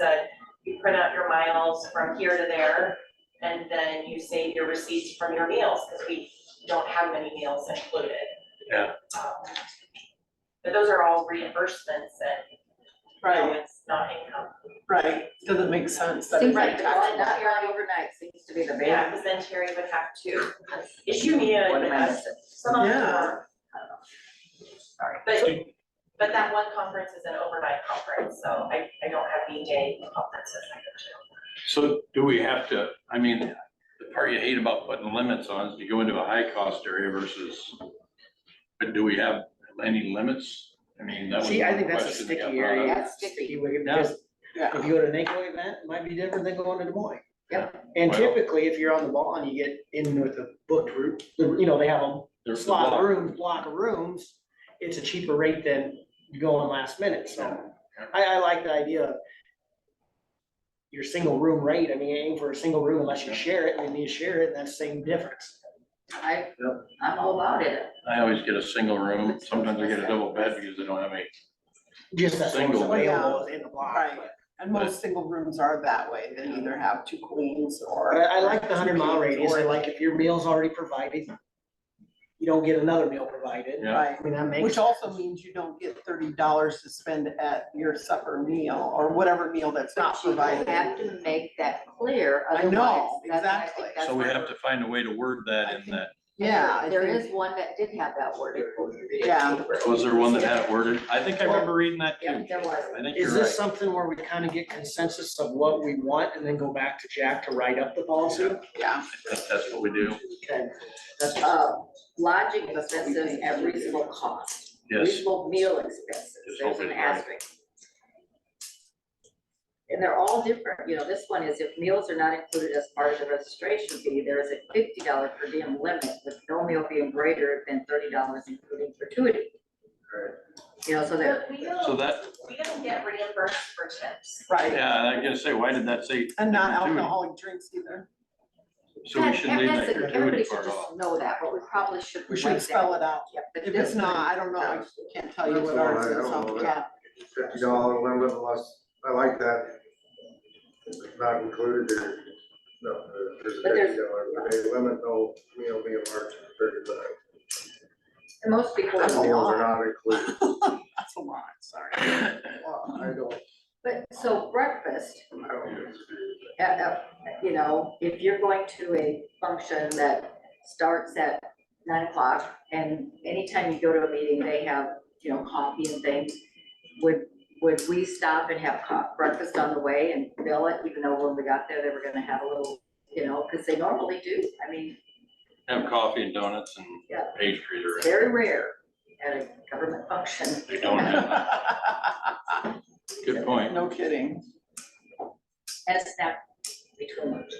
you print out your miles from here to there, and then you save your receipts from your meals, because we don't have many meals included. Yeah. But those are all reimbursements and, no, it's not income. Right, doesn't make sense. that Seems it's like the taxable. one not here overnight seems to be the big. Yeah, because then Terry would have to issue me What am I a, missing? some of them Yeah. are, sorry, but that one conference is an overnight conference, so I don't have any day conferences I go to. So do we have to, I mean, the part you hate about putting limits on is you go into a high cost area versus, but do we have any limits? I mean, that was. See, I one think that's a question that got sticky brought area. up. That's sticky. Sticky wicket, Yeah. because Yeah. If you go to a NACO event, it might be different than going to Des Moines. Yep. And Well- typically, if you're on the ball and you get in with a booked route, you know, they have a There's the slot block. of rooms, block of rooms, it's a cheaper rate than going last minute, so. I like the idea of your single room rate, I mean, aim for a single room unless you share it, and then you share it, and that's the same difference. I'm all about it. I always get a single room, sometimes I get a double bed because they don't have any. Just that's what's Single. available in the block. Right, and most single rooms are that way, they either have 2 queens or. But I like the 100-mile radius, I Or- like if your meal's already provided, you don't get another meal provided. Yeah. Right, I mean, that makes. which also means you don't get $30 to spend at your supper meal or whatever meal that's not You provided. have to make that clear, I know, otherwise, that's, I exactly. think that's So we where- have to find a way to word that I in think- that. Yeah, I There think- is one that did have that worded. Yeah. Was there one that had it worded? I think I remember reading that Yeah, too. there was. I think Is you're this right. something where we kind of get consensus of what we want and then go back to Jack to write up the policy? Yeah, I think that's what we do. Okay. That's, Lodging expenses at reasonable cost. Yes. Reasonable meal expenses, Just there's hope an it's right. asterisk. And they're all different, you know, this one is if meals are not included as part of the registration fee, there is a $50 per diem limit with no meal being greater than $30 including gratuity. You know, so that, But we So don't, that, we don't get reimbursed for tips. right, yeah, I gotta say, why did that say? and not gratuity? alcoholic drinks either, So we should leave that gratuity everybody should part just off. know that, but we probably should. we should spell it out. Yep, but If this it's not, I don't know, I can't tell you what ours is, so, yeah. $50 limit unless, I like that. If it's not included there, no, there's a But there's- $50, they limit no meal being larger than 35. And most people That's a don't. Meals are not included. That's a lot, sorry. Well, I don't, But, so breakfast, I don't disagree with that. you know, if you're going to a function that starts at 9 o'clock and anytime you go to a meeting, they have, you know, coffee and things, would we stop and have breakfast on the way and bill it, even though when we got there, they were gonna have a little, you know, because they normally do, I mean, Have coffee and donuts and Yeah. pastries or. it's very rare at a government function. They don't have that. Good point. No kidding. And a snack between lunch.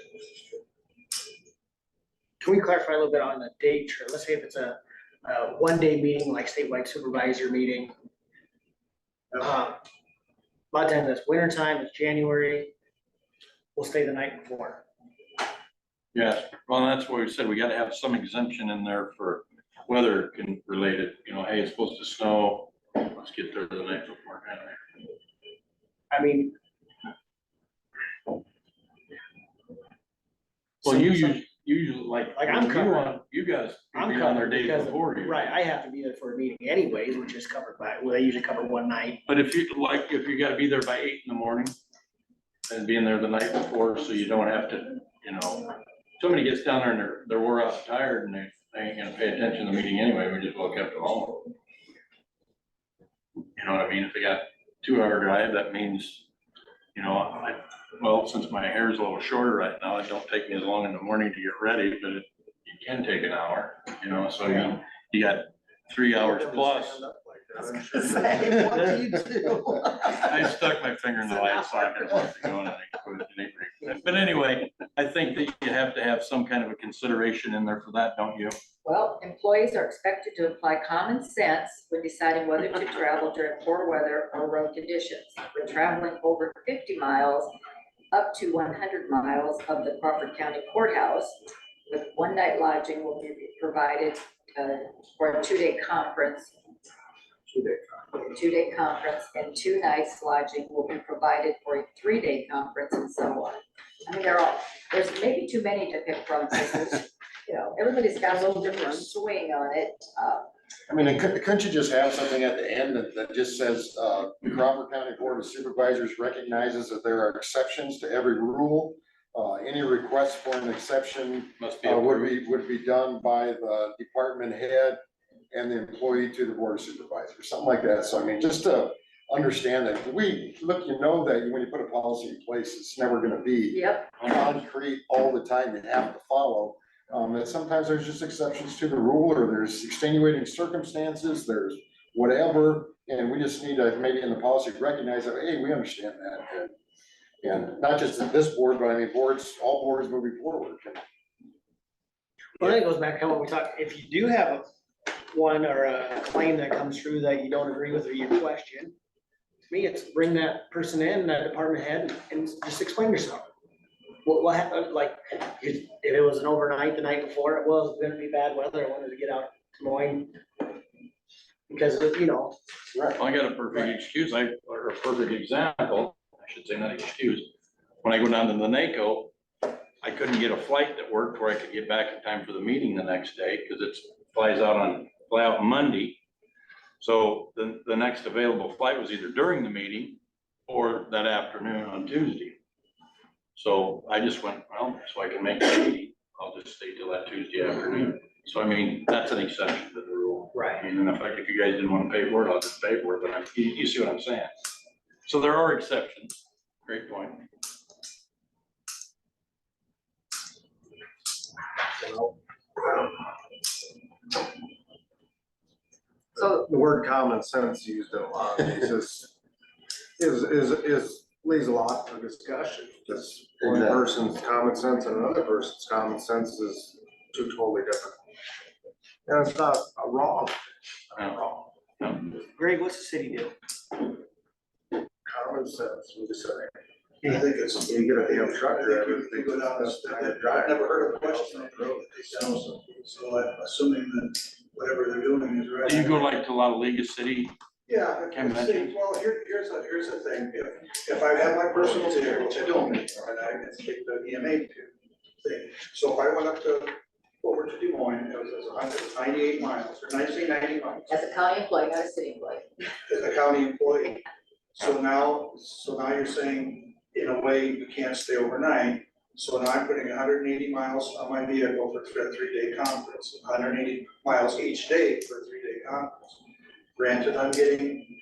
can we clarify a little bit on the date? Sure, let's say if it's a 1-day meeting, like statewide supervisor meeting. A lot of times it's winter time, it's January, we'll stay the night before. Yes, well, that's what we said, we gotta have some exemption in there for weather related, you know, hey, it's supposed to snow, let's get there the night before kind of. I mean. Well, you usually like. Like, I'm you covered. want- You guys, I'm be on their covered days because, before you. right, I have to be there for a meeting anyways, which is covered by, well, they usually cover one night. But if you, like, if you gotta be there by 8 in the morning, and being there the night before, so you don't have to, you know, somebody gets down there and they're wore out and tired and they ain't gonna pay attention to the meeting anyway, we just well kept it home. You know what I mean? If they got 2-hour drive, that means, you know, well, since my hair's a little shorter right now, it don't take me as long in the morning to get ready, but it can take an hour, you know, so you got 3 hours plus. Say, what do you do? I stuck my finger in the light socket a month ago and I put it in. But anyway, I think that you have to have some kind of a consideration in there for that, don't you? Well, employees are expected to apply common sense when deciding whether to travel during poor weather or road conditions. When traveling over 50 miles, up to 100 miles of the Crawford County Courthouse, with 1 night lodging will be provided for a 2-day conference. 2-day conference and 2 nights lodging will be provided for a 3-day conference and so on. I mean, there's maybe too many to pick from, because, you know, everybody's got a little different swing on it. I mean, couldn't you just have something at the end that just says, the Crawford County Board of Supervisors recognizes that there are exceptions to every rule. Any request for an exception Must be would approved. would be done by the department head and the employee to the Board of Supervisors, something like that. So I mean, just to understand that look, you know that when you put a policy in place, it's never gonna be Yep, concrete all the time, you have to follow. That sometimes there's just exceptions to the rule, or there's extenuating circumstances, there's whatever, and we just need to maybe in the policy recognize that, hey, we understand that. And not just at this board, but I mean, boards, all boards moving forward. Well, I think it goes back to what we talked, if you do have one or a claim that comes through that you don't agree with or you question, to me, it's bring that person in, that department head, and just explain yourself. What happened, like, if it was an overnight the night before, it was gonna be bad weather, I wanted to get out to Des Moines. Because, you know, Well, I got a perfect excuse, or a perfect example, I should say not excuse. When I go down to the NACO, I couldn't get a flight that worked where I could get back in time for the meeting the next day, because it fly out Monday. So the next available flight was either during the meeting or that afternoon on Tuesday. So I just went, well, so I can make the meeting, I'll just stay till that Tuesday afternoon. So I mean, that's an exception to the rule. right. And then if you guys didn't want to pay for it, I'll just pay for it, but you see what I'm saying? So there are exceptions. Great point. So, The word common sense used in a lot of these is leaves a lot of discussion. Because one Exactly. person's common sense and another person's common sense is two totally different. And it's not wrong. Not wrong. Greg, what's the city do? Common sense, we say. I think it's. You get a damn truck driver, You they go down, that's I've how to drive. never heard of a question on the road that they sell, so I'm assuming that whatever they're doing is right. Do you go like to a lot of League of City? Yeah, Can see, mention. well, here's the thing, if I have my personal ticket, which I don't anymore, and I can take the EMA thing. So if I went up to, over to Des Moines, it was 98 miles, or 90 miles, as a county employee, not a city employee. as a county employee. So now you're saying, in a way, you can't stay overnight. So now I'm putting 180 miles on my vehicle for a 3-day conference, 180 miles each day for a 3-day conference. Granted, I'm getting,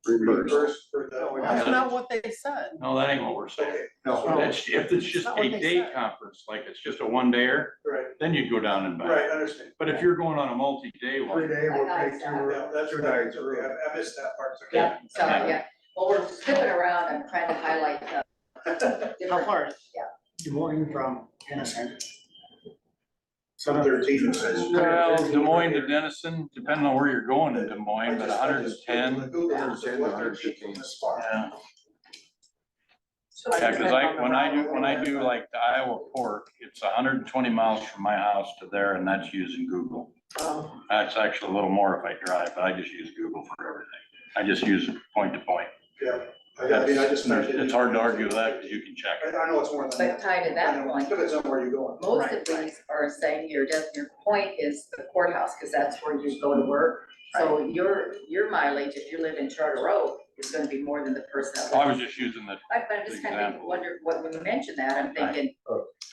reimbursed for the. That's not what they said. No, that ain't what we're saying. Okay, No, if it's just Not what a they day said. conference, like it's just a one-dayer, right, then you'd go down and right, back. I understand. But if you're going on a multi-day one, 3 day will I take got Yeah, that's, two okay, nights. I missed that part. so- Yeah, sorry, yeah. Well, we're skipping around, I'm trying to highlight the How different. far is Yeah. Des Moines from Innocent? Some 13 it says. well, Des Moines to Denison, depending on where you're going in Des Moines, but 110. The Google says what 13 this far. Yeah. Yeah, cause when I do like the Iowa Port, it's 120 miles from my house to there, and that's using Google. That's actually a little more if I drive, but I just use Google for everything. I just use point to point. Yeah, I mean, I just. It's hard to argue with that, cause you can check it. I know it's more than that. But tied to that I know, point, depends on where you're going. most of these are saying your point is the courthouse, because that's where you go to work. So your mileage, if you live in Charter Oak, is gonna be more than the person that I lives. was just using the, But I'm just kind of example. wonder, when you mentioned that, I'm thinking,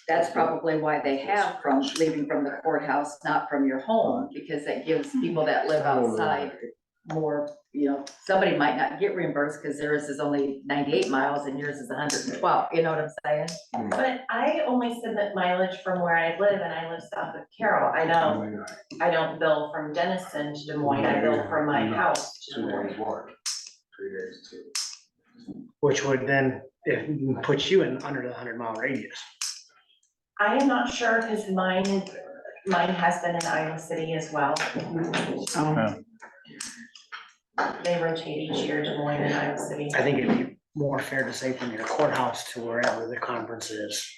that's probably why they have from leaving from the courthouse, not from your home, because that gives people that live outside more, somebody might not get reimbursed because theirs is only 98 miles and yours is 112, you know what I'm saying? But I only submit mileage from where I live, and I live south of Carroll. I don't bill from Denison to Des Moines, I bill from my house to Des 2 Moines. days one, 3 days two. Which would then put you in under the 100-mile radius. I am not sure, because mine has been in Iowa City as well. They rotate each year, Des Moines and Iowa City. I think it'd be more fair to say from your courthouse to wherever the conference is.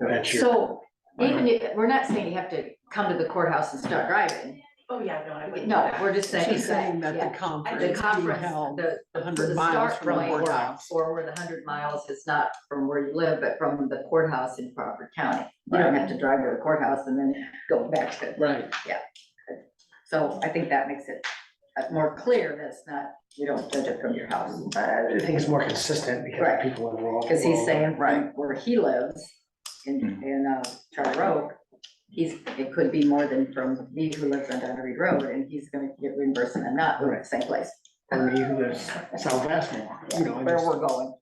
That's your, So even if, we're not saying you have to come to the courthouse and start driving. Oh, yeah, no, I wouldn't. No, we're just saying. She's saying that yeah. the conference The being conference, held the 100 the miles start from the point courthouse. or where the 100 miles is not from where you live, but from the courthouse in Crawford County. You don't have to drive to the courthouse and then go back to, Right. so I think that makes it more clear, that's not, you don't judge it from your house. I think it's more consistent because Right. people in rural. Because he's saying Right. where he lives in Charter Oak, it could be more than from me who lives on Dunnery Road, and he's gonna get reimbursement and not live in the same place. Or me who lives southwest more, Where we're going.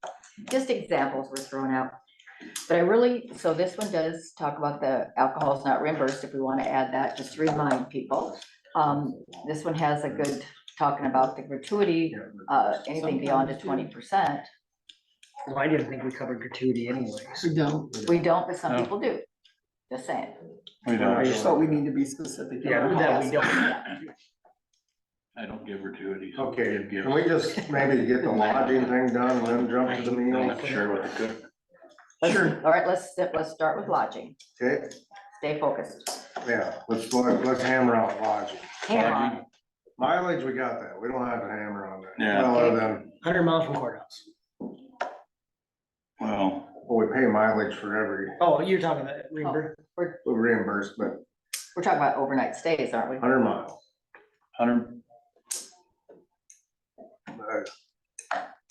Just examples were thrown out. But so this one does talk about the alcohol is not reimbursed, if we want to add that, just to remind people. This one has a good talking about the gratuity, anything beyond the 20%. Well, I didn't think we covered gratuity anyways. We don't, We don't, but some No. people do. Just saying. We don't, so we need to be specific. Yeah, that we don't. I don't give gratuities. Okay, Give gifts. can we just maybe get the lodging thing done and then jump to the I'm meal? not sure what the good. Sure. All right, let's start with lodging. Okay, Stay focused. yeah, let's hammer out lodging. Hammer on it. Mileage, we got that. We don't have to hammer on that. Yeah. Well, other than, 100 miles from courthouse. Well, well, we pay mileage for every, Oh, you're talking about reimbursement. we reimburse, but We're talking about overnight stays, aren't we? 100 miles. 100,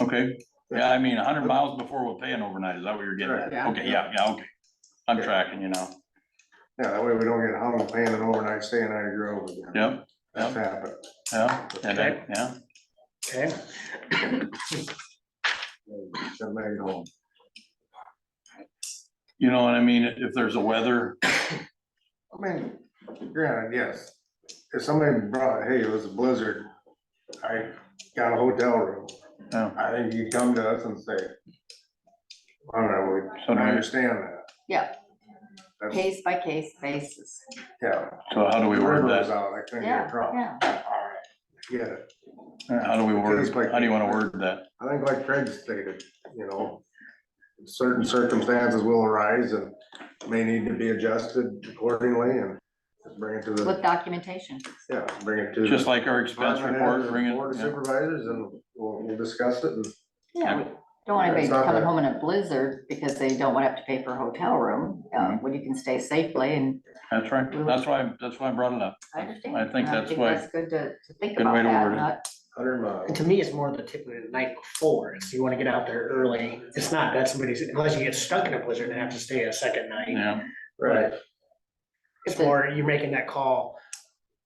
okay, yeah, I mean, 100 miles before we'll pay an overnight, is that what you're getting at? Yeah. Okay, yeah, okay. I'm tracking you now. Yeah, that way we don't get hung paying an overnight stay in Ivy Grove again. Yep, That's happened. yeah, and that, yeah. Okay. Send Maggie home. You know what I mean? If there's a weather, I mean, granted, yes, if somebody brought, hey, it was a blizzard, I got a hotel room, yeah, I think you come to us and say, I don't know, So I do we- understand that. Yeah, That's- case by case basis. Yeah. so how do we word River was that? out, I couldn't get Yeah, across. yeah. Get it. How do we word, Case by how do you wanna case. word that? I think like Craig stated, you know, certain circumstances will arise and may need to be adjusted accordingly and bring it to the, With documentation. yeah, bring it to. Just the like our expense department head report, and bring it, Board of yeah. Supervisors and we'll discuss it and. Yeah, we don't want anybody It's not coming that- home in a blizzard because they don't want to have to pay for a hotel room, when you can stay safely, and That's right, that's why I brought it up. I understand. I think And that's why- That's good to think good way about to that, word it. not, 100 miles. And to me, it's more the typically the night before, so you wanna get out there early. It's not that somebody's, unless you get stuck in a blizzard and have to stay a second night. Yeah, Right. It's more, you're making that call,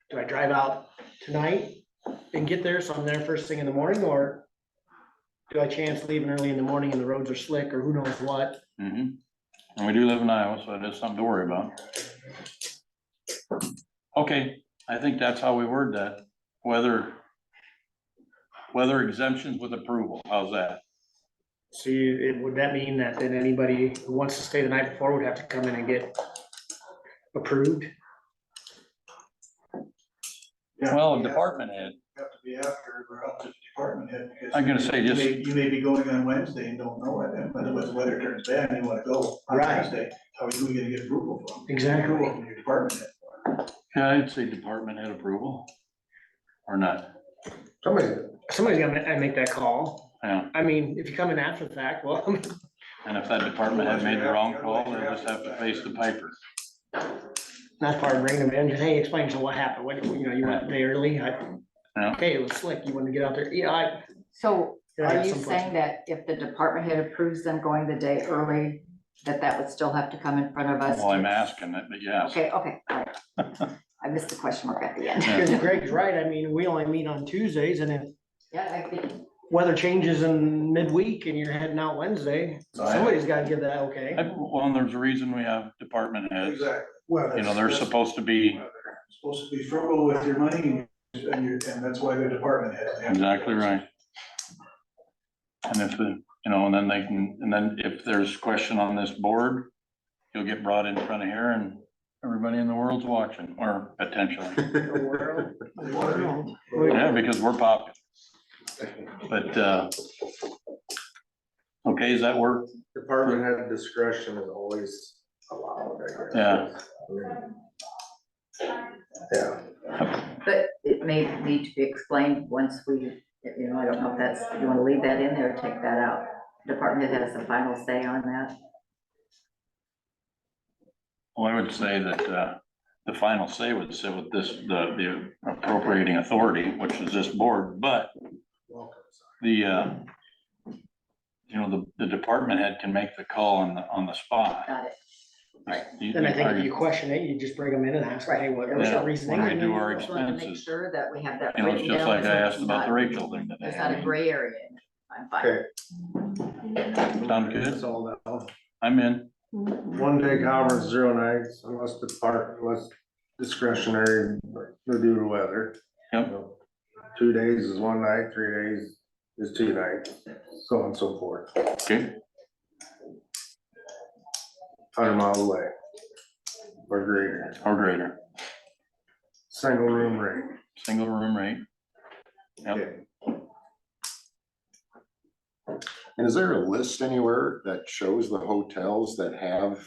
do I drive out tonight and get there, so I'm there first thing in the morning, or do I chance leaving early in the morning and the roads are slick, or who knows what? mm-hmm. And we do live in Iowa, so it is something to worry about. Okay, I think that's how we word that. Weather exemptions with approval, how's that? So would that mean that then anybody who wants to stay the night before would have to come in and get approved? Well, department head, Have to be after, or up to the department head. because I'm gonna say you just- may- You may be going on Wednesday and don't know it, and when the weather turns bad and you wanna go on Right. Wednesday, how are you gonna get approval from? Exactly. From your department head. yeah, I'd say department head approval. Or not, Somebody's gotta make that call. yeah, I mean, if you come in after the fact, well, and if that department head made the wrong call, they'll just have to face the piper. that's part of bringing them in, just, hey, explain to what happened, what, you went a day early, Yeah. okay, it was slick, you wanted to get out there, yeah, so Yeah, are you some saying that if the department head approves them going the day early, that would still have to come in front of us? Well, I'm asking it, but yes. Okay, all right. I missed the question mark at the end. Yeah. because Greg's right, I mean, we only meet on Tuesdays, and if Yeah, I think, weather changes in midweek and you're heading out Wednesday, somebody's gotta give that okay. Well, and there's a reason we have department heads, Exactly. Well, you know, they're supposed to be Supposed to be frugal with your money, and that's why they're department heads. They have to- exactly right. And if, you know, and then they can, and then if there's question on this board, you'll get brought in front of here and everybody in the world's watching, or potentially. Yeah, because we're popular. But, okay, does that work? Department head discretion is always allowed, I guess. Yeah. Yeah. but it may need to be explained once we, you know, I don't know if that's, you wanna leave that in there or take that out? Department head has the final say on that. Well, I would say that, the final say would sit with this, the appropriating authority, which is this board, but the, you know, the department head can make the call on the spot. Got it. Then I think if you question it, you just bring them in and ask, hey, what was Yeah. the reasoning? When we do our Just wanted to make expenses. sure that we have that You know, it's written just down, like I so asked it's about the not- Rachel thing There's not a today. gray area in it. I'm fine. Okay. Sound good? That's all now. I'm in. 1 day conference, 0 nights, unless discretionary due to weather. Yep. 2 days is one night, 3 days is 2 nights, so on and so forth, Okay, 100 miles away. Or greater, or greater, single room rate. single room rate. Yep. Okay. And is there a list anywhere that shows the hotels that have,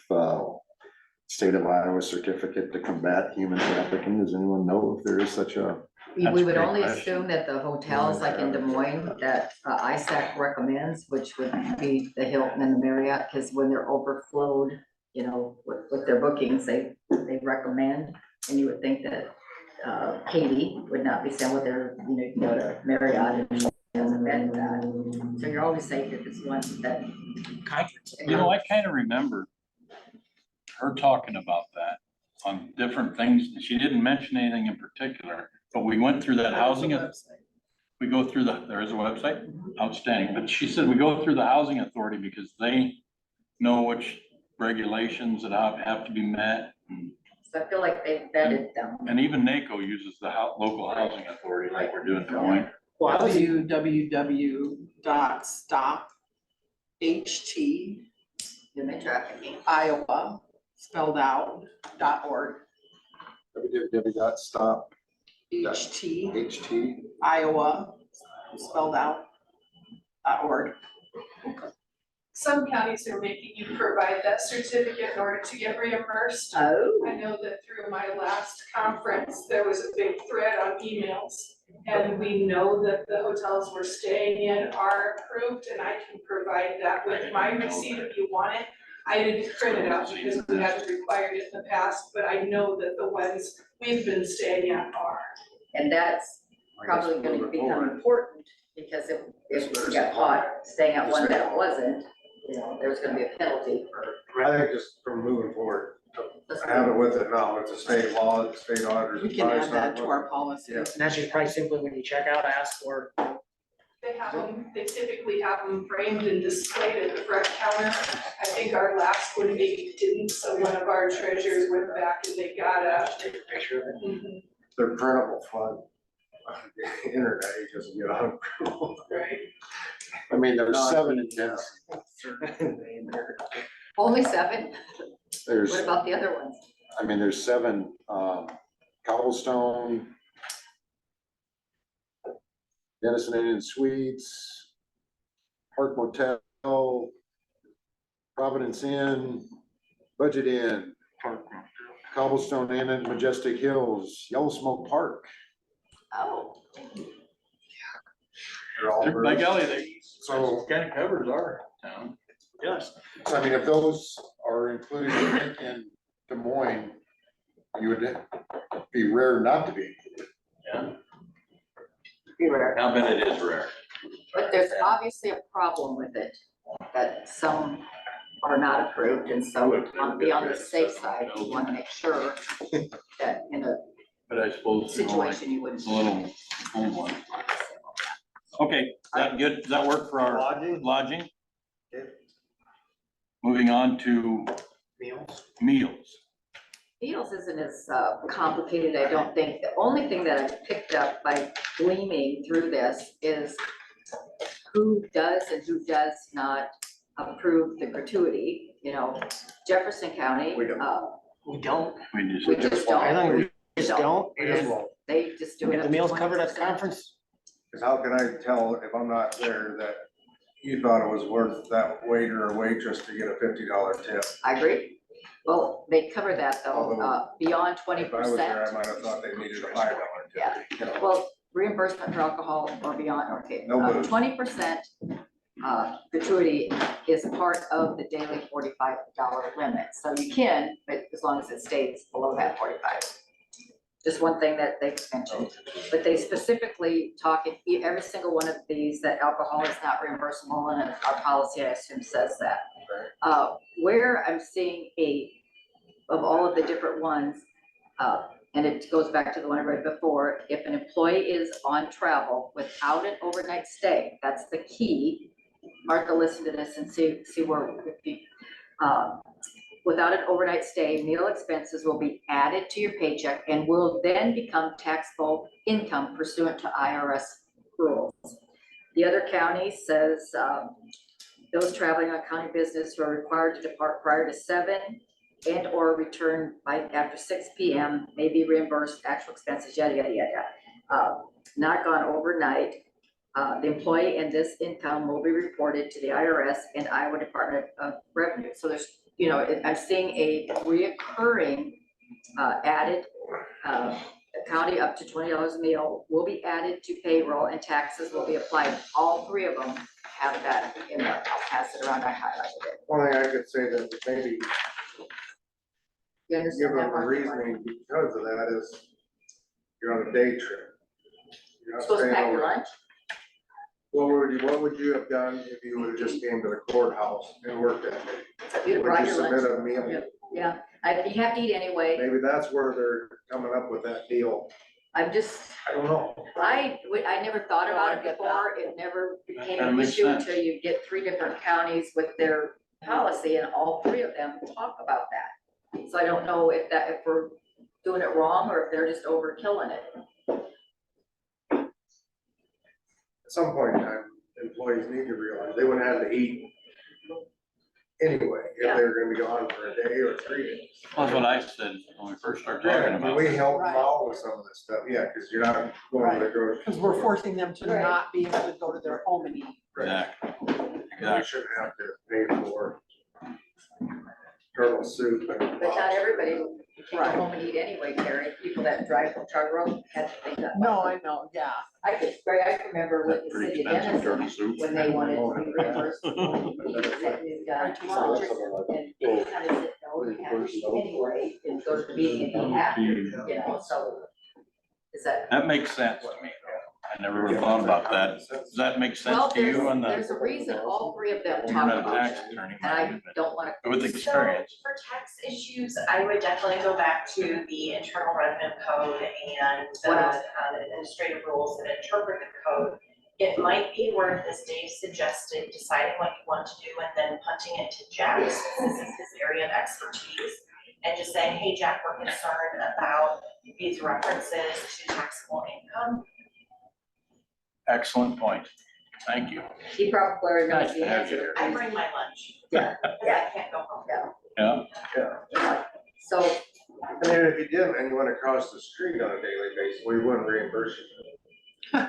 state of Iowa certificate to combat human trafficking? Does anyone know if there is such a? We That's a would great only question. assume that the hotels like in Des Moines that ISAC recommends, which would be the Hilton and the Marriott, because when they're overflowed, you know, with their bookings, they recommend. And you would think that Katie would not be saying, well, they're, you know, you can go to Marriott and amend that. So you're always safe if it's one that. You know, I kind of remember her talking about that on different things. She didn't mention anything in particular, but we went through that housing. We go through there is a website, outstanding, but she said we go through the housing authority because they know which regulations that have to be met. So I feel like they vetted them. And even NACO uses the local housing authority like we're doing in Des Moines. www.stopht Human trafficking. Iowa spelled out .org. www.stop HT HT. Iowa spelled out .org. Some counties are making you provide that certificate in order to get reimbursed. Oh. I know that through my last conference, there was a big thread on emails. And we know that the hotels we're staying in are approved, and I can provide that with my receipt if you want it. I didn't print it out because we haven't required it in the past, but I know that the ones we've been staying at are. And that's probably gonna become important, because if we got caught staying at one that wasn't, you know, there's gonna be a penalty for. I think just from moving forward, have it with it now, with the state law, the state auditors. We can add that to our policy. Yeah. And that's just probably simply when you check out, ask for. They have them, they typically have them framed and displayed at the front counter. I think our last one maybe didn't, so one of our treasurers went back and they got a. Take a picture of it. Mhm, They're printable fun. Internet, you just get on. right. I mean, there's No, I 7 mean, intense. Only 7? There's, What about the other ones? I mean, there's 7, Cobblestone, Denison Inn and Suites, Park Motel, Providence Inn, Budget Inn, Cobblestone Inn and Majestic Hills, Yellow Smoke Park. Oh, They're all By birds. golly, they, So, kind of covers our town. Yes. so I mean, if those are included in Des Moines, you would be rare not to be. Yeah, be rare. I bet it is rare. But there's obviously a problem with it, that some are not approved, and so we want to be on the safe side. We want to make sure that in a But I suppose, you know, like situation you wouldn't. the little home one. Okay, is that good? Does that work for our lodging? Okay. Moving on to Meals. meals. Meals isn't as complicated, I don't think. The only thing that I picked up by gleaming through this is who does and who does not approve the gratuity. You know, Jefferson County, We don't. We don't. we just don't. I think we just don't. We just And won't. They just do it. get up the to meals covered at the 20%. conference. Cause how can I tell if I'm not there that you thought it was worth that waiter or waitress to get a $50 tip? I agree. Well, they cover that though, Although, beyond 20%. If I was there, I might have thought they needed a $5 tip. Yeah. You know, Well, reimbursement for alcohol or beyond, okay, No booze. 20% gratuity is part of the daily $45 limit. So you can, but as long as it stays below that 45. Just one thing that they've mentioned, but they specifically talk in every single one of these that alcohol is not reimbursable, and our policy, I assume, says that. Where I'm seeing of all of the different ones, and it goes back to the one I read before, if an employee is on travel without an overnight stay, that's the key. Martha, listen to this and see where it would be. without an overnight stay, meal expenses will be added to your paycheck and will then become taxable income pursuant to IRS rules. The other county says, those traveling on county business who are required to depart prior to 7 and or return by after 6 p.m. may be reimbursed actual expenses, yada, yada, yada. Not gone overnight. The employee and this income will be reported to the IRS and Iowa Department of Revenue. So there's, you know, I'm seeing a reoccurring added county up to $20 a meal will be added to payroll and taxes will be applied. All three of them have that in there. I'll pass it around. I highlighted it. One thing I could say that maybe You give understand them that, a Mark? reasoning because of that is you're on a day trip. You're not Supposed to staying pack your over. lunch? What would you have done if you would have just came to the courthouse and worked that day? You'd Would brought you your lunch. submit a meal? Yeah. Yeah, you have to eat anyway. Maybe that's where they're coming up with that deal. I'm just, I don't know. I never thought No, about I it get that. before. It never became kinda an makes issue sense. until you get 3 different counties with their policy and all 3 of them talk about that. So I don't know if we're doing it wrong or if they're just overkilling it. At some point in time, employees need to realize they wouldn't have to eat anyway, if Yeah. they're gonna be gone for a day or 3 days. That's what I said when we first started talking Granted, about we it. help them Right. out with some of this stuff, yeah, cause you're not going to the grocery. Because we're forcing them to Right. not be able to go to their home and eat. Exactly. We Exactly. shouldn't have to pay for turtle soup and. But not everybody can go Right. home and eat anyway, Terry. People that drive from Charter Road had to think that. No, I know, yeah. I remember with the Pretty city of expensive turtle Denison, soup. when they wanted to be reimbursed. And they kind of said, no, you have to eat anyway, and go to the meeting and eat after, you know, so. Is that? That makes sense to me. I never would have thought about that. Does that make sense Well, to you on there's the, a reason all 3 of them you're talk not a about tax it. attorney, And I mind you, don't wanna, but with experience. So for tax issues, I would definitely go back to the Internal Revenue Code and What the else? administrative rules that interpret the code. It might be worth, as Dave suggested, deciding what you want to do and then punting it to Jack, since this is his area of expertise. And just saying, hey, Jack, we're concerned about these references to taxable income. Excellent point. Thank you. he probably already knows Nice the to have answer. you here. I bring my lunch. Yeah. Because I can't go home. Yeah. So, And then if you didn't, and you went across the street on a daily basis, we wouldn't reimburse you. No, we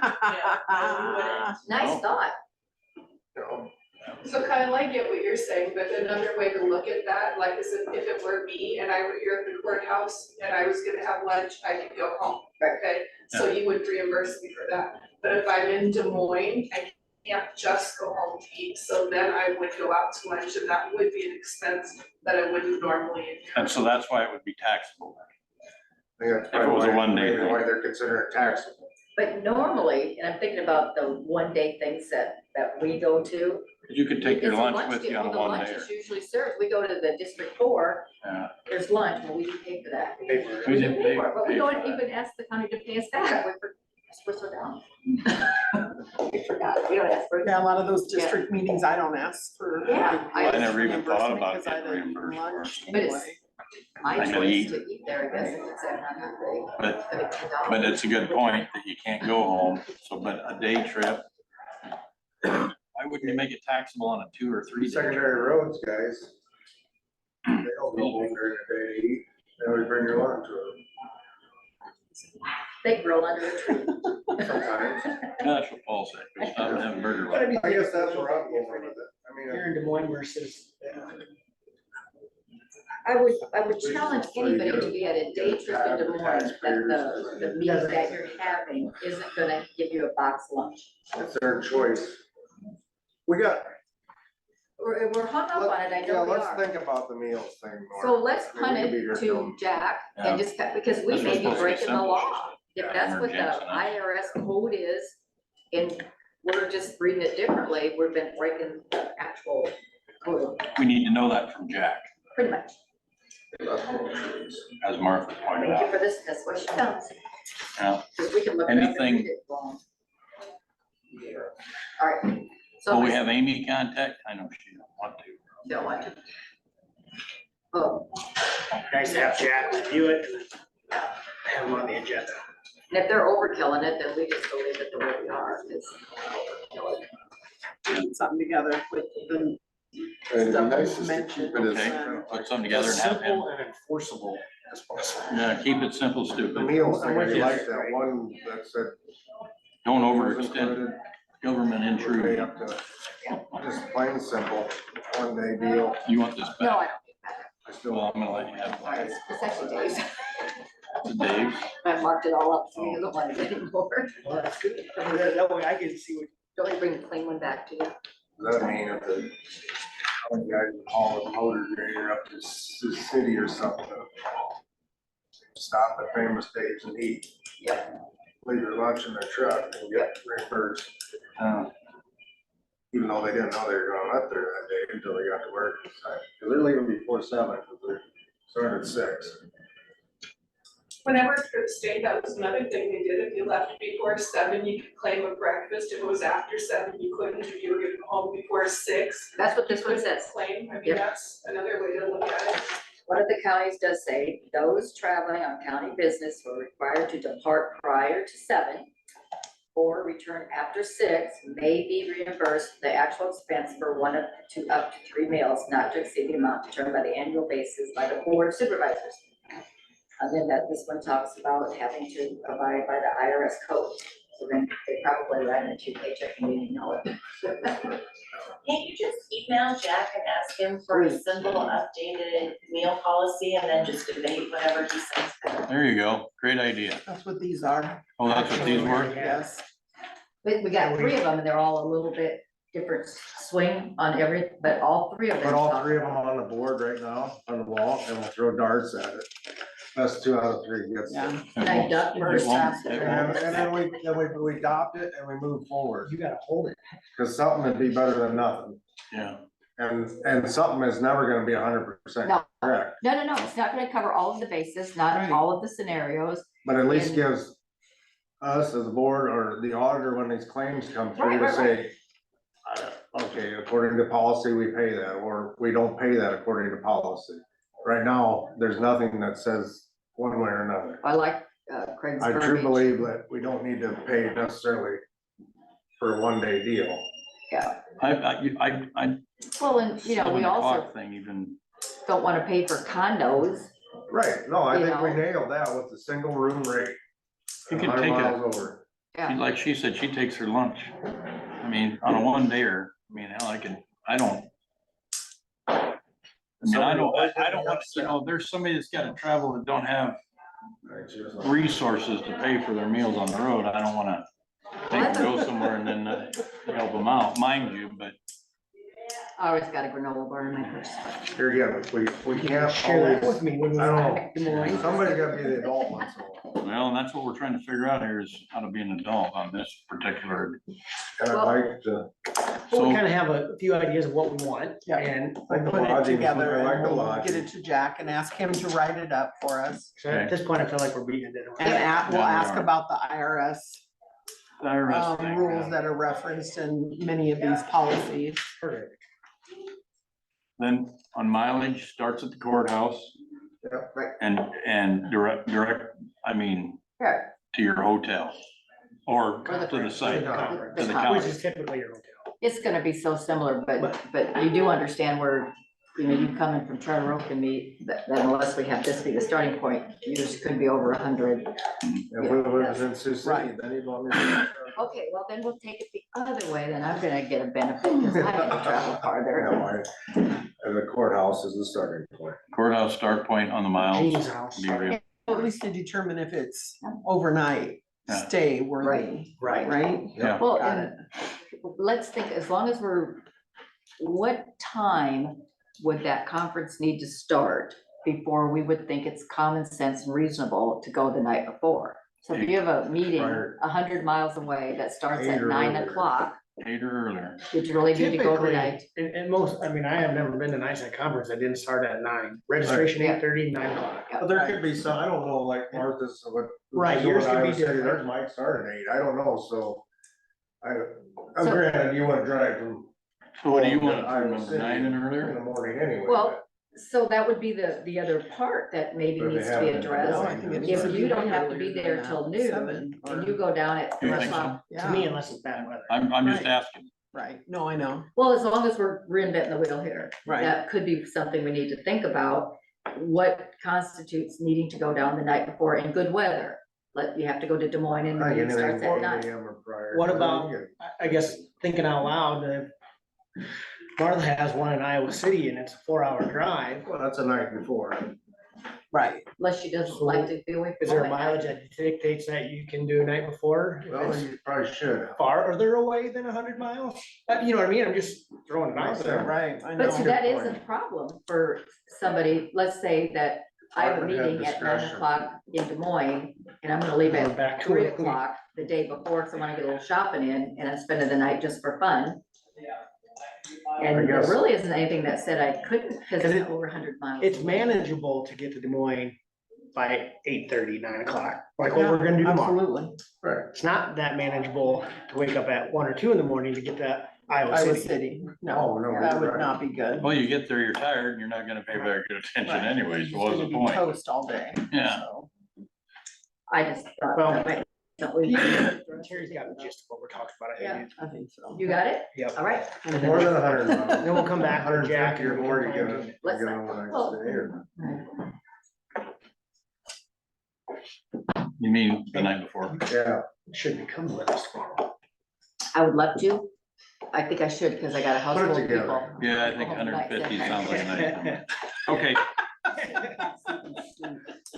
wouldn't. nice thought. You know, So Kyle, I get what you're saying, but another way to look at that, like is if it were me and I were here at the courthouse and I was gonna have lunch, I could go home, okay? So you would reimburse me for that, but if I'm in Des Moines, I can't just go home to eat, so then I would go out to lunch and that would be an expense that I wouldn't normally incur. And so that's why it would be taxable. I think that's If it was a probably one-day maybe thing. why they're considering it taxable. But normally, and I'm thinking about the 1-day things that we go to. You could take your it's a lunch with you on a well, the one lunch day. is usually served. We go to the District 4, Yeah. there's lunch, but we didn't pay for that. Pay for it. We didn't pay- But we pay don't for that. even ask the county to pay us back. We're so down. We forgot. We don't ask for it. Yeah, a lot of those district meetings, I don't ask for. Yeah, I never even thought reimbursement about because I getting didn't reimbursed lunch for it. But it's- anyway. My I gotta choice eat. to eat there, I guess, if it's at 100. But, I mean, $10. but it's a good point that you can't go home. So, but a day trip. Why wouldn't you make it taxable on a 2 or 3 day? Secondary roads, guys. They don't go home during the day to eat, they always bring your lunch to They grill under a tree. them sometimes. That's what Paul said. We stopped and have a burger. Gotta be I guess that's where I'm going with it. I mean, Here in Des Moines versus, I would challenge anybody to be at a day trip in Des Moines that the meal that you're having isn't gonna give you a box lunch. it's their choice. We got, We're hung up on it, I know we let's are. think about the meals thing more. So let's I mean, punt we could be it here to till- Jack Yeah. and just, because we This was may be supposed to be breaking the simple. law. If Yeah, that's we're what the jinxing it. IRS code is, and we're just reading it differently, we've been breaking the actual code, We need to know that from Jack, pretty much. as Martha pointed Thank you out. for this, that's what she does. Yeah. Because we can look it up and Anything- read it wrong. All right, so Will we I have Amy contact? I know she don't want to. don't want to. Oh, Nice to have Jack review it and then have him on the agenda. and if they're overkilling it, then we just go leave it the way we are, because. Put something together with the It'd be stuff nice you just to mentioned. keep it as Okay, put something together As and have him, simple and enforceable as possible. yeah, keep it simple, The stupid. meals, I really Yes. like that one that said. Don't meals overextend included, government pay intrusion. up to, just plain and simple, 1 day deal. You want this No, I back? I still Well, I'm gonna let you have don't. All right, it's actually Dave's. it. Dave, I marked it all up, so he doesn't want it anymore. Well, that's good. That way I can see what. Don't we bring the clean one back to you? Does that mean if the one guy would haul a motor grader up to the city or something? Stop at famous Dave's and eat. Yep. Leave their lunch in their truck and get reimbursed, even though they didn't know they were going up there that day until they got to work. Cause they're leaving before 7, cause they're starting at 6. Whenever for the state, that was another thing they did, if you left before 7, you could claim a breakfast, if it was after 7, you couldn't, if you were getting home before 6. That's what this one Couldn't says. claim, I mean, Yep. that's another way to look at it. One of the counties does say, those traveling on county business were required to depart prior to 7 or return after 6 may be reimbursed the actual expense for one up to 3 meals, not to exceed the amount determined by the annual basis by the board of supervisors. And then that this one talks about having to abide by the IRS code. So then they probably ran into your paycheck and didn't know it. Can't you just email Jack and ask him for a simple updated meal policy and then just debate whatever he sends back? there you go, great idea. That's what these are. Oh, that's what these were? Yes. We got 3 of them and they're all a little bit different swing on every, but all 3 of them. Put all talk 3 of them on the board right now, on the wall, and we'll throw darts at it. That's 2 out of 3 gets. Yeah. It And I won't- ducked it first won't- time. it And won't. then we adopt it and we move forward, You gotta hold it. cause something would be better than nothing. Yeah, And something is never gonna be 100% No. correct, No, it's not gonna cover all of the bases, not Right. all of the scenarios. but at least And- gives us as a board or the auditor, when these claims come through, to Right. say, okay, according to policy, we pay that, or we don't pay that according to policy. Right now, there's nothing that says one way or another. I like Craig's I truly verbiage. believe that we don't need to pay necessarily for a 1 day deal. Yeah, I. well, and you know, we 7 also o'clock thing even, don't wanna pay for condos. Right, no, I You think we know? nailed that with the single room rate. You can 100 take a- miles over. Yeah. like she said, she takes her lunch. I mean, on a 1-dayer, I mean, hell, I don't want, you know, there's somebody that's gotta travel that don't have resources to pay for their meals on the road. I don't wanna make them go somewhere and then help them out, mind you, but I always got a granola bar in my purse. Here again, we can't Share that always, with me when we. I don't Good morning. somebody's gotta be the adult once in a while. well, and that's what we're trying to figure out here is how to be an adult on this particular. And I'd like to, Well, we So, kind of have a few ideas of what we want Yeah. and like the Put it lodging, together I like and the we'll get lodging. it to Jack and ask him to write it up for us. so at this point, I feel like we're beating it. And we'll Yeah, we ask are. about the IRS IRS thing, rules that are referenced in many of these policies. Perfect. then on mileage, starts at the courthouse Yeah, right. and direct, I mean, Right. to your hotel or Or the- to the site. Conference, To the conference. which county. is typically your hotel. It's gonna be so similar, but you do understand where, you know, you coming from Charter Oak and me, that unless we have this be the starting point, yours could be over 100. If we was in Sioux City, Right. then you'd want me to. Okay, well, then we'll take it the other way, then I'm gonna get a benefit, because I have to travel farther. And the courthouse is the starting point. Courthouse start point on the miles. Jean's house. Be real. At least to determine if it's overnight Yeah. stay worthy, Right. right? Yeah. Well, Got and let's think, as long as what time would that conference need to start before we would think it's common sense and reasonable to go the night before? So if you have a meeting Prior. 100 miles away that starts 8 at or 9 earlier. o'clock, 8 or earlier. did you really need to go Typically, tonight? and most, I mean, I have never been to an ISAC conference that didn't start at 9. Registration Yeah. 8:30, 9 o'clock. But there could be some, I don't know, like Martha's, what. Right, yours could be Iowa City, different. Theirs might start at 8, I don't know, so. I'm So- granted, you wanna drive from. So what do you want to Iowa remember, City 9 and in earlier? the morning anyway. Well, So that would be the other part that maybe But they needs to be haven't. No, I addressed. think it needs to If be you don't way have to be earlier than there that, till noon, 7 and or- you go down at You 3 think so? o'clock. To me, Yeah, unless it's bad weather. I'm just Right. asking. right, no, I know, Well, as long as we're reinventing the wheel here. right. That could be something we need to think about. What constitutes needing to go down the night before in good weather? You have to go to Des Moines and the I think meeting anything starts at 1 9. AM or prior. What but about- you I guess thinking out loud, Martha has one in Iowa City and it's a 4-hour drive. Well, that's a night before. Right, Unless she doesn't like to be away Is from there home at mileage night. that dictates that you can do a night before? If Well, it's you probably should. farther away than 100 miles? You know what I mean? I'm just throwing it out there. right, I But see, know, that is point. a problem for somebody, let's say that I have a Department head meeting at 9 discretion. o'clock in Des Moines, and I'm gonna leave Going at back to 3 it. o'clock the day before, because I wanna get a little shopping in, and I'm spending the night just for fun. And I there guess- really isn't anything that said I couldn't, because And it's it- over 100 miles. It's away. manageable to get to Des Moines by 8:30, 9 o'clock, like what we're gonna do tomorrow. absolutely, Right. It's not that manageable to wake up at 1 or 2 in the morning to get to Iowa Iowa City. City, Oh, no, no, that you're would right. not be good. Well, you get there, you're tired, and you're not gonna pay very good attention Right. anyways, so It's what's gonna the be point? Toast all day. Yeah. so. I just thought Well- that might, that we- Terry's got the gist of what we're talking about. I Yeah. think. I think so. You got it? Yep. All right. More than 100 miles. Then we'll come back with Jack 150 and or we more, can you find get it. a, you get an overnight stay or. You mean the night before? Yeah. Should be coming with us tomorrow. I would love to. I think I should, because I got a house Put it full of people. together. Yeah, I think Home nights 150 that sounds like a time. nice. Okay,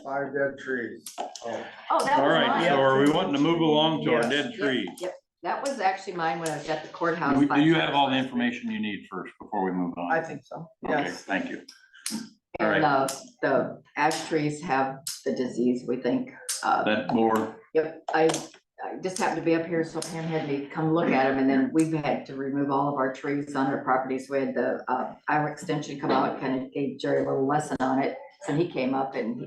5 dead trees. Oh, Oh, that all was right, mine. so are we wanting to move along to our Yes. dead Yep, trees? Yep, that was actually mine when I was at the courthouse. Do you have all the information you need first before we move on? I think so, Okay, yes. thank you. All And, right. the ash trees have the disease, we think. That more, Yep, I just happened to be up here, so Pam had me come look at them, and then we've had to remove all of our trees on our properties. We had the, Iowa extension come out, kind of gave Jerry a little lesson on it, so he came up and,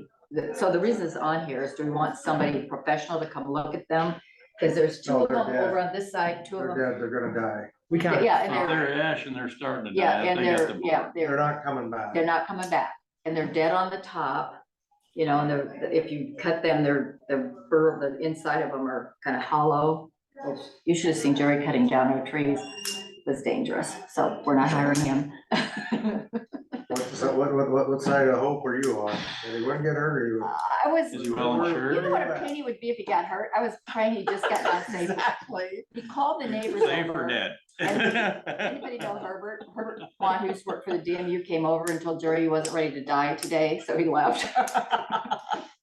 so the reason it's on here is, do we want somebody professional to come look at them? Because there's 2 No, of they're them dead. over on this side, 2 of They're them. dead, they're gonna die. We kind of. Yeah, and they're ash and they're starting to Yeah, die. and They got they're, the- yeah, They're not coming back. they're not coming back, and they're dead on the top, you know, and if you cut them, the fur, the inside of them are kind of hollow. Which you should have seen Jerry cutting down our trees, it was dangerous, so we're not hiring him. So what side of hope were you on? Did he wouldn't get hurt or you? I was, Is he well you insured? know what a pain he would be if he got hurt, I was praying he just got not safe. Exactly. He called the neighbors Safe or over. dead? Anybody know Herbert? Herbert Juan, who's worked for the DMU, came over and told Jerry he wasn't ready to die today, so he left.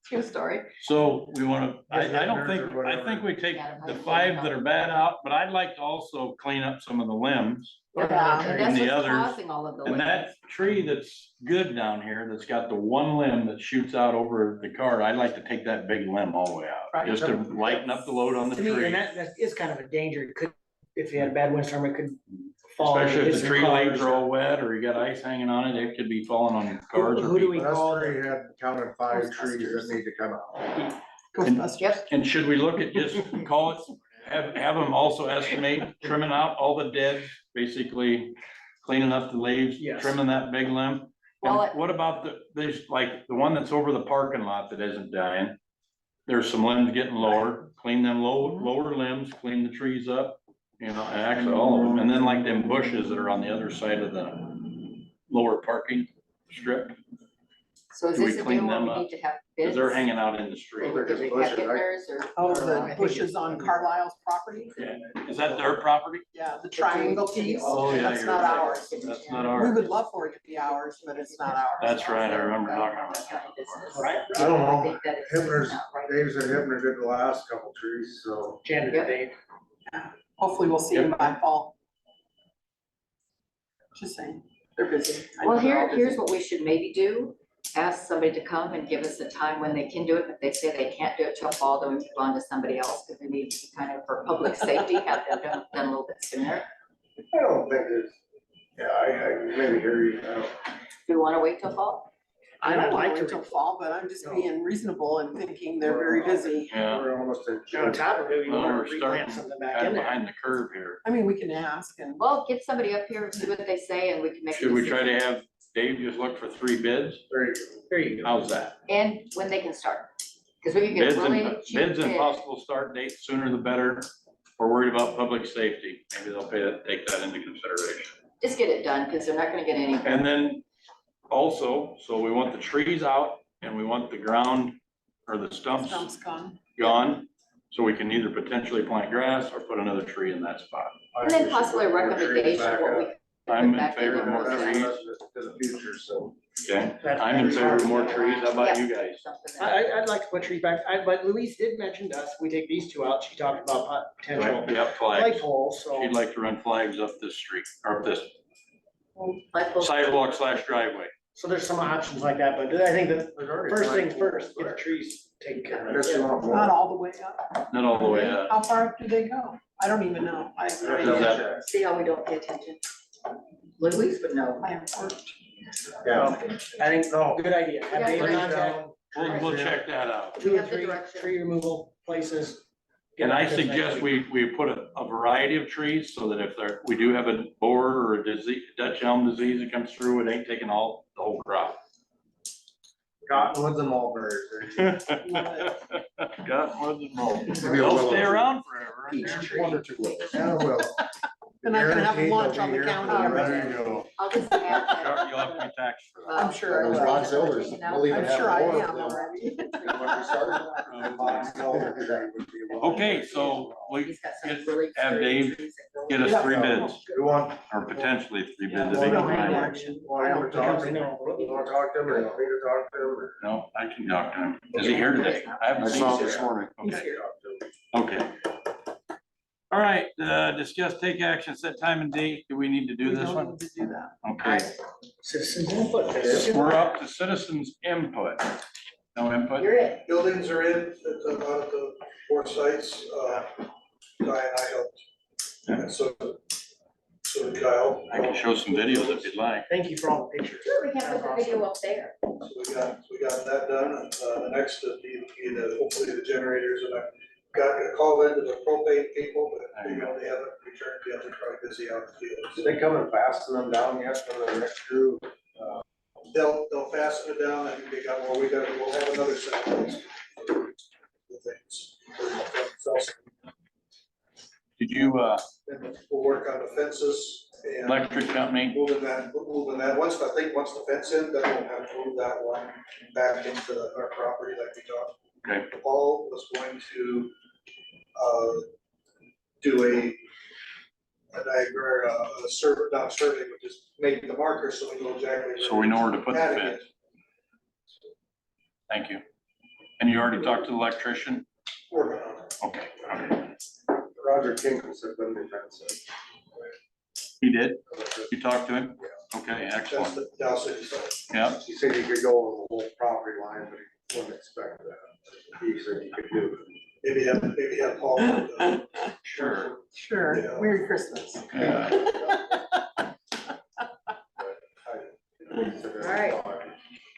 True story. So we wanna, I don't Or think, I whatever. think we take Yeah, the 5 that are bad out, but I'd like to also clean up some of the limbs. Yeah, and that's the what's others, causing all of the. And that tree that's good down here, that's got the one limb that shoots out over the cart, I'd like to take that big limb all the way out, Right. just to lighten up the load on the To me, tree. and that is kind of a danger. It could, if you had a bad windstorm, it could fall. and Especially hit if the some tree cars leaves are all wet, or you got ice hanging on it, it could be falling on cars. or Who do we people. call? Us three had counted 5 trees that need to come out. Ghostbusters. Yep, And should we look at just call it, have them also estimate trimming out all the dead, basically cleaning up the leaves, Yes. trimming that big limb? Well, And what about there's like the one that's over the parking lot that isn't dying? There's some limbs getting lower, clean them lower limbs, clean the trees up, you know, and actually all of them. And then like them bushes that are on the other side of the lower parking strip, so is Do we this a clean deal where them we up? need to have cause bids? they're hanging out in the street. They're just Do we bushes, have right? bidders or? Oh, or, the bushes on Carlisle's property? Yeah. Is that their property? Yeah, the triangle piece, Oh, yeah, that's you're not right. ours. That's not We ours. would love for it to be ours, but it's not ours. That's right, I remember talking about that. Right. I don't know. think that it's Hipner's, not right. Dave said Hipner did the last couple trees, so. Janitor Yep. Dave. Hopefully we'll see them by fall. Just saying, they're busy. I know Well, they're all busy. here's what we should maybe do, ask somebody to come and give us a time when they can do it, if they say they can't do it till fall, then we move on to somebody else, because we need to kind of, for public safety, have them done a little bit sooner. I don't think there's, yeah, I maybe hear you. I don't- Do we wanna wait till fall? I don't like like to- to fall, but I'm just being reasonable and thinking they're very busy. Yeah, We're almost in. On top of it, you Well, want we're to starting replant something back kind in of there. behind the curve here. I mean, we can ask and, Well, get somebody up here and see what they say, and we can make a Should we try decision. to have Dave just look for 3 bids. There you go. How's that? And when they can start. Because we can get Bids really and, cheap bids and bid. possible start date, sooner the better. We're worried about public safety. Maybe they'll take that into consideration. Just get it done, because they're not gonna get any. And then also, so we want the trees out and we want the ground or the stumps Stump's gone. gone. So we can either potentially plant grass or put another tree in that spot. And then possibly a recommendation of what we. I'm in Back favor of in more the- trees. To the future, so. Okay, I'm in favor of more trees. How about you guys? something that- I'd like to put trees back, but Louise did mention to us, if we take these 2 out, she talked about potential Yep, flags. flagpoles, so. She'd like to run flags up this street or up this Like those- sidewalk / driveway. So there's some options like that, but I think that There's already first things flagpoles first, get the there. trees taken care of. Unless you want more. Not all the way up. Not all the way up. How far up do they go? I don't even know. I have no idea. See how we don't pay attention? Louise would know. I haven't worked. Yeah. I think, good idea. Have Yeah, Dave good contact We'll check that out. 2 We or have the 3 direction. tree removal places. And I suggest we put a variety of trees so that if we do have a borer or a disease, Dutch elm disease that comes through, it ain't taking the whole crop. Cottonwoods and mulberries. Cottonwoods and mulberries. Maybe a They'll willow stay tree. around forever. One or 2 willows. Yeah, well. They're not gonna have Guaranteed lunch they'll on be the here county for- every There day. you go. I'll just add that. You'll have to be taxed for that. I'm sure I Those will. Ron Silvers, we'll even I'm have sure I more of am them already. than when we started. Okay, so we He's got some really have sturdy Dave trees that grow. get us 3 bids, We want, or potentially 3 bids. if We he don't can have find any one. action. want him to talk to them, you want to talk to them, or you want me to talk to them, or? No, I can talk to him. Is he here today? I haven't I seen saw him him this yet. morning. He's Okay, here. okay. All right, discuss, take action, set time and date. Do we need to do We this don't one? need to do that. Okay, Citizens input. we're up to citizens input. No input? You're it. Buildings are in, at the 4 sites, Guy and I helped. And so did Kyle. I can show some videos if you'd like. Thank you for all the pictures. Sure, we can put the video up there. So we got that done, and the next would be hopefully the generators, and I got a call into the propane people, but they haven't returned yet, they're probably busy out in the Did field. they come and fasten them down yet for the next crew? They'll fasten it down, I think they got more, we'll have another set of things. Did you, And we'll work on the fences and electric company, moving that, once the fence in, then we'll have to move that one back into our property like we talked. okay, Paul was going to, do a diagram, a survey, not survey, but just make the marker so we know exactly. so we know where to put the Adding fence. it. Thank you. And you already talked to the electrician? Working on it. Okay, okay. Roger Kinkle said when they fence He did? it. You talked to him? Okay, That's excellent. the Dow City side. Yeah, He said he could go over the whole property line, but he wouldn't expect that. He said he could do it. Maybe have Paul. sure. Sure. Yeah. Merry Christmas. Yeah. All right.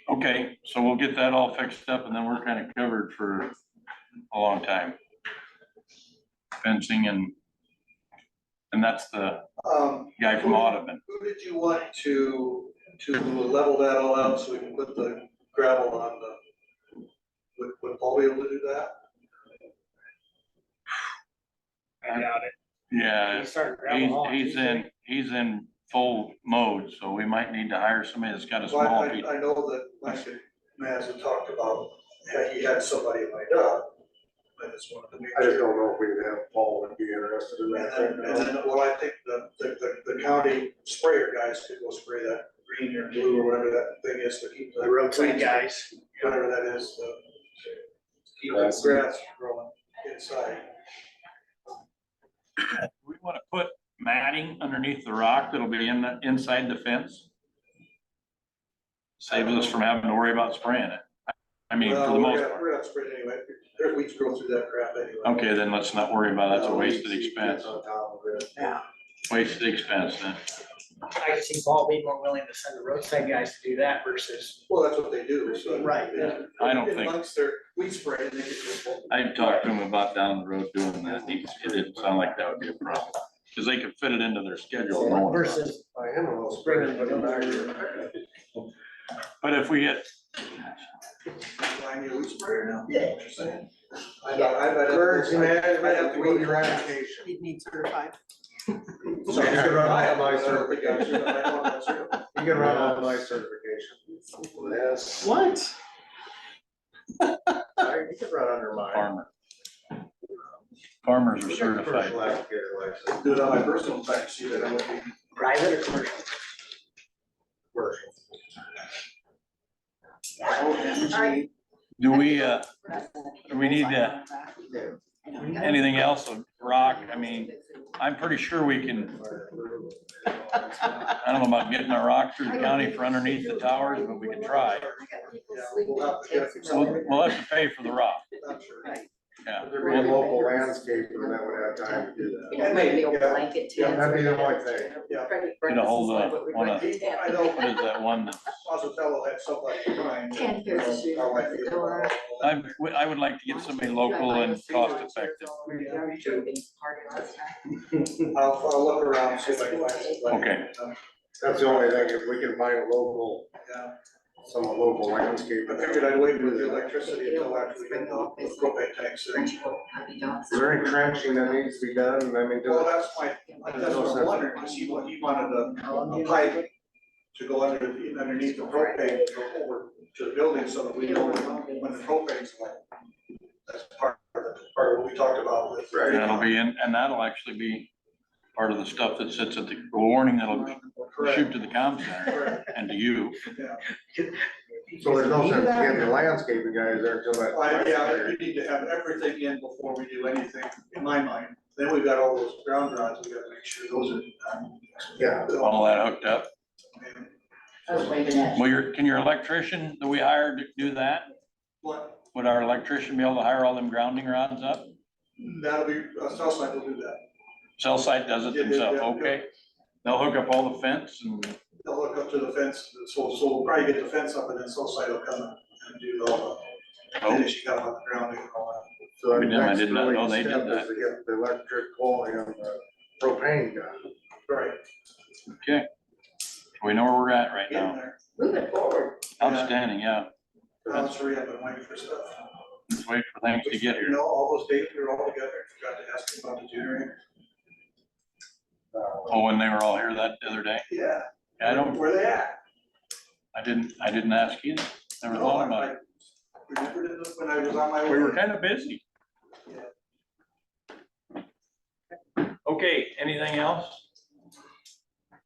Okay, so we'll get that all fixed up and then we're kind of covered for a long time. Fencing and that's the guy from Audubon. Who did you want to level that all out so we can put the gravel on would Paul be able to do that? I doubt it. Yeah, He started gravel hauling he's in full mode, so we might need to hire somebody that's got a Well, small I piece. know that Mike Maz had talked about, he had somebody lined up. I just wanted to make I just sure. don't know if we'd have Paul would be interested in that. And then, well, I think the county sprayer guys could go spray that green or blue or whatever that thing is to keep The roadside guys. whatever that is, to keep the grass growing inside. We want to put matting underneath the rock that'll be inside the fence. Saves us from having to worry about spraying it. I mean, for the most part. We're gonna spray it anyway, there's weeds grow through that crap anyway. Okay, then let's not worry about it. That's a wasted expense. On top of it. Yeah. Wasted expense then. I can see Paul being more willing to send the roadside guys to do that versus. Well, that's what they do, so. Right. I don't think- Amongst their weed spray, and they get this. I talked to him about down the road doing that. It didn't sound like that would be a problem. Cause they could fit it into their schedule. Versus I am a little Bring sprayed, it but I'm together. not. But if we get, I need a weed sprayer now? Yeah. What you're saying? I'd have to- Emergency I'd have management, to go weed to- eradication. He'd need certified. So you can run all my certifications. I know that's you. You can run all my certifications. Yes. What? You can run under mine. farmer. Farmers are You got certified. commercial applicator license. Do it on my personal tax sheet, and I would be. Private or commercial? Commercial. Alright. Do we, we need to, anything else of rock? I mean, I'm pretty sure we can, I don't know about getting a rock through the county for underneath the towers, but we can try. We'll have to pay for the rock, I'm sure. yeah. There'd be a local landscaper that would have time to do that. You know, maybe a blanket Yeah, tent. that'd be the only thing. Get a hold of one of, I know. what is that one that, Pozatello had somebody behind. Ten pairs of shoes at the door. I would like to get somebody local and cost effective. I'll look around, see if I can find somebody. Okay. That's the only thing, if we can find a local, Yeah, some local I landscaper. figured I'd wait with the electricity until after we get the propane tanks in. Is there any trenching that needs to be done? I mean, Well, do that's what I'm wondering, because he wanted a pipe to go underneath the propane, to go over to the building so that we know when the propane's like. That's part of what we talked about with. And it'll be in, and that'll actually be part of the stuff that sits at the warning that'll shoot to the comm center Correct. and to you. Yeah. so there's no sense getting the landscaping guys there until that. Yeah, we need to have everything in before we do anything, in my mind. Then we've got all those ground rods, we gotta make sure those are. Yeah. All that hooked up. I was waving at you. Well, can your electrician that we hired to do that? What, Would our electrician be able to hire all them grounding rods up? that'll be, Southside will do that. Cell site does it themselves, okay? They'll hook up all the fence and, They'll hook up to the fence, so we'll probably get the fence up and then Southside will come and do all the oh, finishing up on the grounding and all that. So the I next did not really know they did step is that. to get the electric quality on the propane gun. Right, okay. We know where we're at right getting now. there. Moving forward. Outstanding, yeah. I'll hurry up and wait for stuff. Let's wait for things to get You here. know, all those dates were all together, forgot to ask you about the generator. Oh, when they were all here that other day? Yeah. I don't, Where they at? I didn't ask either. Never No, thought about it. I remembered it when I was on my way. We were kind of busy. Okay, anything else?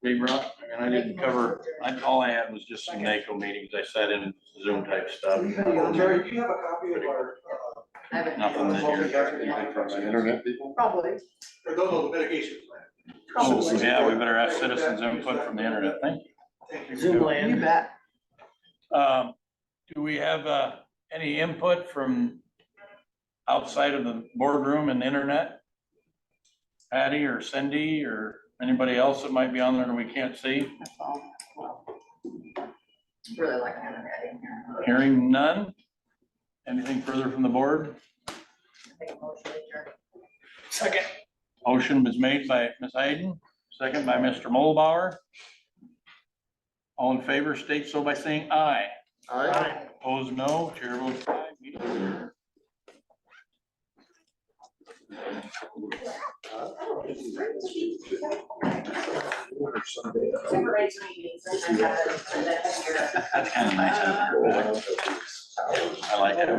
Big Rock, I mean, I didn't cover, all I had was just some NACO meetings. I sat in Zoom type stuff. Oh, Jerry, do you have a copy of our, I haven't- Nothing that you're. Internet people? Probably. or no, the mitigation plan? Oh, yeah, we better have citizens input from the internet. Thank you. Thank you. Zoom You land. bet. Do we have, any input from outside of the boardroom and the internet? Patty or Cindy or anybody else that might be on there that we can't see? Really like having that in here. Hearing none? Anything further from the board? Make a motion to adjourn. Second. Motion was made by Ms. Hayden, second by Mr. Mulbauer. All in favor, state so by saying aye. Aye. Opposed, no. Chair votes aye. Meeting adjourned. Supervisor meetings, and I have, and that's your. That's kind of nice. I like it.